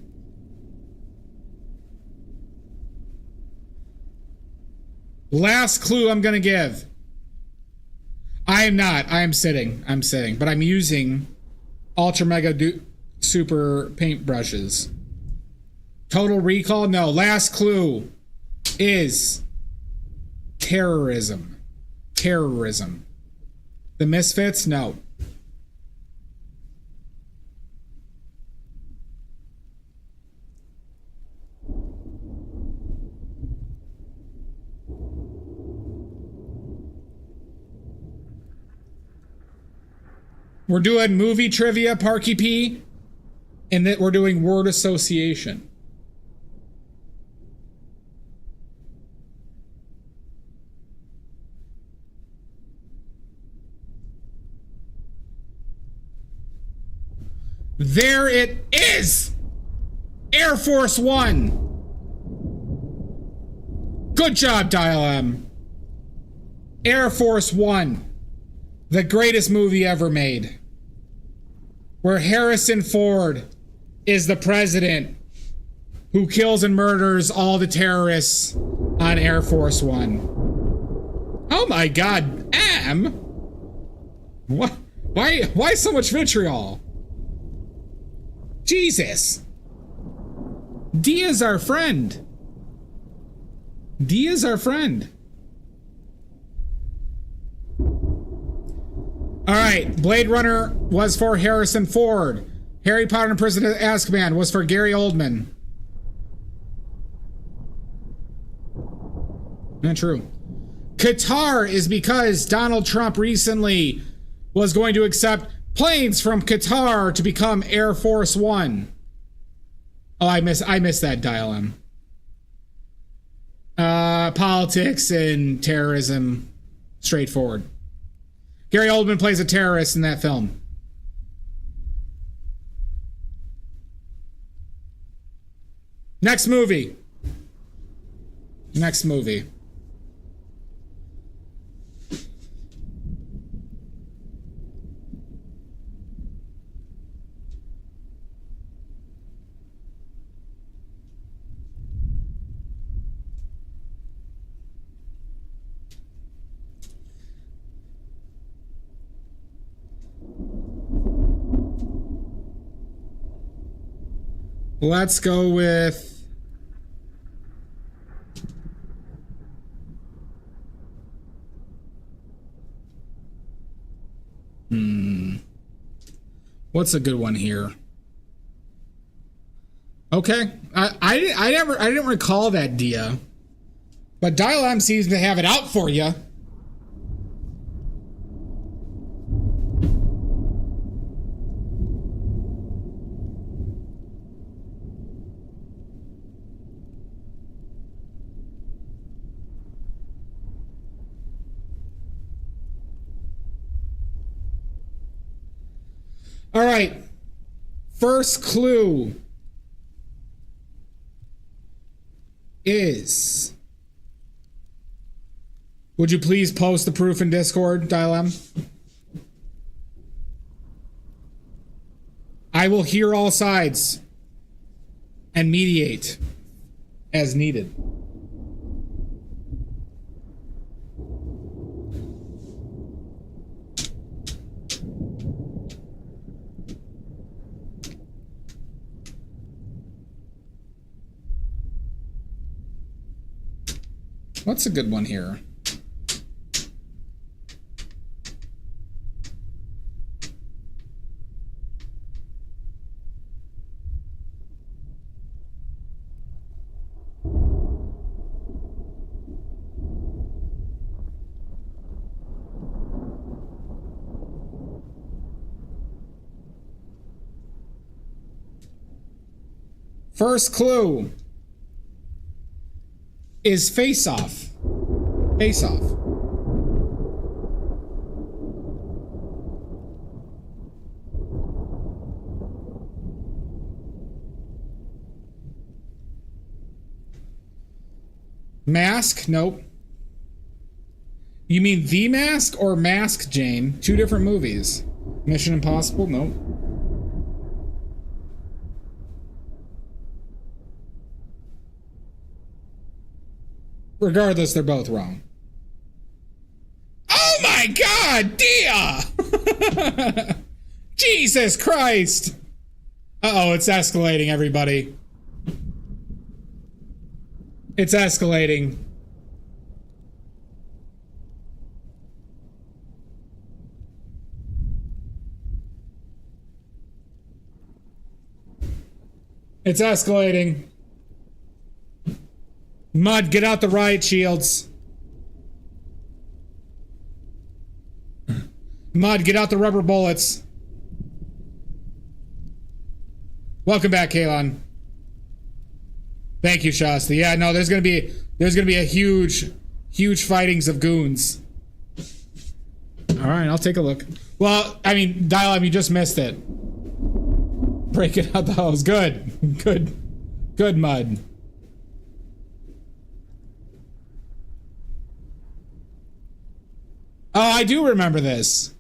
Last clue I'm gonna give. I am not. I am sitting. I'm sitting. But I'm using Ultra Mega Super paintbrushes. Total Recall? No. Last clue is terrorism. Terrorism. The Misfits? No. We're doing movie trivia, Parky P, and that we're doing word association. There it is! Air Force One! Good job, Dial M. Air Force One. The greatest movie ever made. Where Harrison Ford is the president who kills and murders all the terrorists on Air Force One. Oh my god, Am? What? Why so much vitriol? Jesus. Dia's our friend. Dia's our friend. All right, Blade Runner was for Harrison Ford. Harry Potter and the Prisoner of Azkaban was for Gary Oldman. Not true. Qatar is because Donald Trump recently was going to accept planes from Qatar to become Air Force One. Oh, I missed that, Dial M. Politics and terrorism, straightforward. Gary Oldman plays a terrorist in that film. Next movie. Next movie. Let's go with... What's a good one here? Okay. I didn't recall that, Dia. But Dial M seems to have it out for you. All right. First clue is... Would you please post the proof in Discord, Dial M? I will hear all sides and mediate as needed. What's a good one here? First clue is Face Off. Face Off. Mask? Nope. You mean The Mask or Mask, Jane? Two different movies. Mission Impossible? Nope. Regardless, they're both wrong. Oh my God, Dia! Jesus Christ! Uh-oh, it's escalating, everybody. It's escalating. It's escalating. Mud, get out the riot shields. Mud, get out the rubber bullets. Welcome back, Kalon. Thank you, Shasta. Yeah, no, there's gonna be a huge fightings of goons. All right, I'll take a look. Well, I mean, Dial-Up, you just missed it. Break it out the hose. Good, good, Mud. Oh, I do remember this.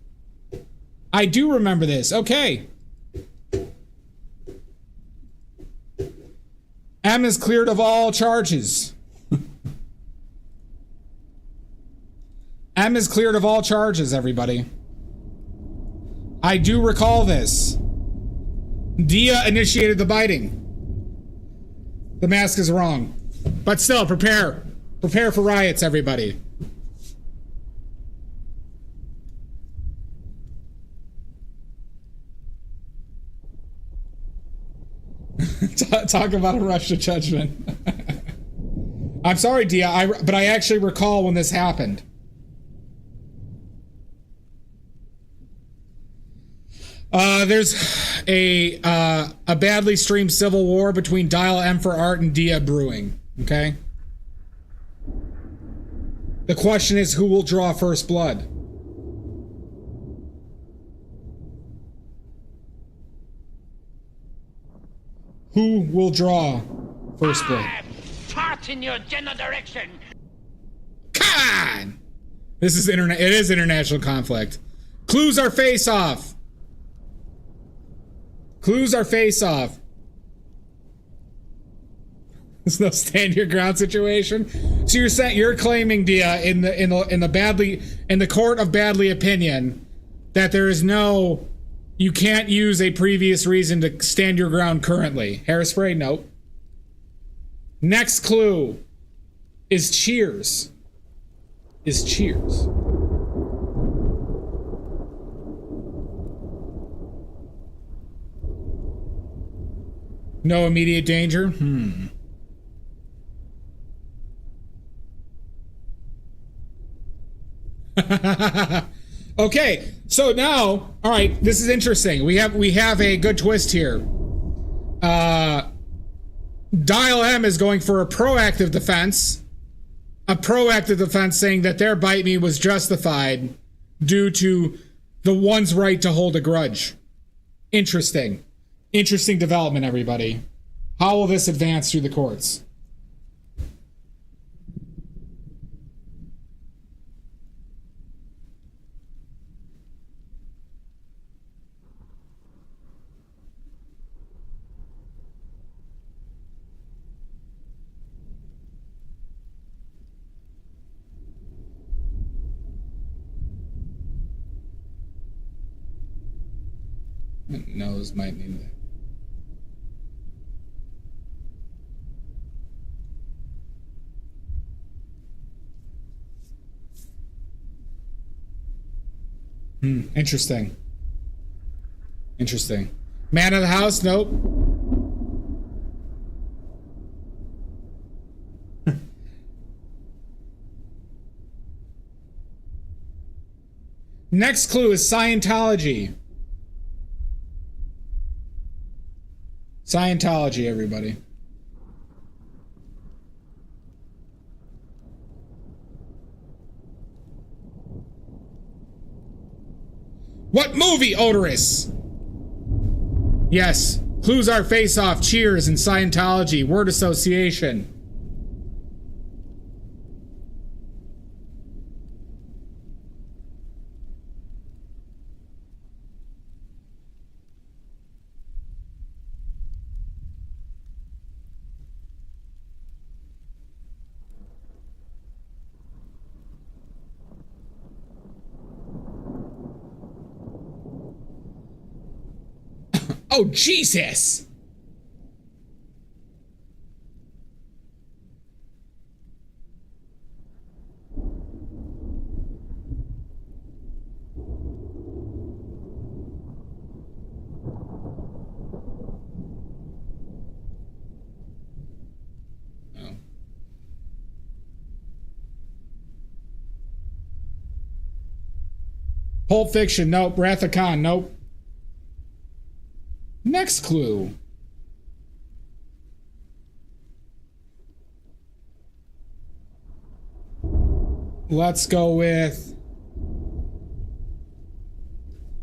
Okay. M is cleared of all charges. M is cleared of all charges, everybody. I do recall this. Dia initiated the biting. The mask is wrong. But still, prepare. Prepare for riots, everybody. Talk about a rush to judgment. I'm sorry, Dia, but I actually recall when this happened. There's a badly streamed civil war between Dial M for Art and Dia brewing. Okay. The question is, who will draw first blood? Who will draw first blood? Fart in your general direction. Come on! This is it is international conflict. Clues are face off. Clues are face off. There's no stand your ground situation. So you're claiming, Dia, in the court of badly opinion, that there is no, you can't use a previous reason to stand your ground currently. Hairspray? Nope. Next clue is cheers. Is cheers. No immediate danger? Okay, so now, all right, this is interesting. We have a good twist here. Dial M is going for a proactive defense. A proactive defense saying that their bite me was justified due to the one's right to hold a grudge. Interesting. Interesting development, everybody. How will this advance through the courts? Nose might need that. Interesting. Interesting. Man of the house? Nope. Next clue is Scientology. Scientology, everybody. What movie, Odorous? Yes. Clues are Face Off, Cheers, and Scientology. Word association. Oh, Jesus! Pulp Fiction, nope. Wrath of Khan, nope. Next clue. Let's go with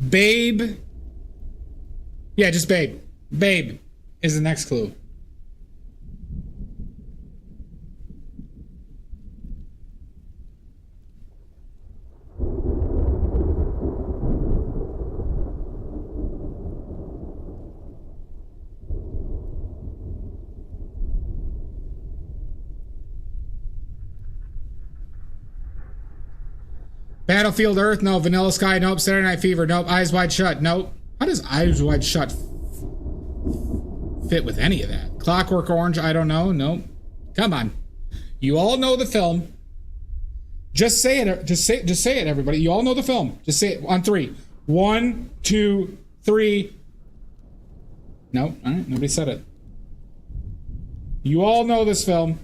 Babe. Yeah, just Babe. Babe is the next clue. Battlefield Earth, no. Vanilla Sky, nope. Saturday Night Fever, nope. Eyes Wide Shut, nope. How does Eyes Wide Shut fit with any of that? Clockwork Orange, I don't know, nope. Come on. You all know the film. Just say it. Just say it, everybody. You all know the film. Just say it on 3. 1, 2, 3. Nope. All right. Nobody said it. You all know this film.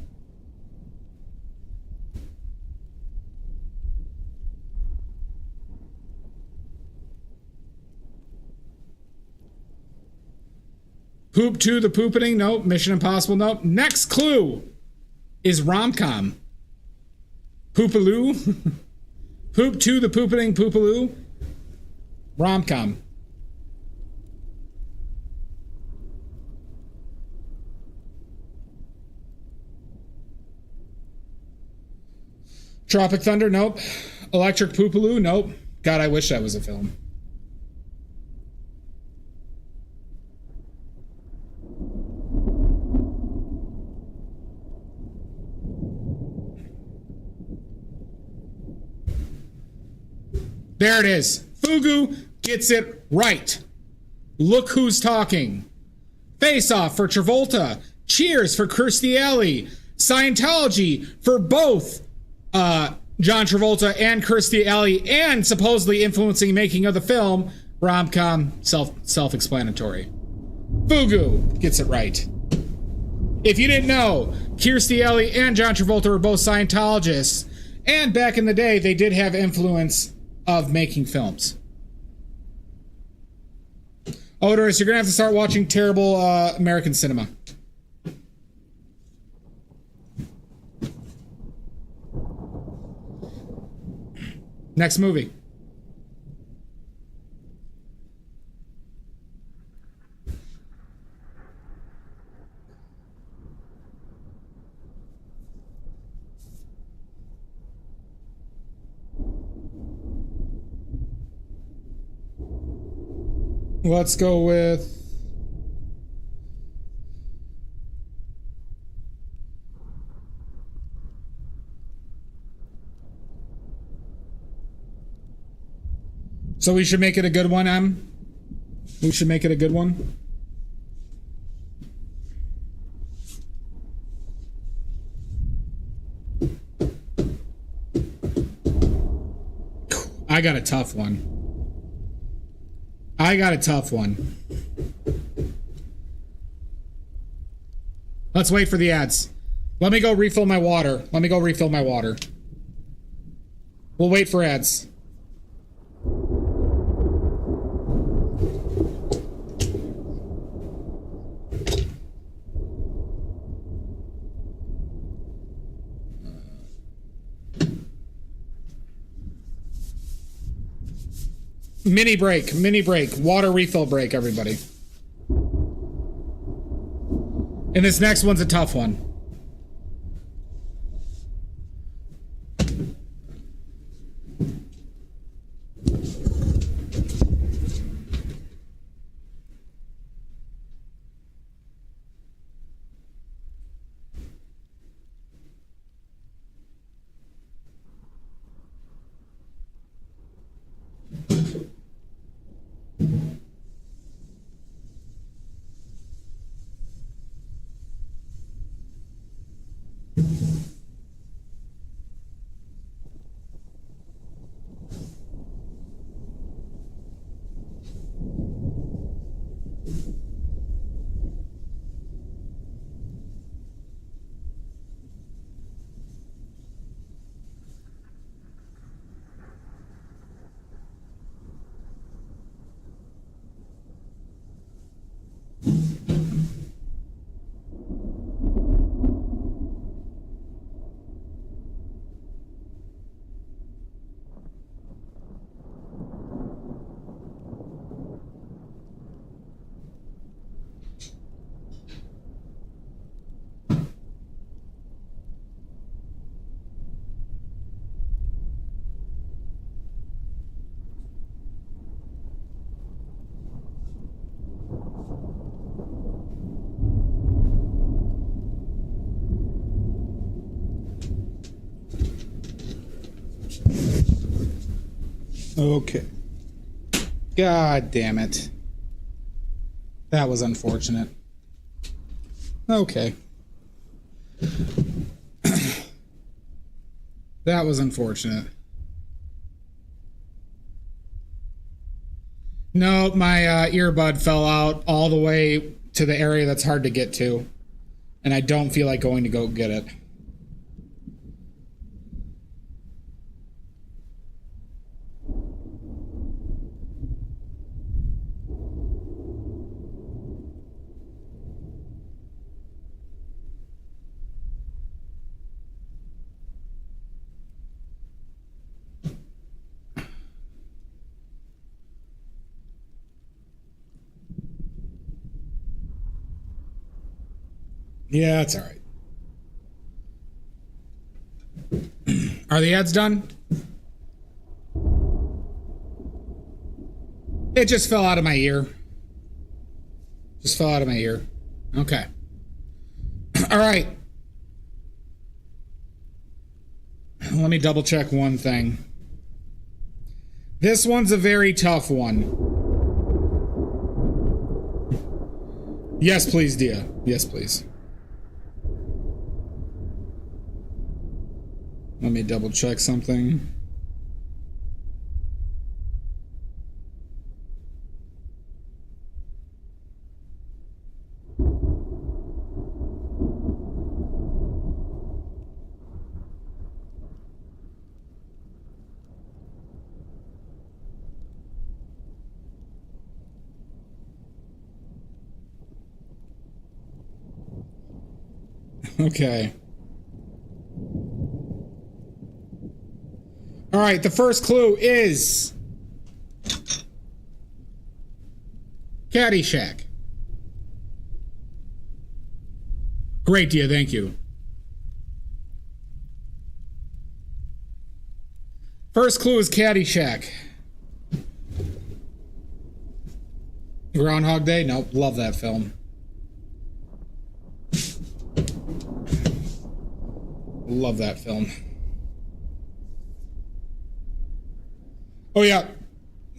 Poop 2, The Poopening, nope. Mission Impossible, nope. Next clue is rom-com. Poopaloo. Poop 2, The Poopening, Poopaloo. Rom-com. Tropic Thunder, nope. Electric Poopaloo, nope. God, I wish that was a film. There it is. Fugu gets it right. Look Who's Talking. Face Off for Travolta. Cheers for Kirstie Alley. Scientology for both John Travolta and Kirstie Alley, and supposedly influencing making of the film. Rom-com, self-explanatory. Fugu gets it right. If you didn't know, Kirstie Alley and John Travolta were both Scientologists, and back in the day, they did have influence of making films. Odorous, you're gonna have to start watching terrible American cinema. Next movie. Let's go with so we should make it a good one, Em. We should make it a good one. I got a tough one. Let's wait for the ads. Let me go refill my water. We'll wait for ads. Mini break, water refill break, everybody. And this next one's a tough one. Okay. God damn it. That was unfortunate. Okay. That was unfortunate. No, my earbud fell out all the way to the area that's hard to get to. And I don't feel like going to go get it. Yeah, it's all right. Are the ads done? It just fell out of my ear. Just fell out of my ear. Okay. All right. Let me double check one thing. This one's a very tough one. Yes, please, Dia. Yes, please. Let me double check something. Okay. All right, the first clue is Caddyshack. Great, Dia, thank you. First clue is Caddyshack. Groundhog Day? Nope, love that film. Love that film. Oh yeah,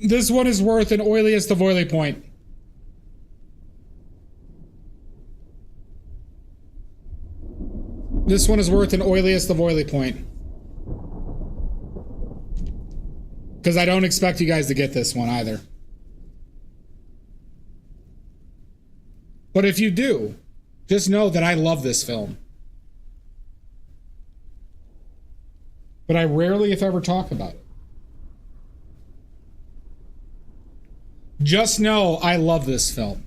this one is worth an oiliest of oily point. This one is worth an oiliest of oily point. Because I don't expect you guys to get this one either. But if you do, just know that I love this film. But I rarely, if ever, talk about it. Just know I love this film.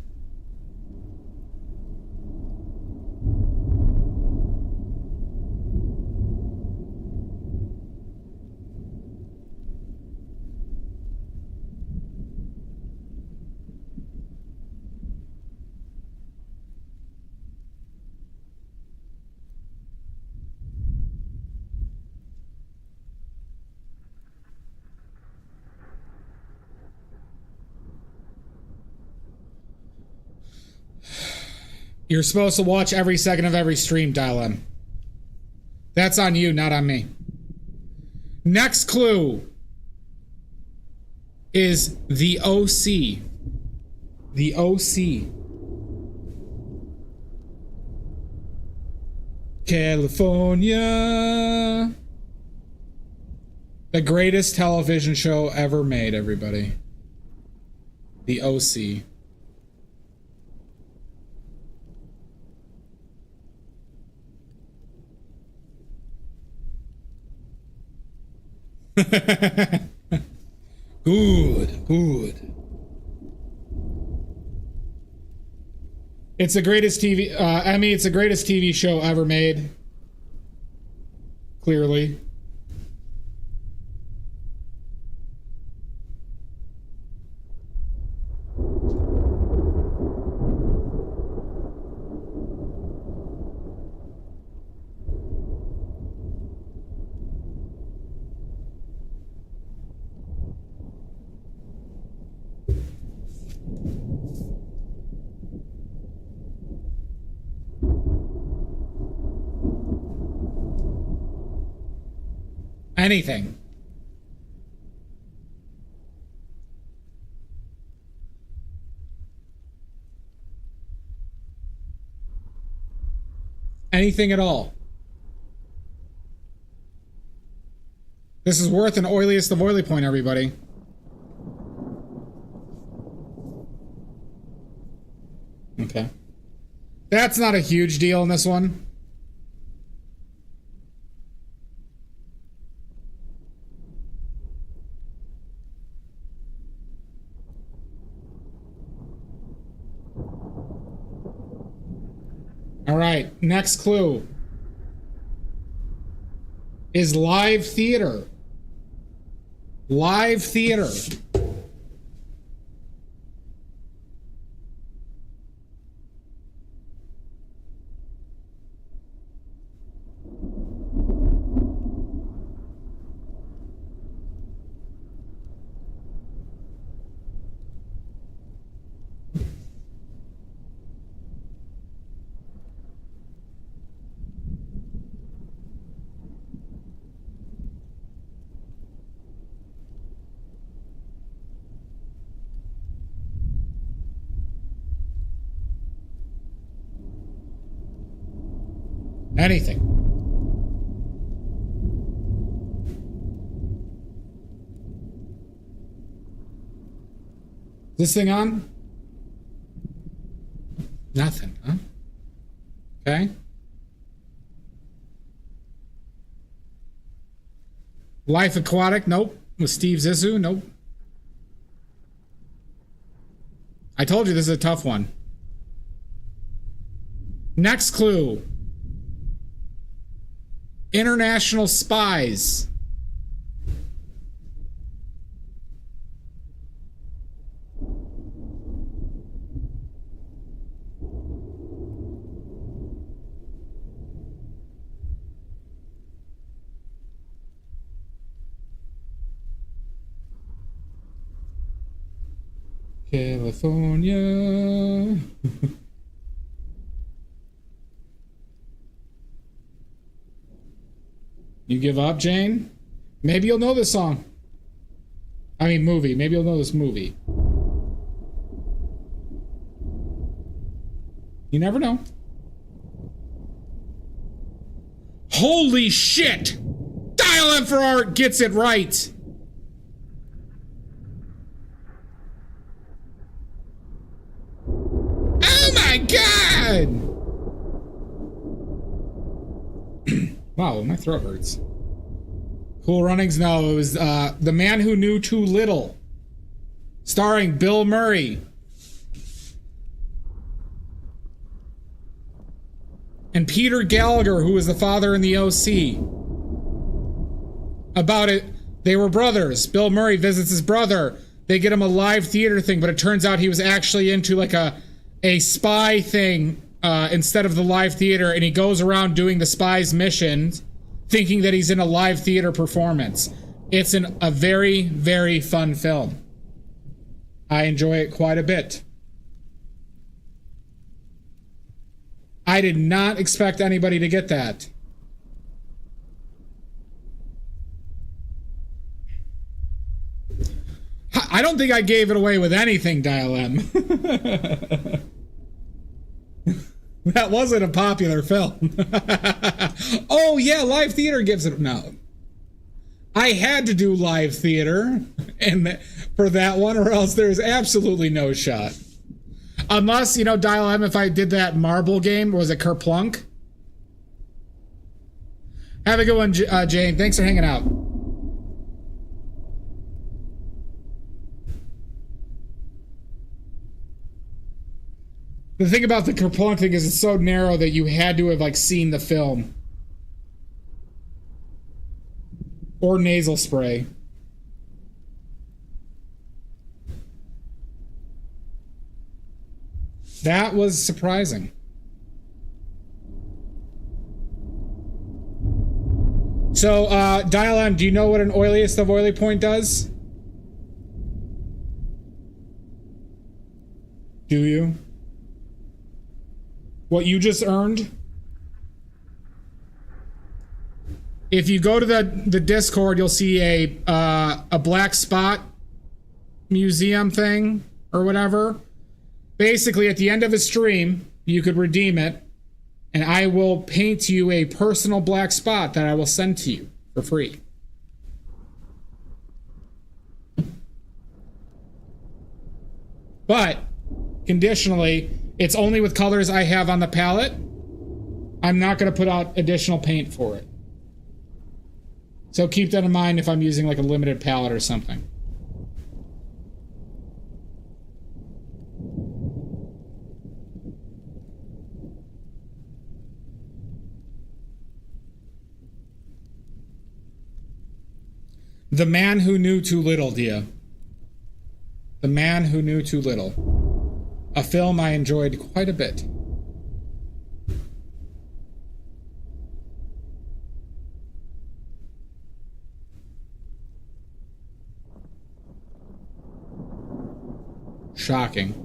You're supposed to watch every second of every stream, Dial M. That's on you, not on me. Next clue is the OC. The OC. California. The greatest television show ever made, everybody. The OC. Good. It's the greatest TV, it's the greatest TV show ever made. Clearly. Anything. Anything at all. This is worth an oiliest of oily point, everybody. Okay. That's not a huge deal in this one. All right, next clue is live theater. Live theater. Anything. This thing on? Nothing, huh? Okay. Life Aquatic, nope. With Steve Zissou, nope. I told you this is a tough one. Next clue. International Spies. California. You give up, Jane? Maybe you'll know this song. I mean, movie. Maybe you'll know this movie. You never know. Holy shit! Dial M for Art gets it right. Oh my god! Wow, my throat hurts. Cool Runnings? No, it was The Man Who Knew Too Little. Starring Bill Murray. And Peter Gallagher, who was the father in the OC. About it, they were brothers. Bill Murray visits his brother. They get him a live theater thing, but it turns out he was actually into like a spy thing instead of the live theater, and he goes around doing the spy's missions, thinking that he's in a live theater performance. It's a very, very fun film. I enjoy it quite a bit. I did not expect anybody to get that. I don't think I gave it away with anything, Dial M. That wasn't a popular film. Oh, yeah, live theater gives it... No. I had to do live theater and for that one, or else there's absolutely no shot. Unless, you know, Dial M, if I did that marble game, was it Kerplunk? Have a good one, Jane. Thanks for hanging out. The thing about the Kerplunk thing is it's so narrow that you had to have, like, seen the film. Or nasal spray. That was surprising. So, Dial M, do you know what an oiliest of oily point does? Do you? What you just earned? If you go to the Discord, you'll see a black spot museum thing or whatever. Basically, at the end of a stream, you could redeem it, and I will paint you a personal black spot that I will send to you for free. But conditionally, it's only with colors I have on the palette. I'm not going to put out additional paint for it. So keep that in mind if I'm using like a limited palette or something. The Man Who Knew Too Little, Dia. The Man Who Knew Too Little. A film I enjoyed quite a bit. Shocking.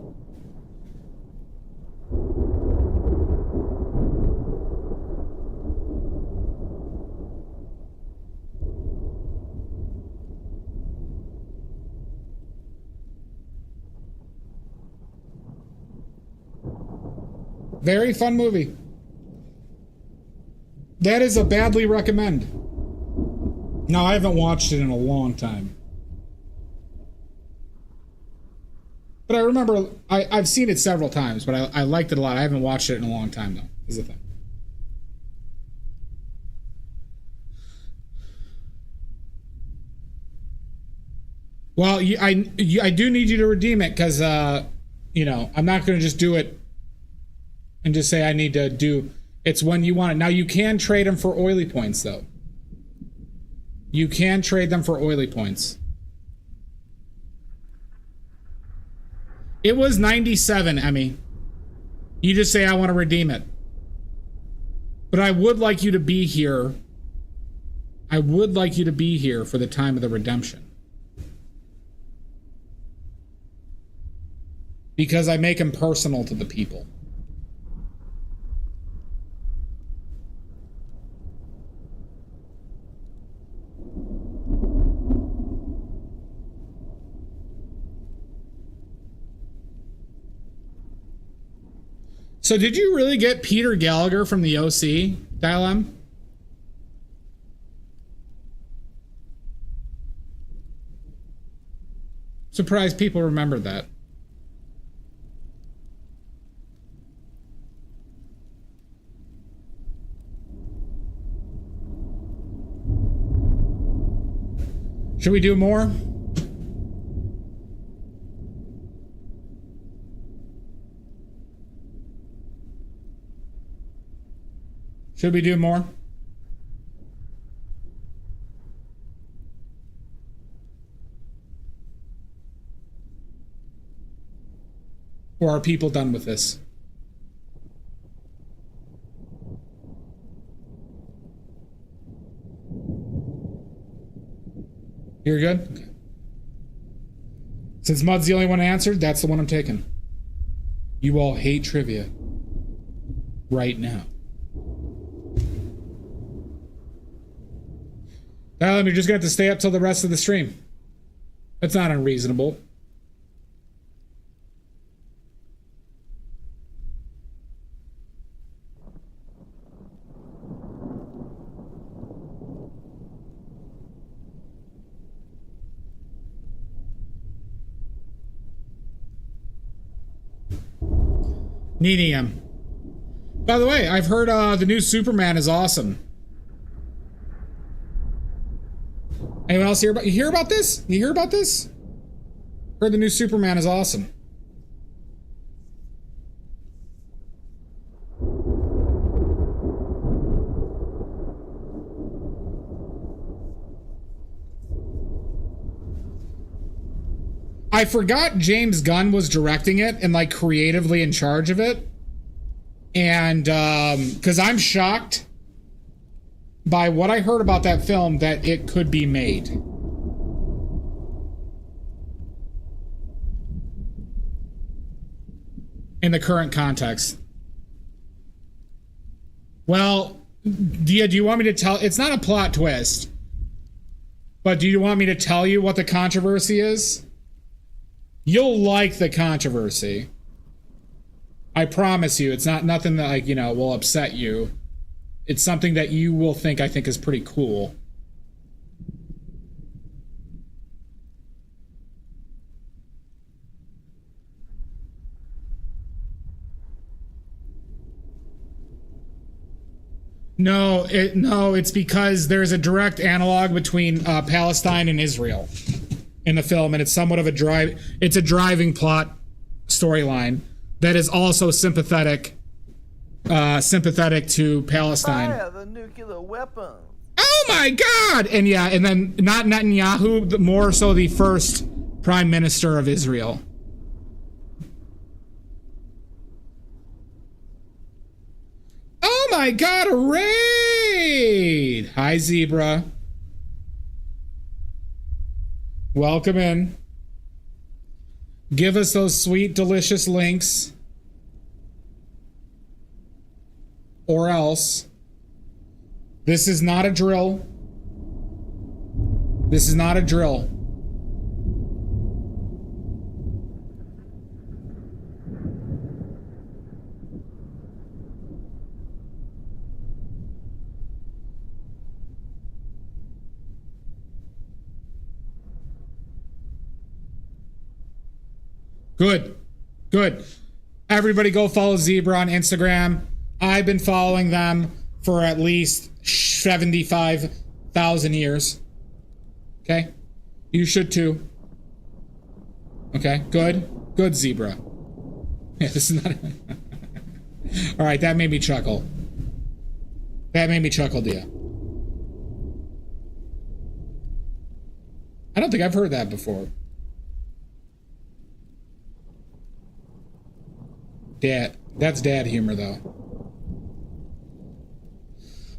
Very fun movie. That is a badly recommend. No, I haven't watched it in a long time. But I remember, I've seen it several times, but I liked it a lot. I haven't watched it in a long time, though, is the thing. Well, I do need you to redeem it, because, you know, I'm not going to just do it and just say I need to do... It's when you want it. Now, you can trade them for oily points, though. You can trade them for oily points. It was 97, Emmy. You just say, I want to redeem it. But I would like you to be here. I would like you to be here for the time of the redemption. Because I make them personal to the people. So did you really get Peter Gallagher from the OC, Dial M? Surprised people remembered that. Should we do more? Should we do more? Or are people done with this? You're good? Okay. Since Mud's the only one answered, that's the one I'm taking. You all hate trivia. Right now. You're just going to have to stay up till the rest of the stream. That's not unreasonable. Nenium. By the way, I've heard the new Superman is awesome. Anyone else hear about? You hear about this? You hear about this? Heard the new Superman is awesome. I forgot James Gunn was directing it and like creatively in charge of it. And because I'm shocked by what I heard about that film that it could be made. In the current context. Well, do you want me to tell? It's not a plot twist. But do you want me to tell you what the controversy is? You'll like the controversy. I promise you, it's not nothing that, like, you know, will upset you. It's something that you will think, I think, is pretty cool. No, it's because there's a direct analog between Palestine and Israel in the film, and it's somewhat of a driving plot storyline that is also sympathetic to Palestine. Fire the nuclear weapons. Oh my God! And yeah, and then not Netanyahu, more so the first prime minister of Israel. Oh my God, a raid! Hi, Zebra. Welcome in. Give us those sweet, delicious links. Or else. This is not a drill. This is not a drill. Good. Everybody go follow Zebra on Instagram. I've been following them for at least 75,000 years. Okay? You should too. Okay, good, Zebra. Yeah, this is not... All right, that made me chuckle. Dia. I don't think I've heard that before. That's dad humor, though.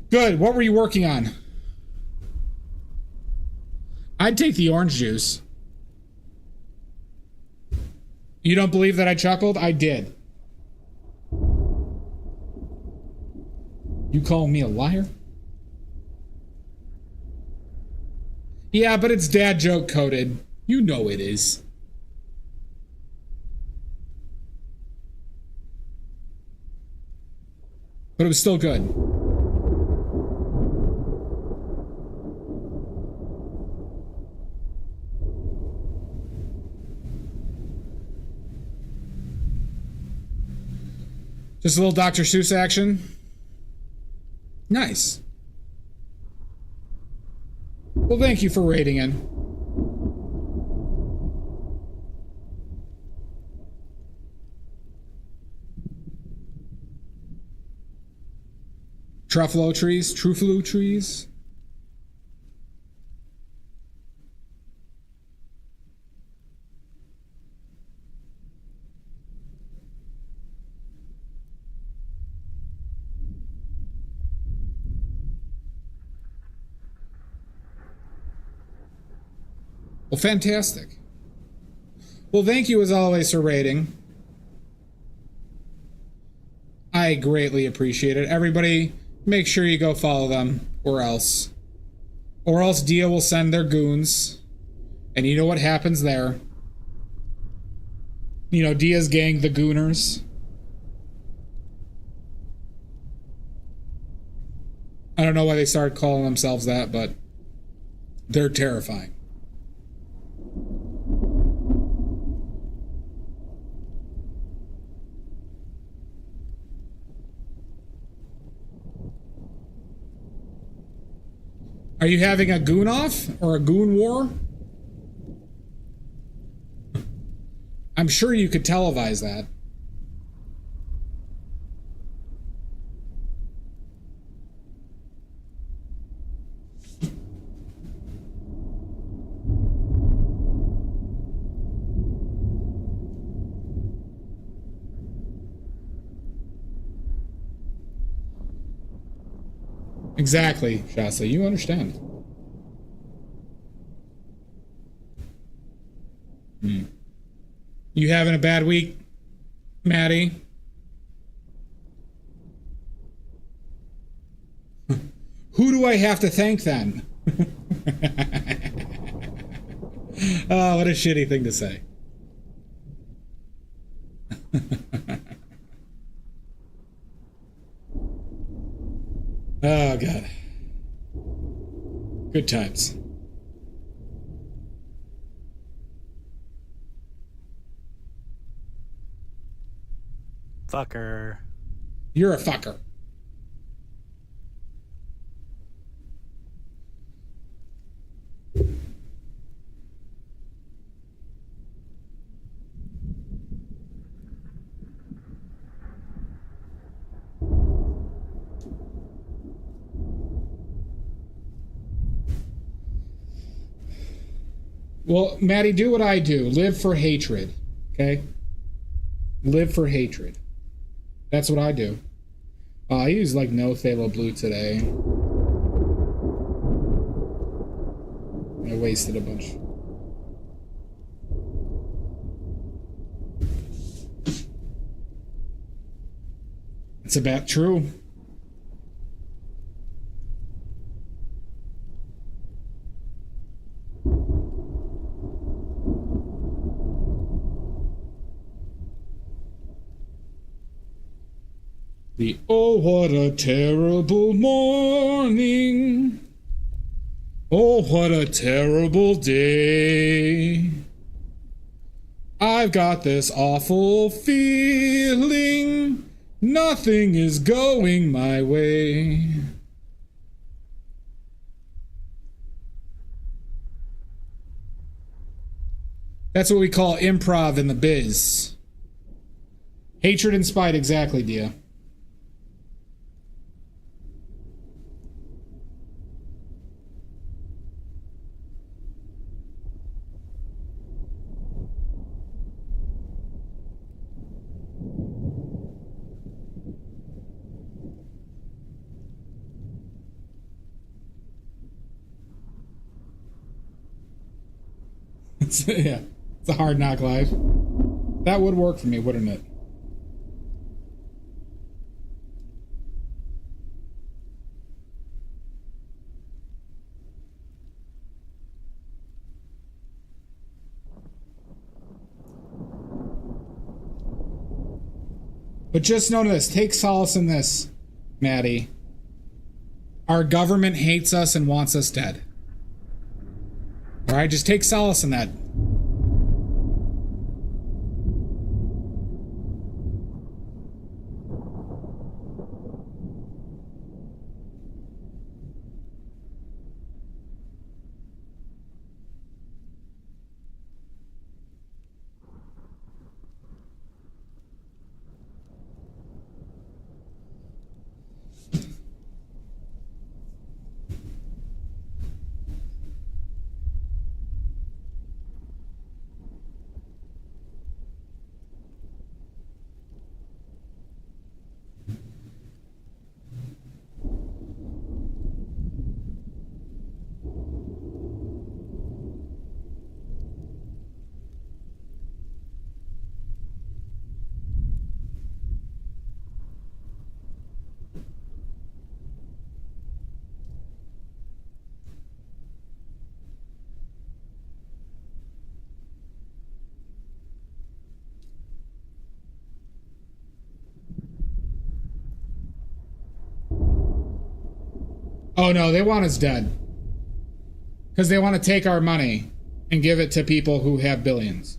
Good. What were you working on? I'd take the orange juice. You don't believe that I chuckled? I did. You calling me a liar? Yeah, but it's dad joke coded. You know it is. But it was still good. Just a little Dr. Seuss action. Nice. Well, thank you for rating in. Truffalo trees. Well, fantastic. Well, thank you as always for rating. I greatly appreciate it. Everybody, make sure you go follow them, or else Dia will send their goons, and you know what happens there. You know, Dia's gang, the Gooners. I don't know why they started calling themselves that, but they're terrifying. Are you having a goon off or a goon war? I'm sure you could televise that. Exactly, Shasta. You understand. You having a bad week, Maddie? Who do I have to thank then? Oh, what a shitty thing to say. Oh, God. Good times. Fucker. You're a fucker. Well, Maddie, do what I do. Live for hatred. Okay? Live for hatred. That's what I do. I use like no phthalo blue today. I wasted a bunch. It's about true. The oh, what a terrible morning. Oh, what a terrible day. I've got this awful feeling. Nothing is going my way. That's what we call improv in the biz. Hatred and spite, exactly, Dia. Yeah, it's a hard knock life. That would work for me, wouldn't it? But just know this, take solace in this, Maddie. Our government hates us and wants us dead. All right, just take solace in that. Oh no, they want us dead. Because they want to take our money and give it to people who have billions.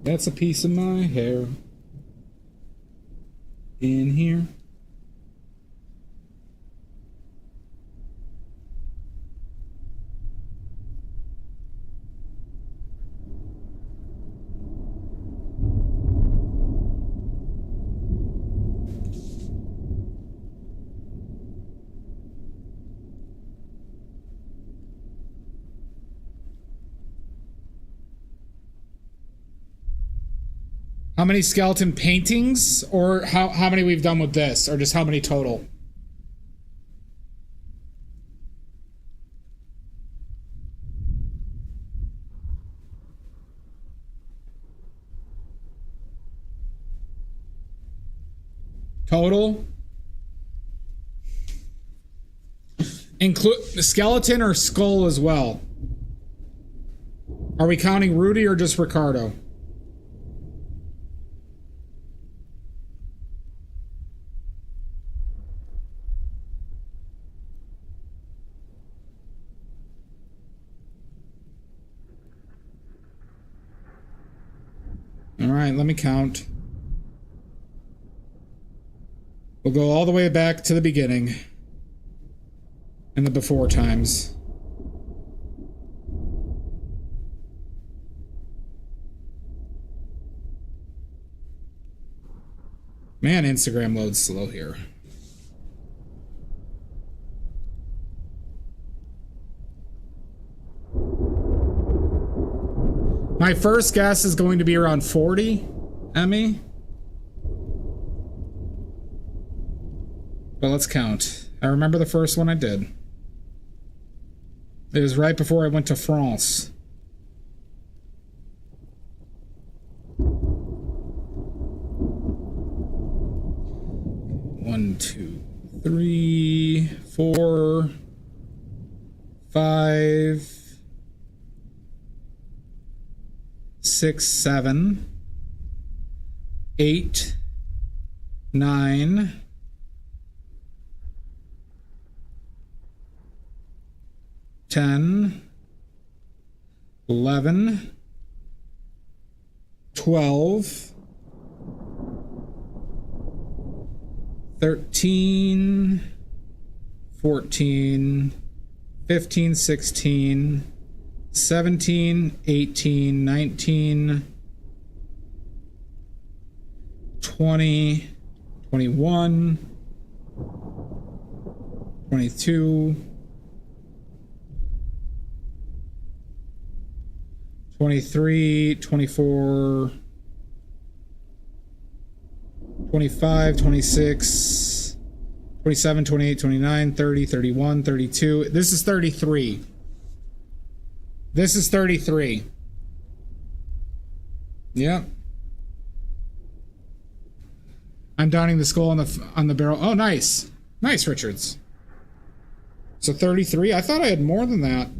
That's a piece of my hair in here. How many skeleton paintings, or how many we've done with this, or just how many total? Total? Include the skeleton or skull as well? Are we counting Rudy or just Ricardo? All right, let me count. We'll go all the way back to the beginning and the before times. Man, Instagram loads slow here. My first guess is going to be around 40, Emmy. But let's count. I remember the first one I did. It was right before I went to France. One, two, three, 4, 5, 6, 7, 8, 9, 10, 11, 12, 13, 14, 15, 16, 17, 18, 19, 20, 21, 22, 23, 24, 25, 26, 27, 28, 29, 30, 31, 32. This is 33. This is 33. Yep. I'm downing the skull on the barrel. Oh, nice. Nice, Richards. So 33. I thought I had more than that.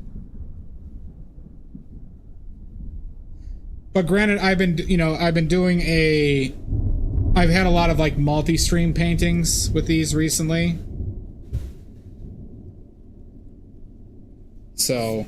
But granted, I've been doing I've had a lot of like multi-stream paintings with these recently. So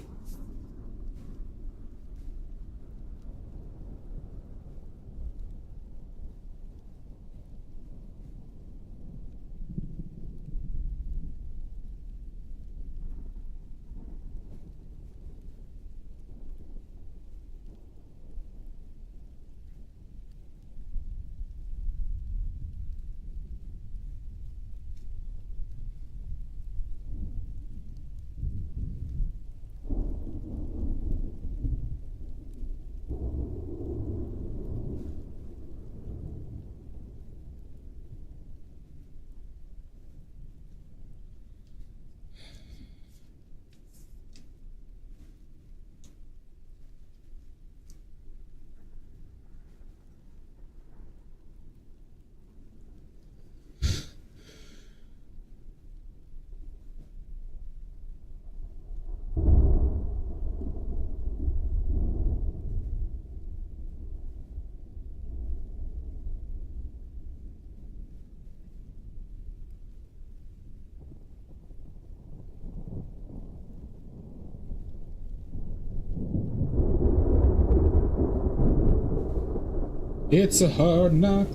It's a hard knock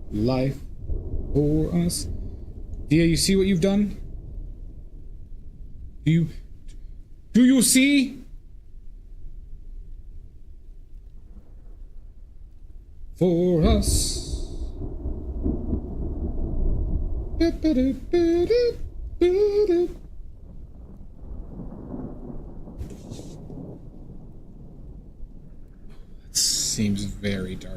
life for us. Dia, you see what you've done? Do you see? For us. It seems very dark.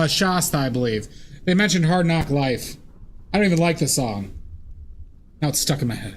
Shasta, I believe. They mentioned Hard Knock Life. I don't even like the song. Now it's stuck in my head.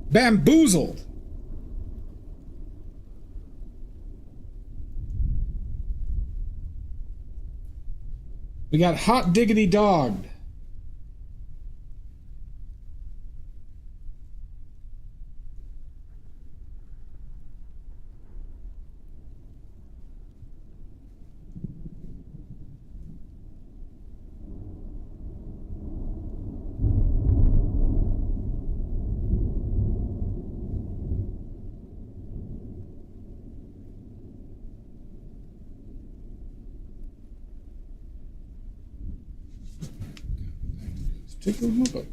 Bamboozled. We got Hot Diggity Dogged. Take a look.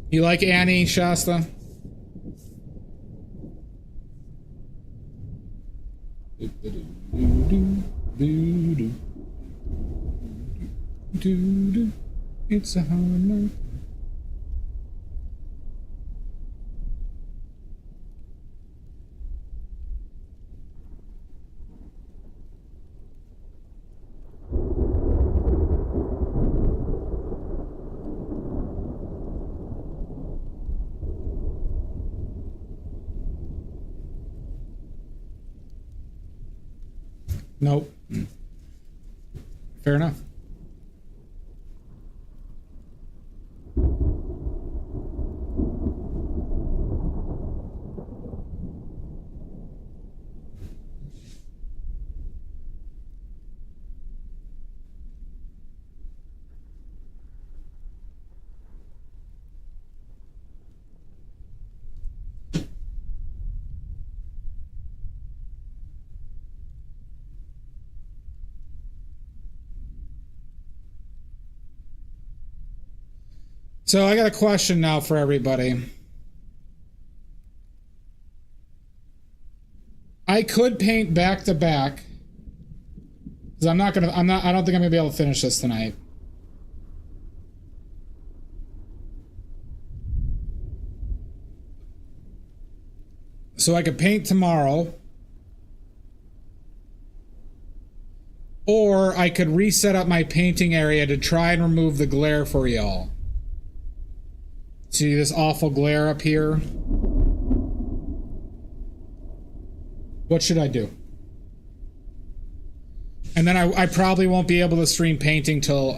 You like Annie, Shasta? It's a hard night. Nope. Fair enough. So I got a question now for everybody. I could paint back to back. Because I don't think I'm gonna be able to finish this tonight. So I could paint tomorrow. Or I could reset up my painting area to try and remove the glare for y'all. See this awful glare up here? What should I do? And then I probably won't be able to stream painting till,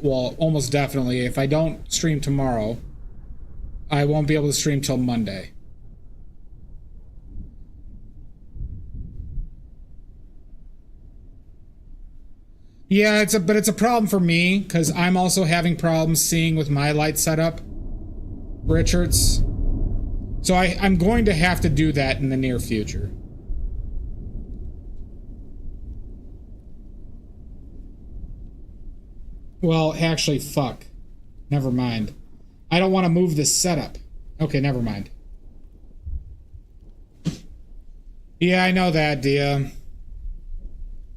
well, almost definitely. If I don't stream tomorrow, I won't be able to stream till Monday. Yeah, but it's a problem for me because I'm also having problems seeing with my light setup, Richards. So I'm going to have to do that in the near future. Well, actually, fuck. Never mind. I don't want to move this setup. Okay, never mind. Yeah, I know that, Dia.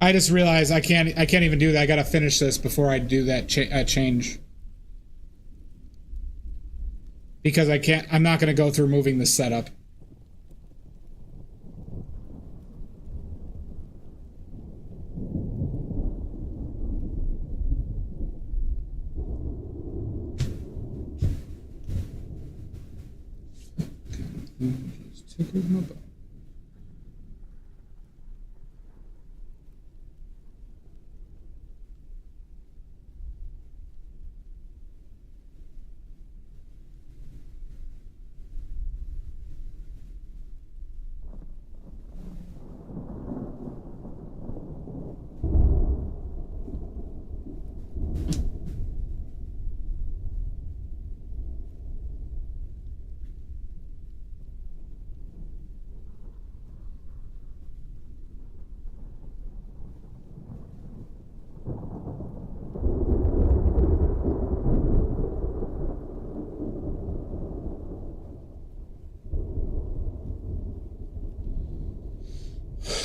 I just realized I can't even do that. I gotta finish this before I do that change. Because I'm not gonna go through moving the setup. Just tickled my butt.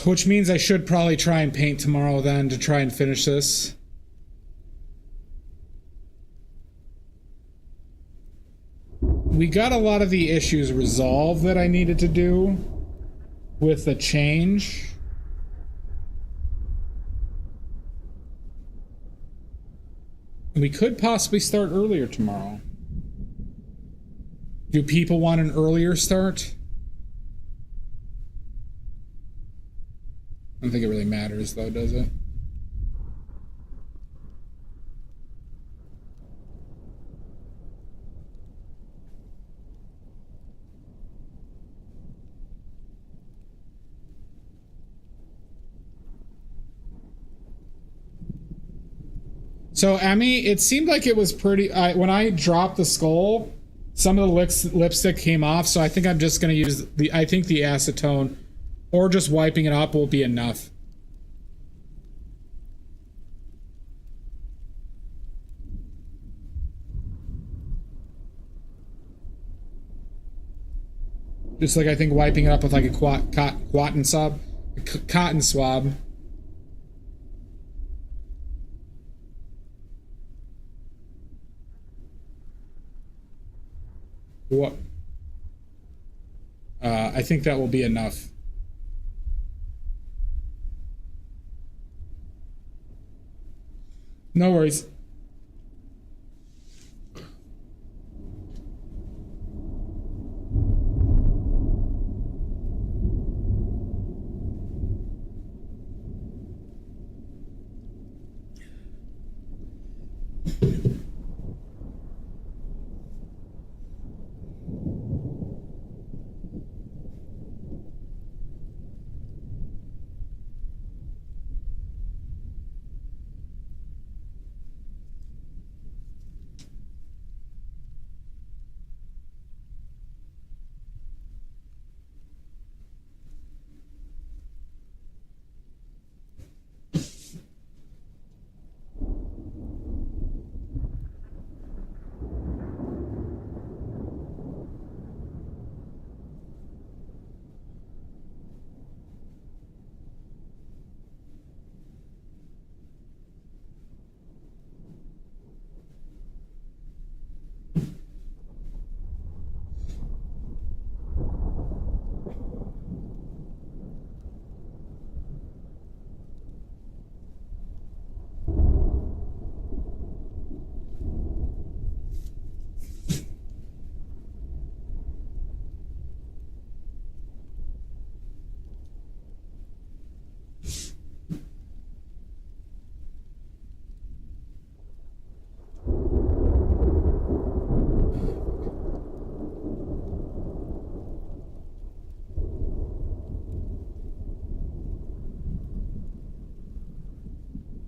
Which means I should probably try and paint tomorrow then to try and finish this. We got a lot of the issues resolved that I needed to do with the change. We could possibly start earlier tomorrow. Do people want an earlier start? I don't think it really matters, though, does it? So, Emmy, it seemed like it was pretty... when I dropped the skull, some of the lipstick came off, so I think I'm just going to use the... I think the acetone... Or just wiping it up will be enough. Just like I think wiping it up with like a cotton swab. Cotton swab. What? I think that will be enough. No worries.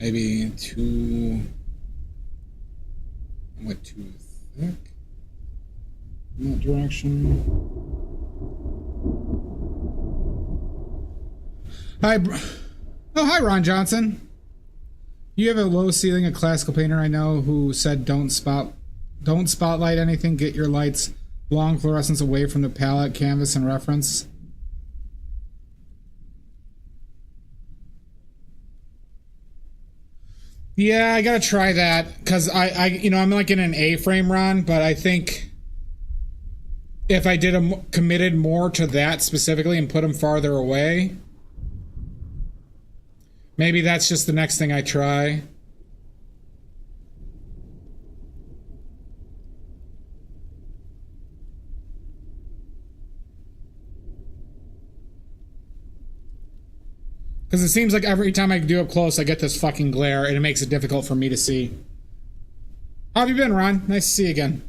Maybe too... I went too thick in that direction. Hi, oh, hi, Ron Johnson. You have a low ceiling, a classical painter I know who said don't spotlight anything, get your lights long fluorescence away from the palette, canvas, and reference. Yeah, I gotta try that, because I'm like in an A-frame run, but I think if I committed more to that specifically and put them farther away, maybe that's just the next thing I try. Because it seems like every time I do up close, I get this fucking glare, and it makes it difficult for me to see. How have you been, Ron? Nice to see you again.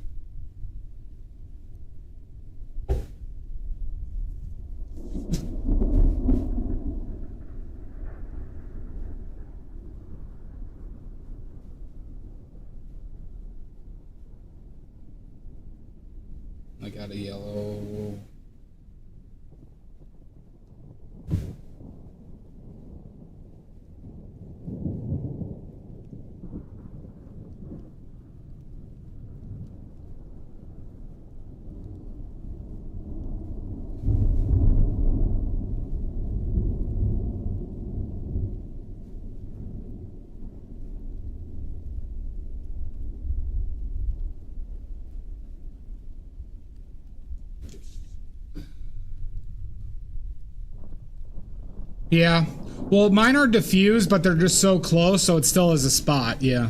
I got a yellow... Yeah. Well, mine are diffused, but they're just so close, so it still is a spot, yeah.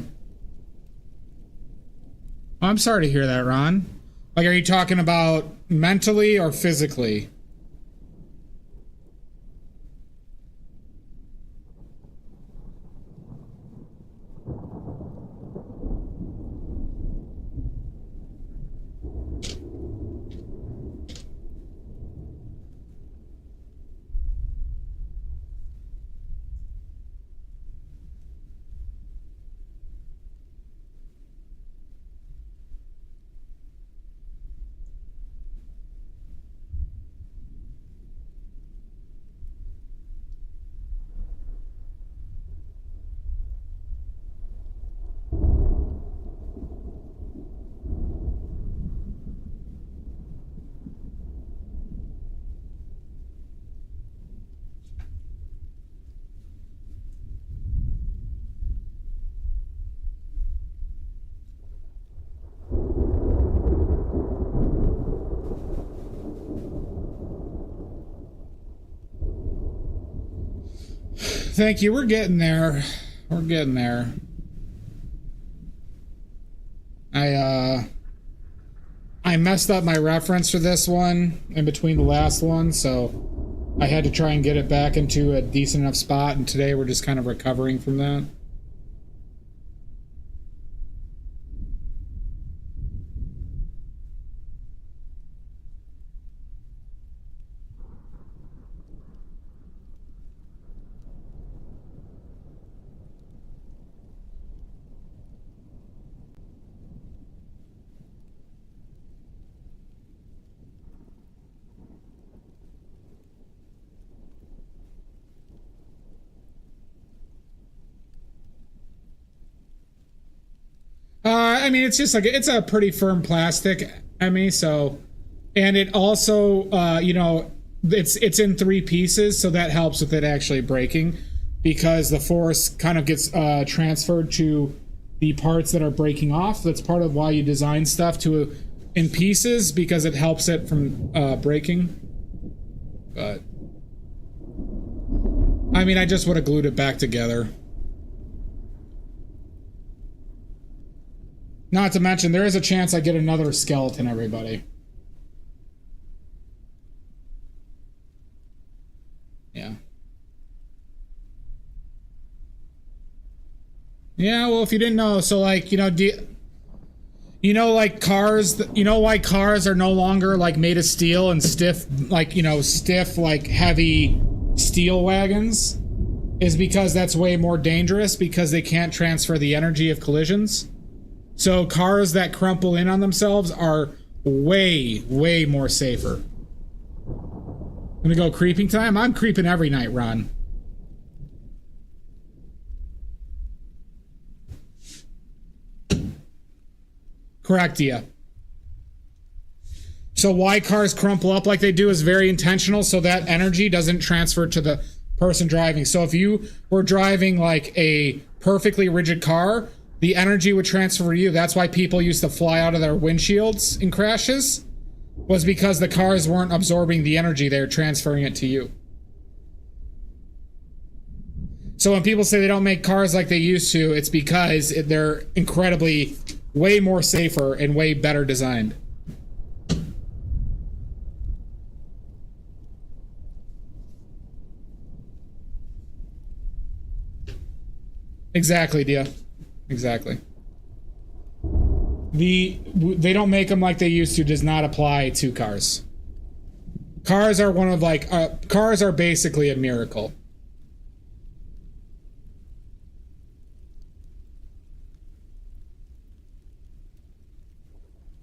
Oh, I'm sorry to hear that, Ron. Like, are you talking about mentally or physically? Thank you. We're getting there. We're getting there. I messed up my reference for this one in between the last one, so I had to try and get it back into a decent enough spot, and today we're just kind of recovering from that. I mean, it's just like, it's a pretty firm plastic, I mean, so, and it also, you know, it's in 3 pieces, so that helps with it actually breaking, because the force kind of gets transferred to the parts that are breaking off. That's part of why you design stuff in pieces, because it helps it from breaking. But, I mean, I just would have glued it back together. Not to mention, there is a chance I get another skeleton, everybody. Yeah. Yeah, well, if you didn't know, so like, you know, you know, like cars, you know why cars are no longer like made of steel and stiff, like, you know, stiff, like heavy steel wagons? is because that's way more dangerous because they can't transfer the energy of collisions. So cars that crumple in on themselves are way, way more safer. I'm gonna go creeping time? I'm creeping every night, Ron. Correct, yeah. So why cars crumple up like they do is very intentional, so that energy doesn't transfer to the person driving. So if you were driving like a perfectly rigid car, the energy would transfer to you. That's why people used to fly out of their windshields in crashes, was because the cars weren't absorbing the energy, they were transferring it to you. So when people say they don't make cars like they used to, it's because they're incredibly way more safer and way better designed. Exactly, Dia. Exactly. They don't make them like they used to does not apply to cars. Cars are one of like cars are basically a miracle.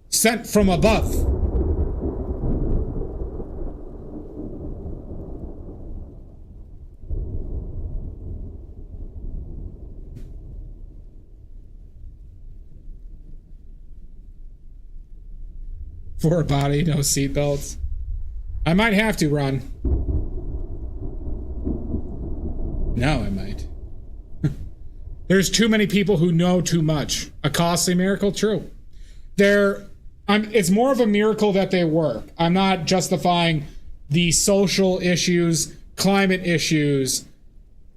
Sent from above. For a body, no seatbelts. I might have to, Ron. No, I might. There's too many people who know too much. A costly miracle? True. It's more of a miracle that they work. I'm not justifying the social issues, climate issues,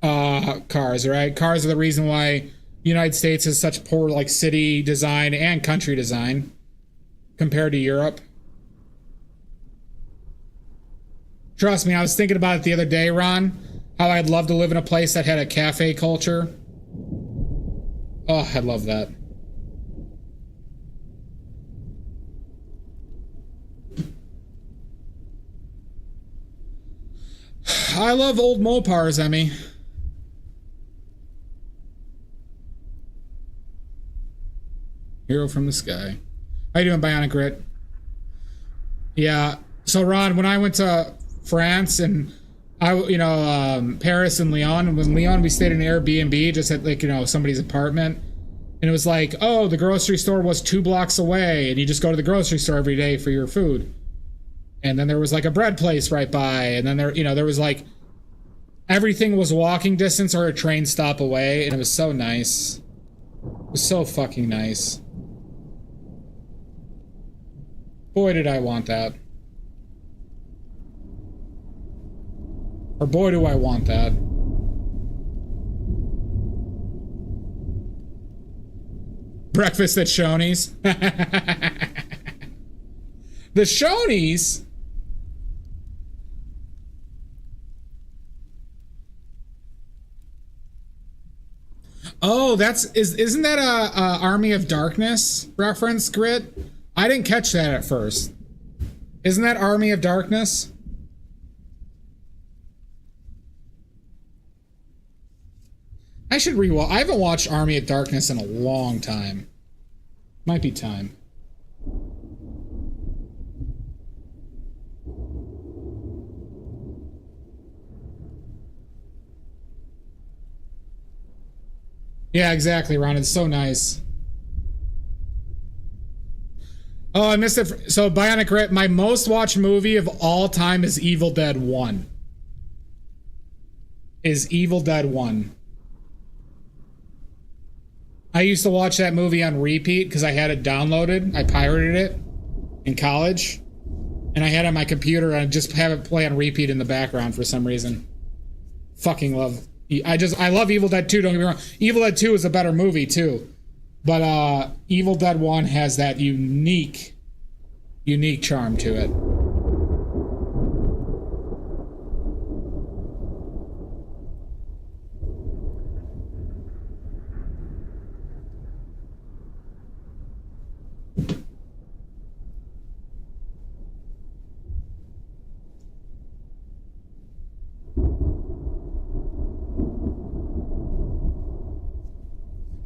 cars, right? Cars are the reason why the United States has such poor like city design and country design compared to Europe. Trust me, I was thinking about it the other day, Ron, how I'd love to live in a place that had a cafe culture. Oh, I'd love that. I love old Mopars, Emmy. Hero from the sky. How you doing, Bionic Grit? Yeah. So, Ron, when I went to France and Paris and Lyon, and in Lyon we stayed in an Airbnb just at like, somebody's apartment. And it was like, oh, the grocery store was 2 blocks away, and you just go to the grocery store every day for your food. And then there was like a bread place right by, and then there was like everything was walking distance or a train stop away, and it was so nice. It was so fucking nice. Boy, did I want that. Or boy, do I want that. Breakfast at Shoney's. The Shoney's? Oh, isn't that a Army of Darkness reference, Grit? I didn't catch that at first. Isn't that Army of Darkness? I should rewatch. I haven't watched Army of Darkness in a long time. Might be time. Yeah, exactly, Ron. It's so nice. Oh, I missed it. So, Bionic Grit, my most watched movie of all time is Evil Dead 1. Is Evil Dead 1. I used to watch that movie on repeat because I had it downloaded. I pirated it in college. And I had it on my computer and I just have it play on repeat in the background for some reason. Fucking love. I love Evil Dead 2, don't get me wrong. Evil Dead 2 is a better movie too. But Evil Dead 1 has that unique charm to it.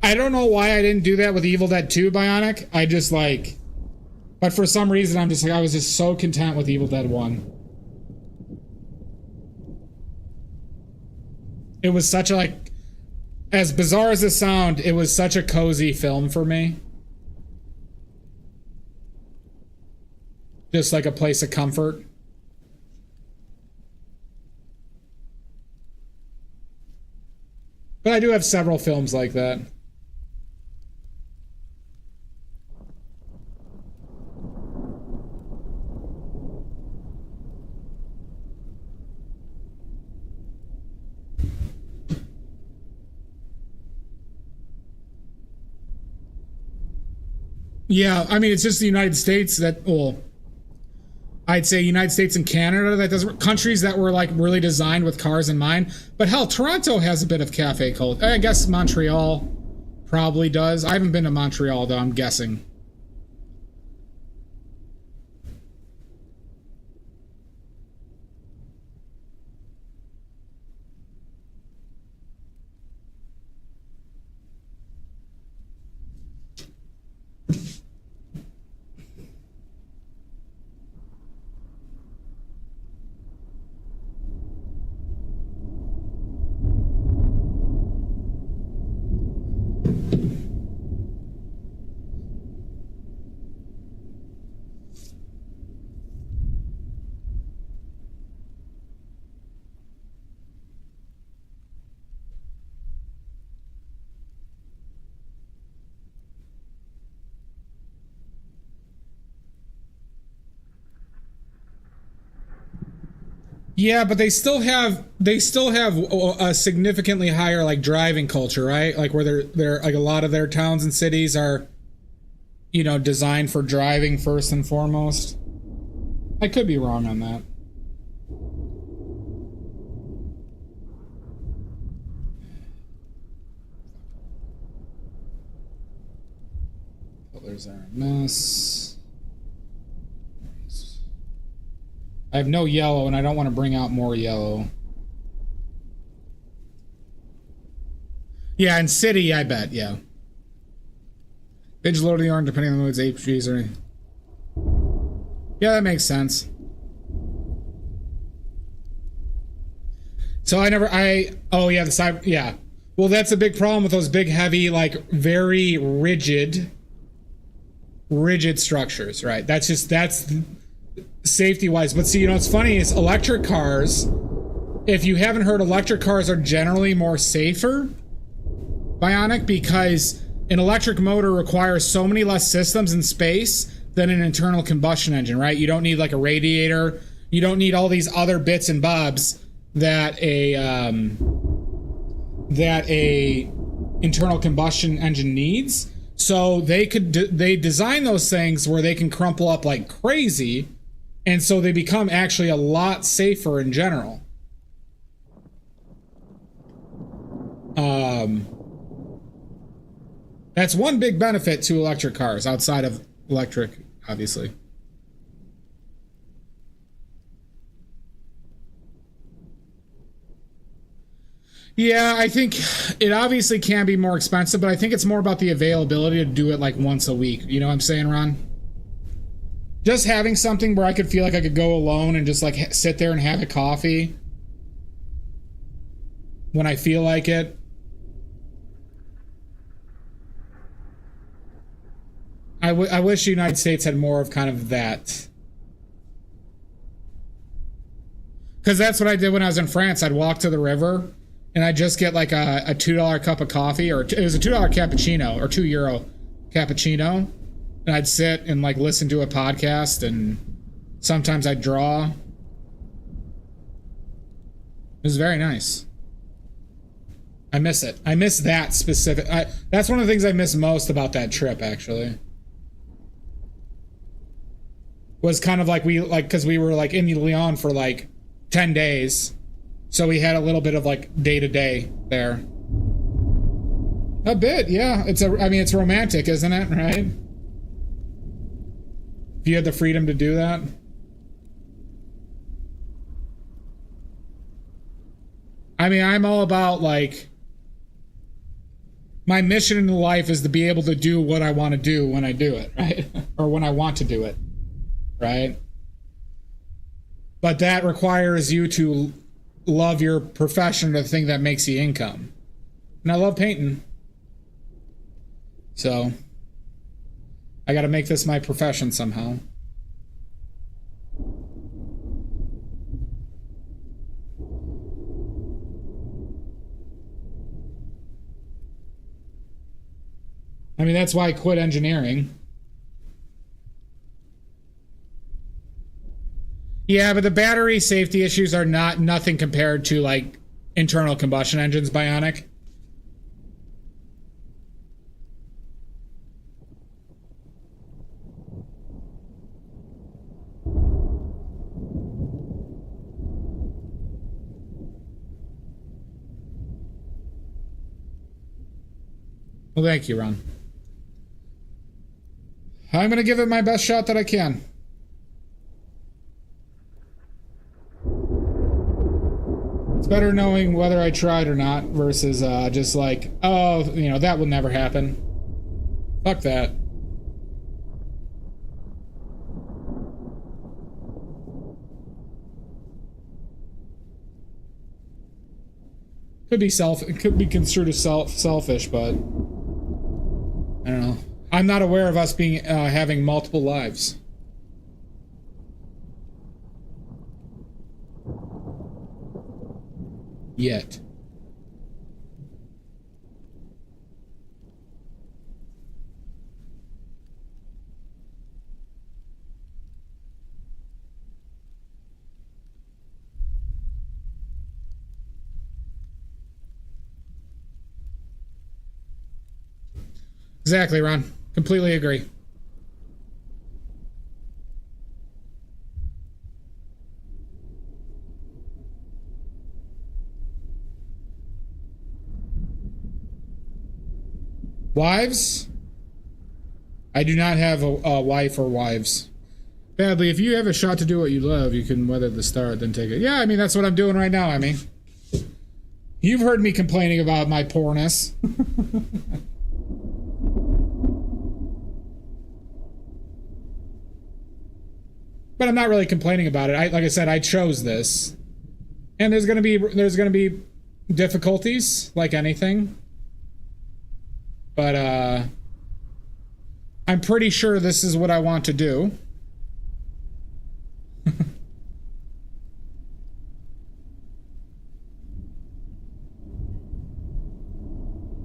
I don't know why I didn't do that with Evil Dead 2 Bionic. I just like, but for some reason I'm just like, I was just so content with Evil Dead 1. It was such a, like, as bizarre as it sounds, it was such a cozy film for me. Just like a place of comfort. But I do have several films like that. Yeah, I mean, it's just the United States that, well, I'd say United States and Canada, that doesn't, countries that were like really designed with cars in mind. But hell, Toronto has a bit of cafe culture. I guess Montreal probably does. I haven't been to Montreal though, I'm guessing. Yeah, but they still have a significantly higher like driving culture, right? Like where they're like a lot of their towns and cities are, you know, designed for driving first and foremost. I could be wrong on that. Colors are a mess. I have no yellow, and I don't want to bring out more yellow. Yeah, in city, I bet, yeah. Page load the orange depending on the mood's HGs or anything. Yeah, that makes sense. So oh yeah, the side, yeah. Well, that's a big problem with those big, heavy, like very rigid structures, right? That's safety wise. But see, you know, what's funny is electric cars, if you haven't heard, electric cars are generally more safer, Bionic, because an electric motor requires so many less systems in space than an internal combustion engine, right? You don't need like a radiator, you don't need all these other bits and bobs that a internal combustion engine needs. So they design those things where they can crumple up like crazy, and so they become actually a lot safer in general. That's one big benefit to electric cars, outside of electric, obviously. Yeah, I think it obviously can be more expensive, but I think it's more about the availability to do it like once a week. You know what I'm saying, Ron? Just having something where I could feel like I could go alone and just like sit there and have a coffee when I feel like it. I wish the United States had more of kind of that. Because that's what I did when I was in France. I'd walk to the river and I'd just get like a $2 cup of coffee, or it was a $2 cappuccino or €2 cappuccino. And I'd sit and like listen to a podcast, and sometimes I'd draw. It was very nice. I miss it. I miss that specific. That's one of the things I miss most about that trip, actually. Was kind of like because we were like in Lyon for like 10 days. So we had a little bit of like day to day there. A bit, yeah. I mean, it's romantic, isn't it? Right? If you had the freedom to do that. I mean, I'm all about like, my mission in life is to be able to do what I want to do when I do it, right? Or when I want to do it, right? But that requires you to love your profession, the thing that makes you income. And I love painting. So I got to make this my profession somehow. I mean, that's why I quit engineering. Yeah, but the battery safety issues are nothing compared to like internal combustion engines, Bionic. Well, thank you, Ron. I'm going to give it my best shot that I can. It's better knowing whether I tried or not versus just like, oh, you know, that will never happen. Fuck that. It could be construed as selfish, but I don't know. I'm not aware of us being having multiple lives. Yet. Exactly, Ron. Completely agree. Wives? I do not have a wife or wives. Badly, if you have a shot to do what you love, you can weather the storm, then take it. Yeah, I mean, that's what I'm doing right now, I mean. You've heard me complaining about my poorness. But I'm not really complaining about it. Like I said, I chose this. And there's gonna be difficulties, like anything. But I'm pretty sure this is what I want to do.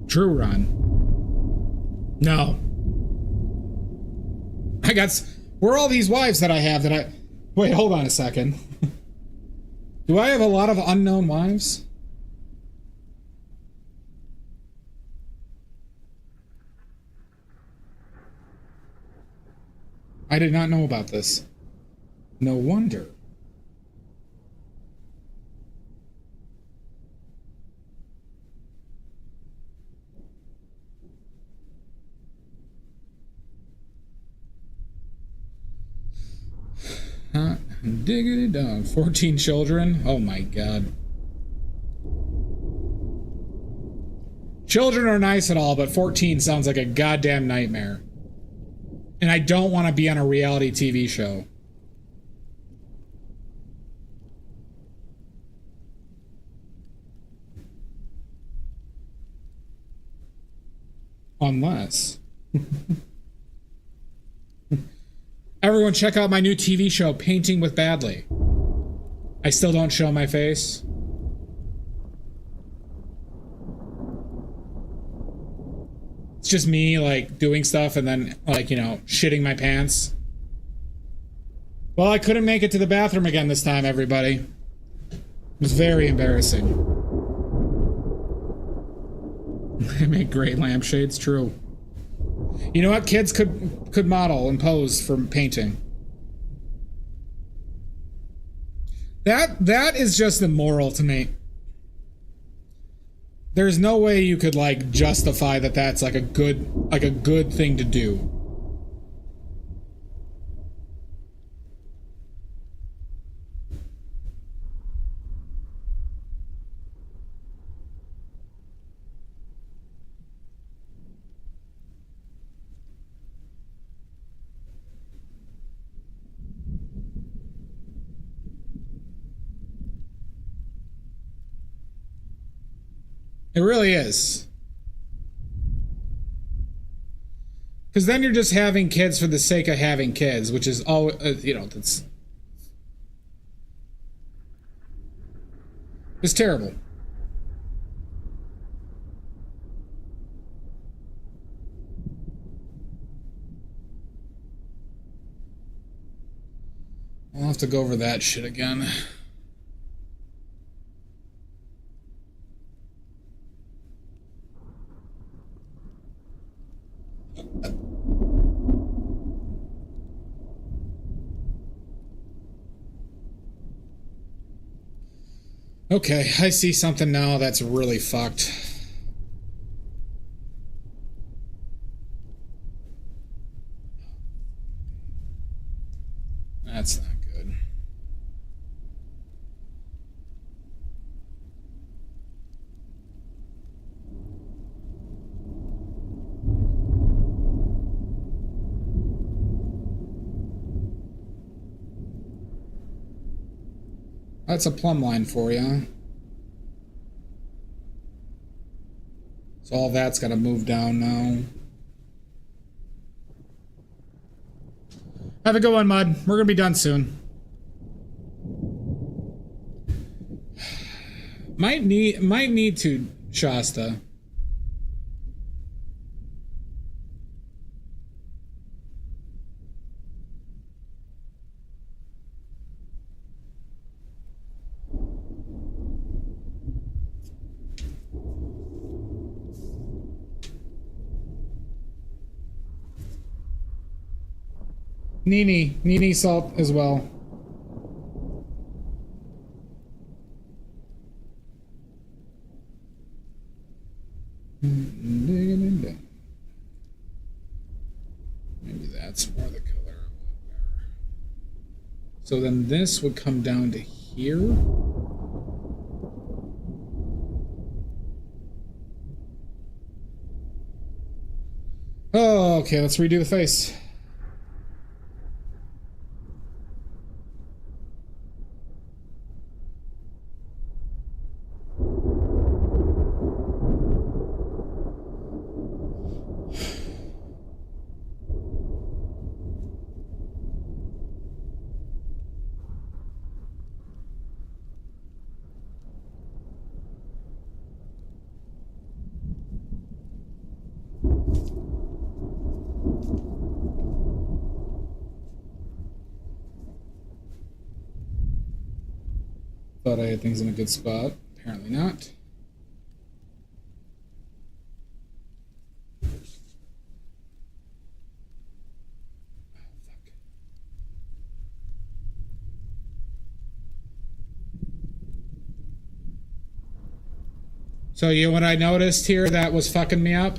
True, Ron. No. Where are all these wives that I have that I... Wait, hold on a second. Do I have a lot of unknown wives? I did not know about this. No wonder. Huh? Diggity dog. 14 children? Oh my god. Children are nice and all, but 14 sounds like a goddamn nightmare. And I don't want to be on a reality TV show. Unless... Everyone check out my new TV show, Painting with Badly. I still don't show my face. It's just me, like, doing stuff and then, like, you know, shitting my pants. Well, I couldn't make it to the bathroom again this time, everybody. It was very embarrassing. I make great lampshades, true. You know what? Kids could model and pose for painting. That is just immoral to me. There's no way you could like justify that that's like a good thing to do. It really is. Because then you're just having kids for the sake of having kids, which is all, you know, that's... It's terrible. I'll have to go over that shit again. Okay, I see something now that's really fucked. That's not good. That's a plumb line for you. So all that's got to move down now. Have a good one, Mud. We're gonna be done soon. Might need to, Shasta. Nini salt as well. Maybe that's more the color. So then this would come down to here. Oh, okay, let's redo the face. Thought I had things in a good spot. Apparently not. So you know what I noticed here that was fucking me up?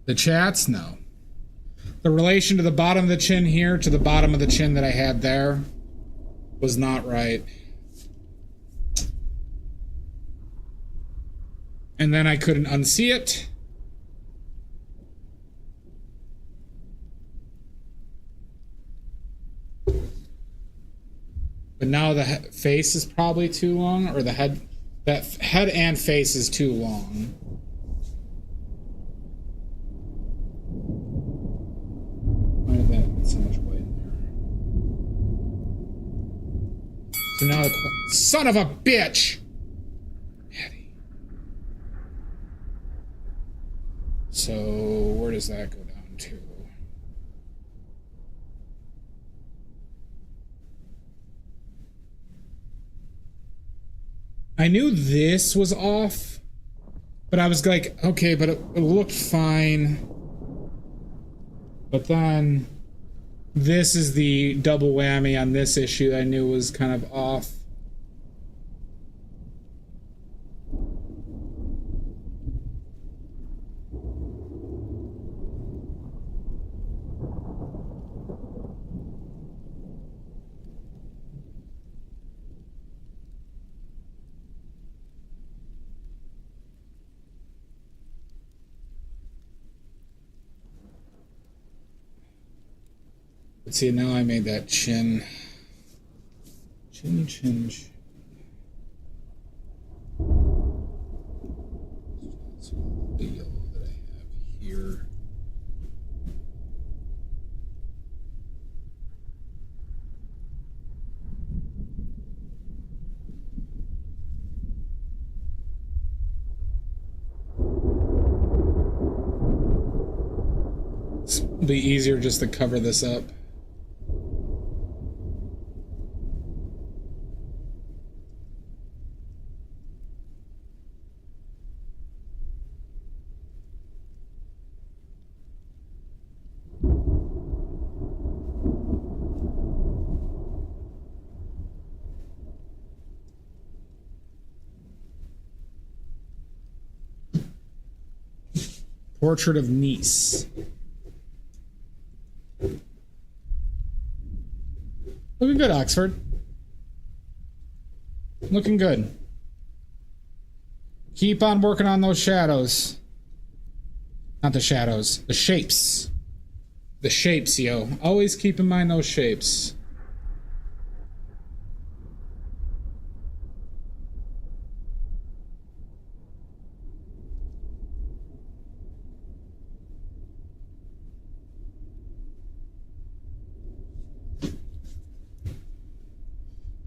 The chats? No. The relation to the bottom of the chin here to the bottom of the chin that I had there was not right. And then I couldn't unsee it. But now the face is probably too long, or the head, that head and face is too long. Why did that so much white in there? So now the son of a bitch! Eddie. So where does that go down to? I knew this was off, but I was like, okay, but it looked fine. But then this is the double whammy on this issue that I knew was kind of off. See, now I made that chin. Chin. The yellow that I have here. It'll be easier just to cover this up. Portrait of niece. Looking good, Oxford. Looking good. Keep on working on those shadows. Not the shadows, the shapes. The shapes, yo. Always keep in mind those shapes.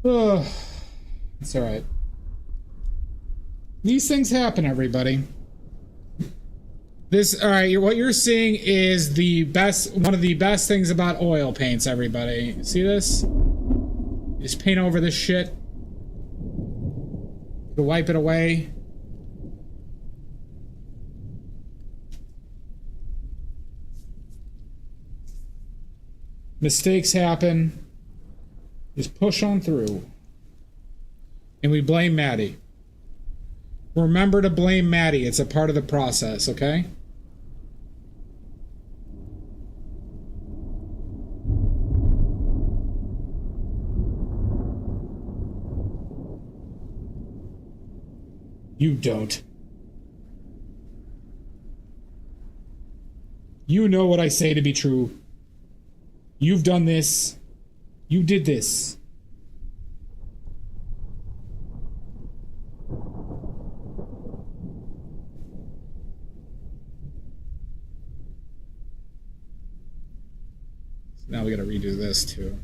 Oh, it's all right. These things happen, everybody. All right, what you're seeing is one of the best things about oil paints, everybody. See this? You just paint over this shit. You wipe it away. Mistakes happen. Just push on through. And we blame Maddie. Remember to blame Maddie. It's a part of the process, okay? You don't. You know what I say to be true. You've done this. You did this. So now we gotta redo this too.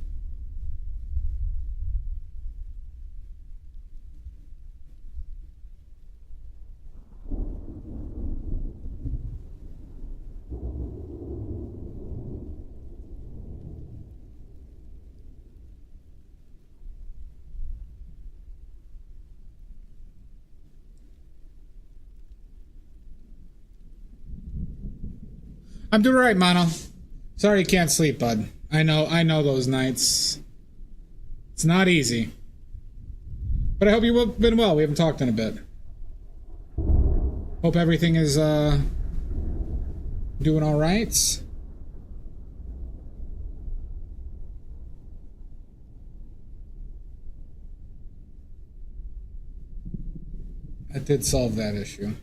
I'm doing all right, Mono. Sorry you can't sleep, bud. I know those nights. It's not easy. But I hope you've been well. We haven't talked in a bit. Hope everything is doing all right. That did solve that issue.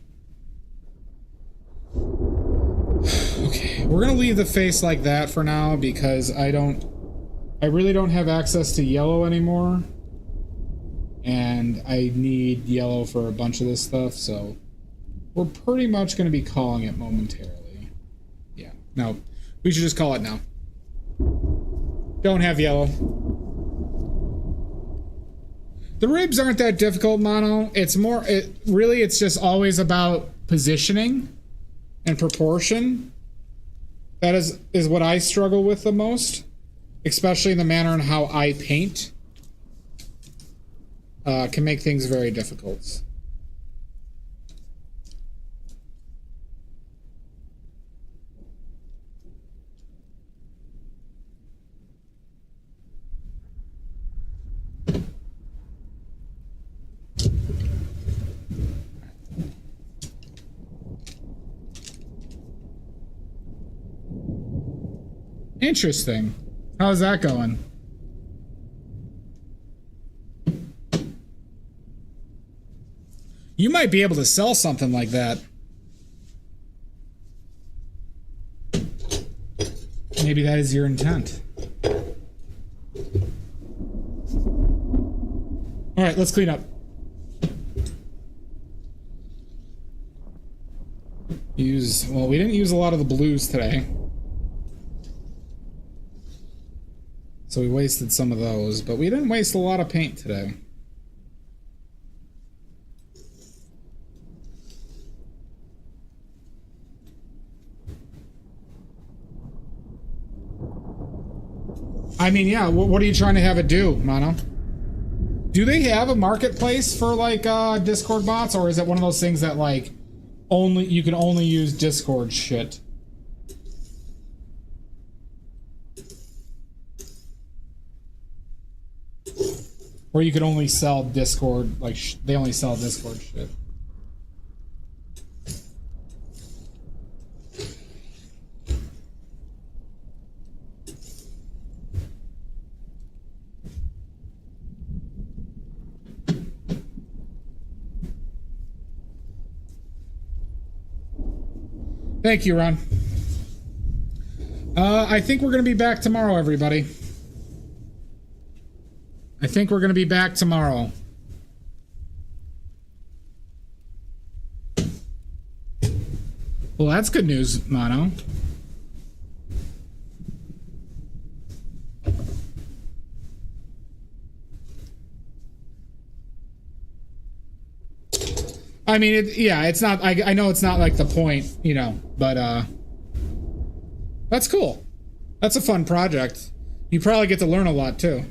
Okay, we're gonna leave the face like that for now because I really don't have access to yellow anymore. And I need yellow for a bunch of this stuff, so we're pretty much gonna be calling it momentarily. Yeah, no, we should just call it now. Don't have yellow. The ribs aren't that difficult, Mono. It's more, it's just always about positioning and proportion. That is what I struggle with the most, especially in the manner in how I paint. Can make things very difficult. Interesting. How's that going? You might be able to sell something like that. Maybe that is your intent. right, let's clean up. Well, we didn't use a lot of the blues today. So we wasted some of those, but we didn't waste a lot of paint today. I mean, yeah, what are you trying to have it do, Mono? Do they have a marketplace for, like, Discord bots, or is it one of those things that, like, you can only use Discord shit? Or you could only sell Discord, like, they only sell Discord shit. Thank you, Ron. I think we're going to be back tomorrow, everybody. I think we're going to be back tomorrow. Well, that's good news, Mono. I mean, yeah, it's not, I know it's not like the point, you know, but, that's cool. That's a fun project. You probably get to learn a lot, too.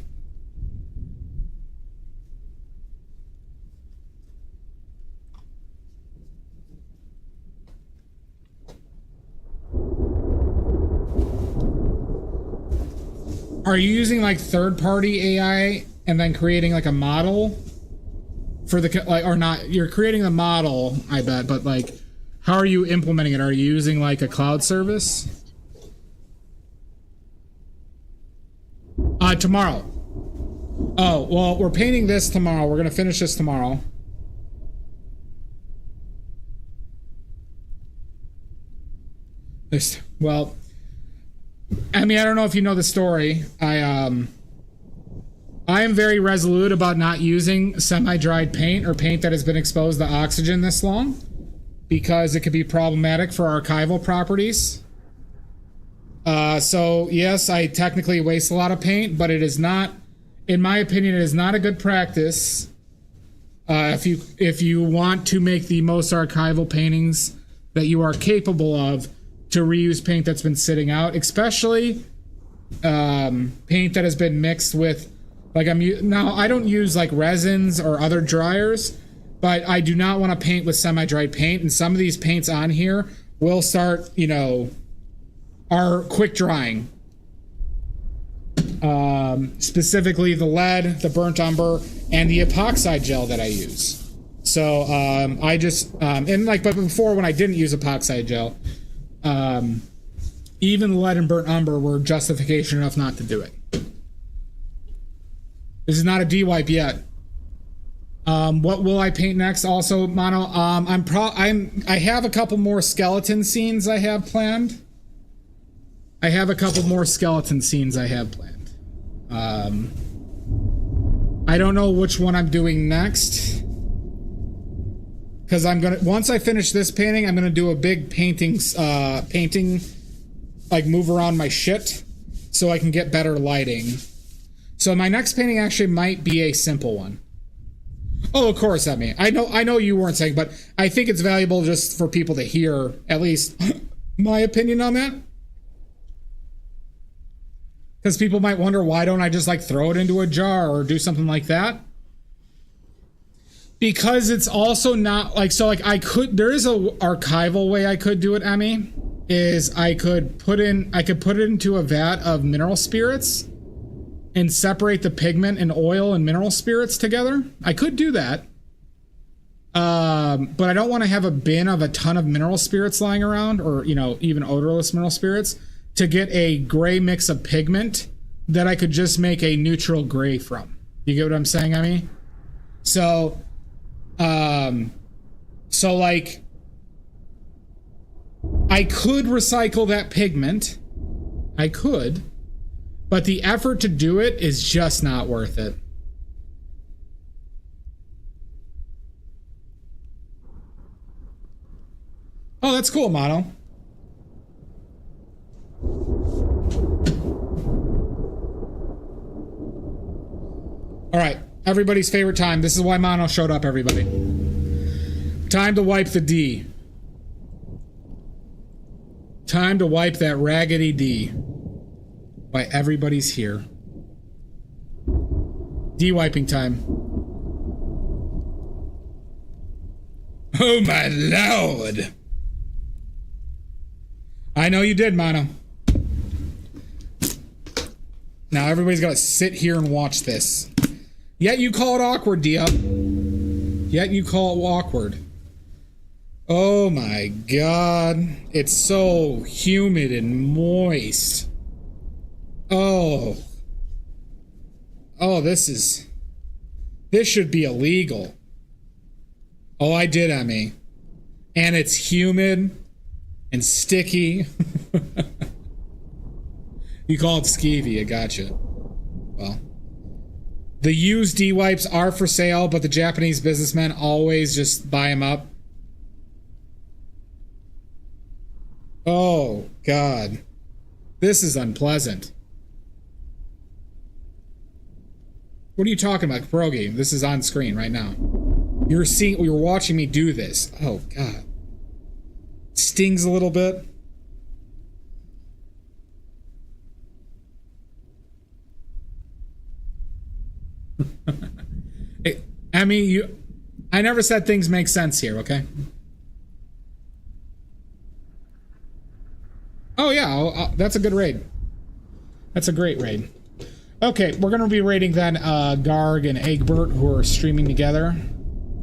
Are you using, like, third-party AI and then creating, like, a model for the, like, or not? You're creating the model, I bet, but, like, how are you implementing it? Are you using, like, a cloud service? Tomorrow. Oh, well, we're painting this tomorrow. We're gonna finish this tomorrow. Well, I mean, I don't know if you know the story. I am very resolute about not using semi-dried paint or paint that has been exposed to oxygen this long, because it could be problematic for archival properties. So yes, I technically waste a lot of paint, but it is not, in my opinion, it is not a good practice. If you want to make the most archival paintings that you are capable of, to reuse paint that's been sitting out, especially paint that has been mixed with, like, now I don't use like resins or other dryers, but I do not want to paint with semi-dried paint, and some of these paints on here will start, you know, are quick drying. Specifically the lead, the burnt umber, and the epoxide gel that I use. So I just and like, but before, when I didn't use epoxide gel, even lead and burnt umber were justification enough not to do it. This is not a D-wipe yet. What will I paint next? Also, Mono, I have a couple more skeleton scenes I have planned. I don't know which one I'm doing next, because once I finish this painting, I'm gonna do a big painting, like, move around my shit so I can get better lighting. So my next painting actually might be a simple one. Oh, of course, I know you weren't saying, but I think it's valuable just for people to hear at least my opinion on that. Because people might wonder, why don't I just, like, throw it into a jar or do something like that? Because it's also not, like, so, like, there is a archival way I could do it, Emmy, is I could put it into a vat of mineral spirits and separate the pigment and oil and mineral spirits together. I could do that. But I don't want to have a bin of a ton of mineral spirits lying around, or, you know, even odorless mineral spirits, to get a gray mix of pigment that I could just make a neutral gray from. You get what I'm saying, I mean? So like, I could recycle that pigment. I could, but the effort to do it is just not worth it. Oh, that's cool, Mono. All right, everybody's favorite time. This is why Mono showed up, everybody. Time to wipe the D. Time to wipe that raggedy D. Why everybody's here. D wiping time. Oh my lord. I know you did, Mono. Now everybody's got to sit here and watch this. Yet you call it awkward, Dia. Yet you call it awkward. Oh my god. It's so humid and moist. Oh. Oh, this should be illegal. Oh, I did, Emmy. And it's humid and sticky. You call it skeevy, I gotcha. Well. The used D-wipes are for sale, but the Japanese businessmen always just buy them up. Oh, God. This is unpleasant. What are you talking about, Pierogi? This is on screen right now. You're watching me do this. Oh, God. It stings a little bit. Hey, Emmy, I never said things make sense here, okay? Oh yeah, that's a good raid. That's a great raid. Okay, we're gonna be raiding then Garg and Egbert, who are streaming together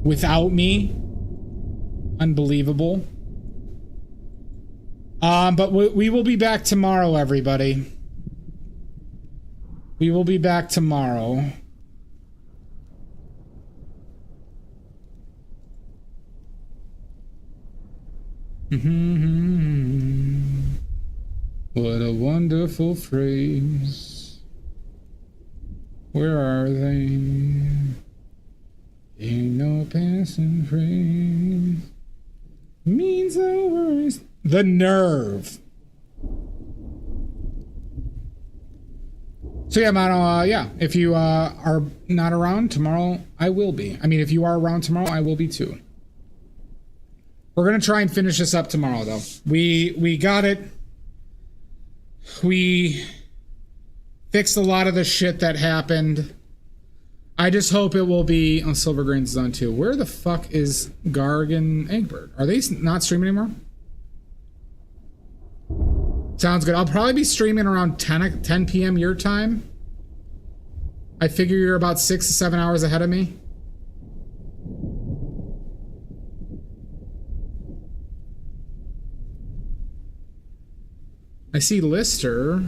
without me. Unbelievable. But we will be back tomorrow, everybody. We will be back tomorrow. What a wonderful phrase. Where are they? Ain't no passing phrase. Means no worries. The nerve. So yeah, Mono, yeah, if you are not around tomorrow, I will be. I mean, if you are around tomorrow, I will be too. We're gonna try and finish this up tomorrow, though. We got it. We fixed a lot of the shit that happened. I just hope it will be on Silver Green Zone 2. Where the fuck is Garg and Egbert? Are they not streaming anymore? Sounds good. I'll probably be streaming around 10 p.m. your time. I figure you're about 6 to 7 hours ahead of me. I see Lister.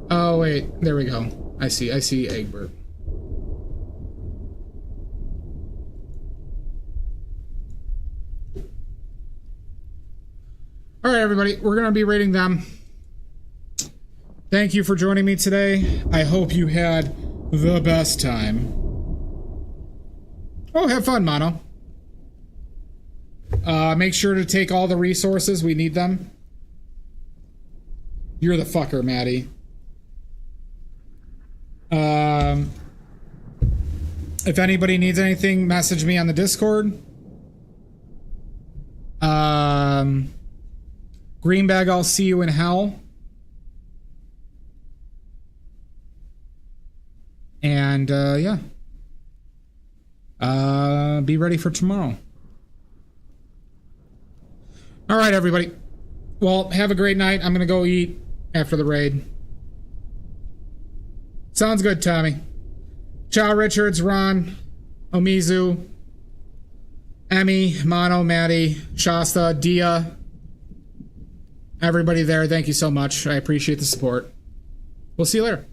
Oh wait, there we go. I see Egbert. All right, everybody, we're gonna be rating them. Thank you for joining me today. I hope you had the best time. Oh, have fun, Mono. Make sure to take all the resources. We need them. You're the fucker, Maddie. If anybody needs anything, message me on the Discord. Greenbag, I'll see you in hell. And, yeah. Be ready for tomorrow. All right, everybody. Well, have a great night. I'm going to go eat after the raid. Sounds good, Tommy. Ciao, Richards, Ron, Omizu, Emmy, Mono, Maddie, Shasta, Dia. Everybody there, thank you so much. I appreciate the support. We'll see you later.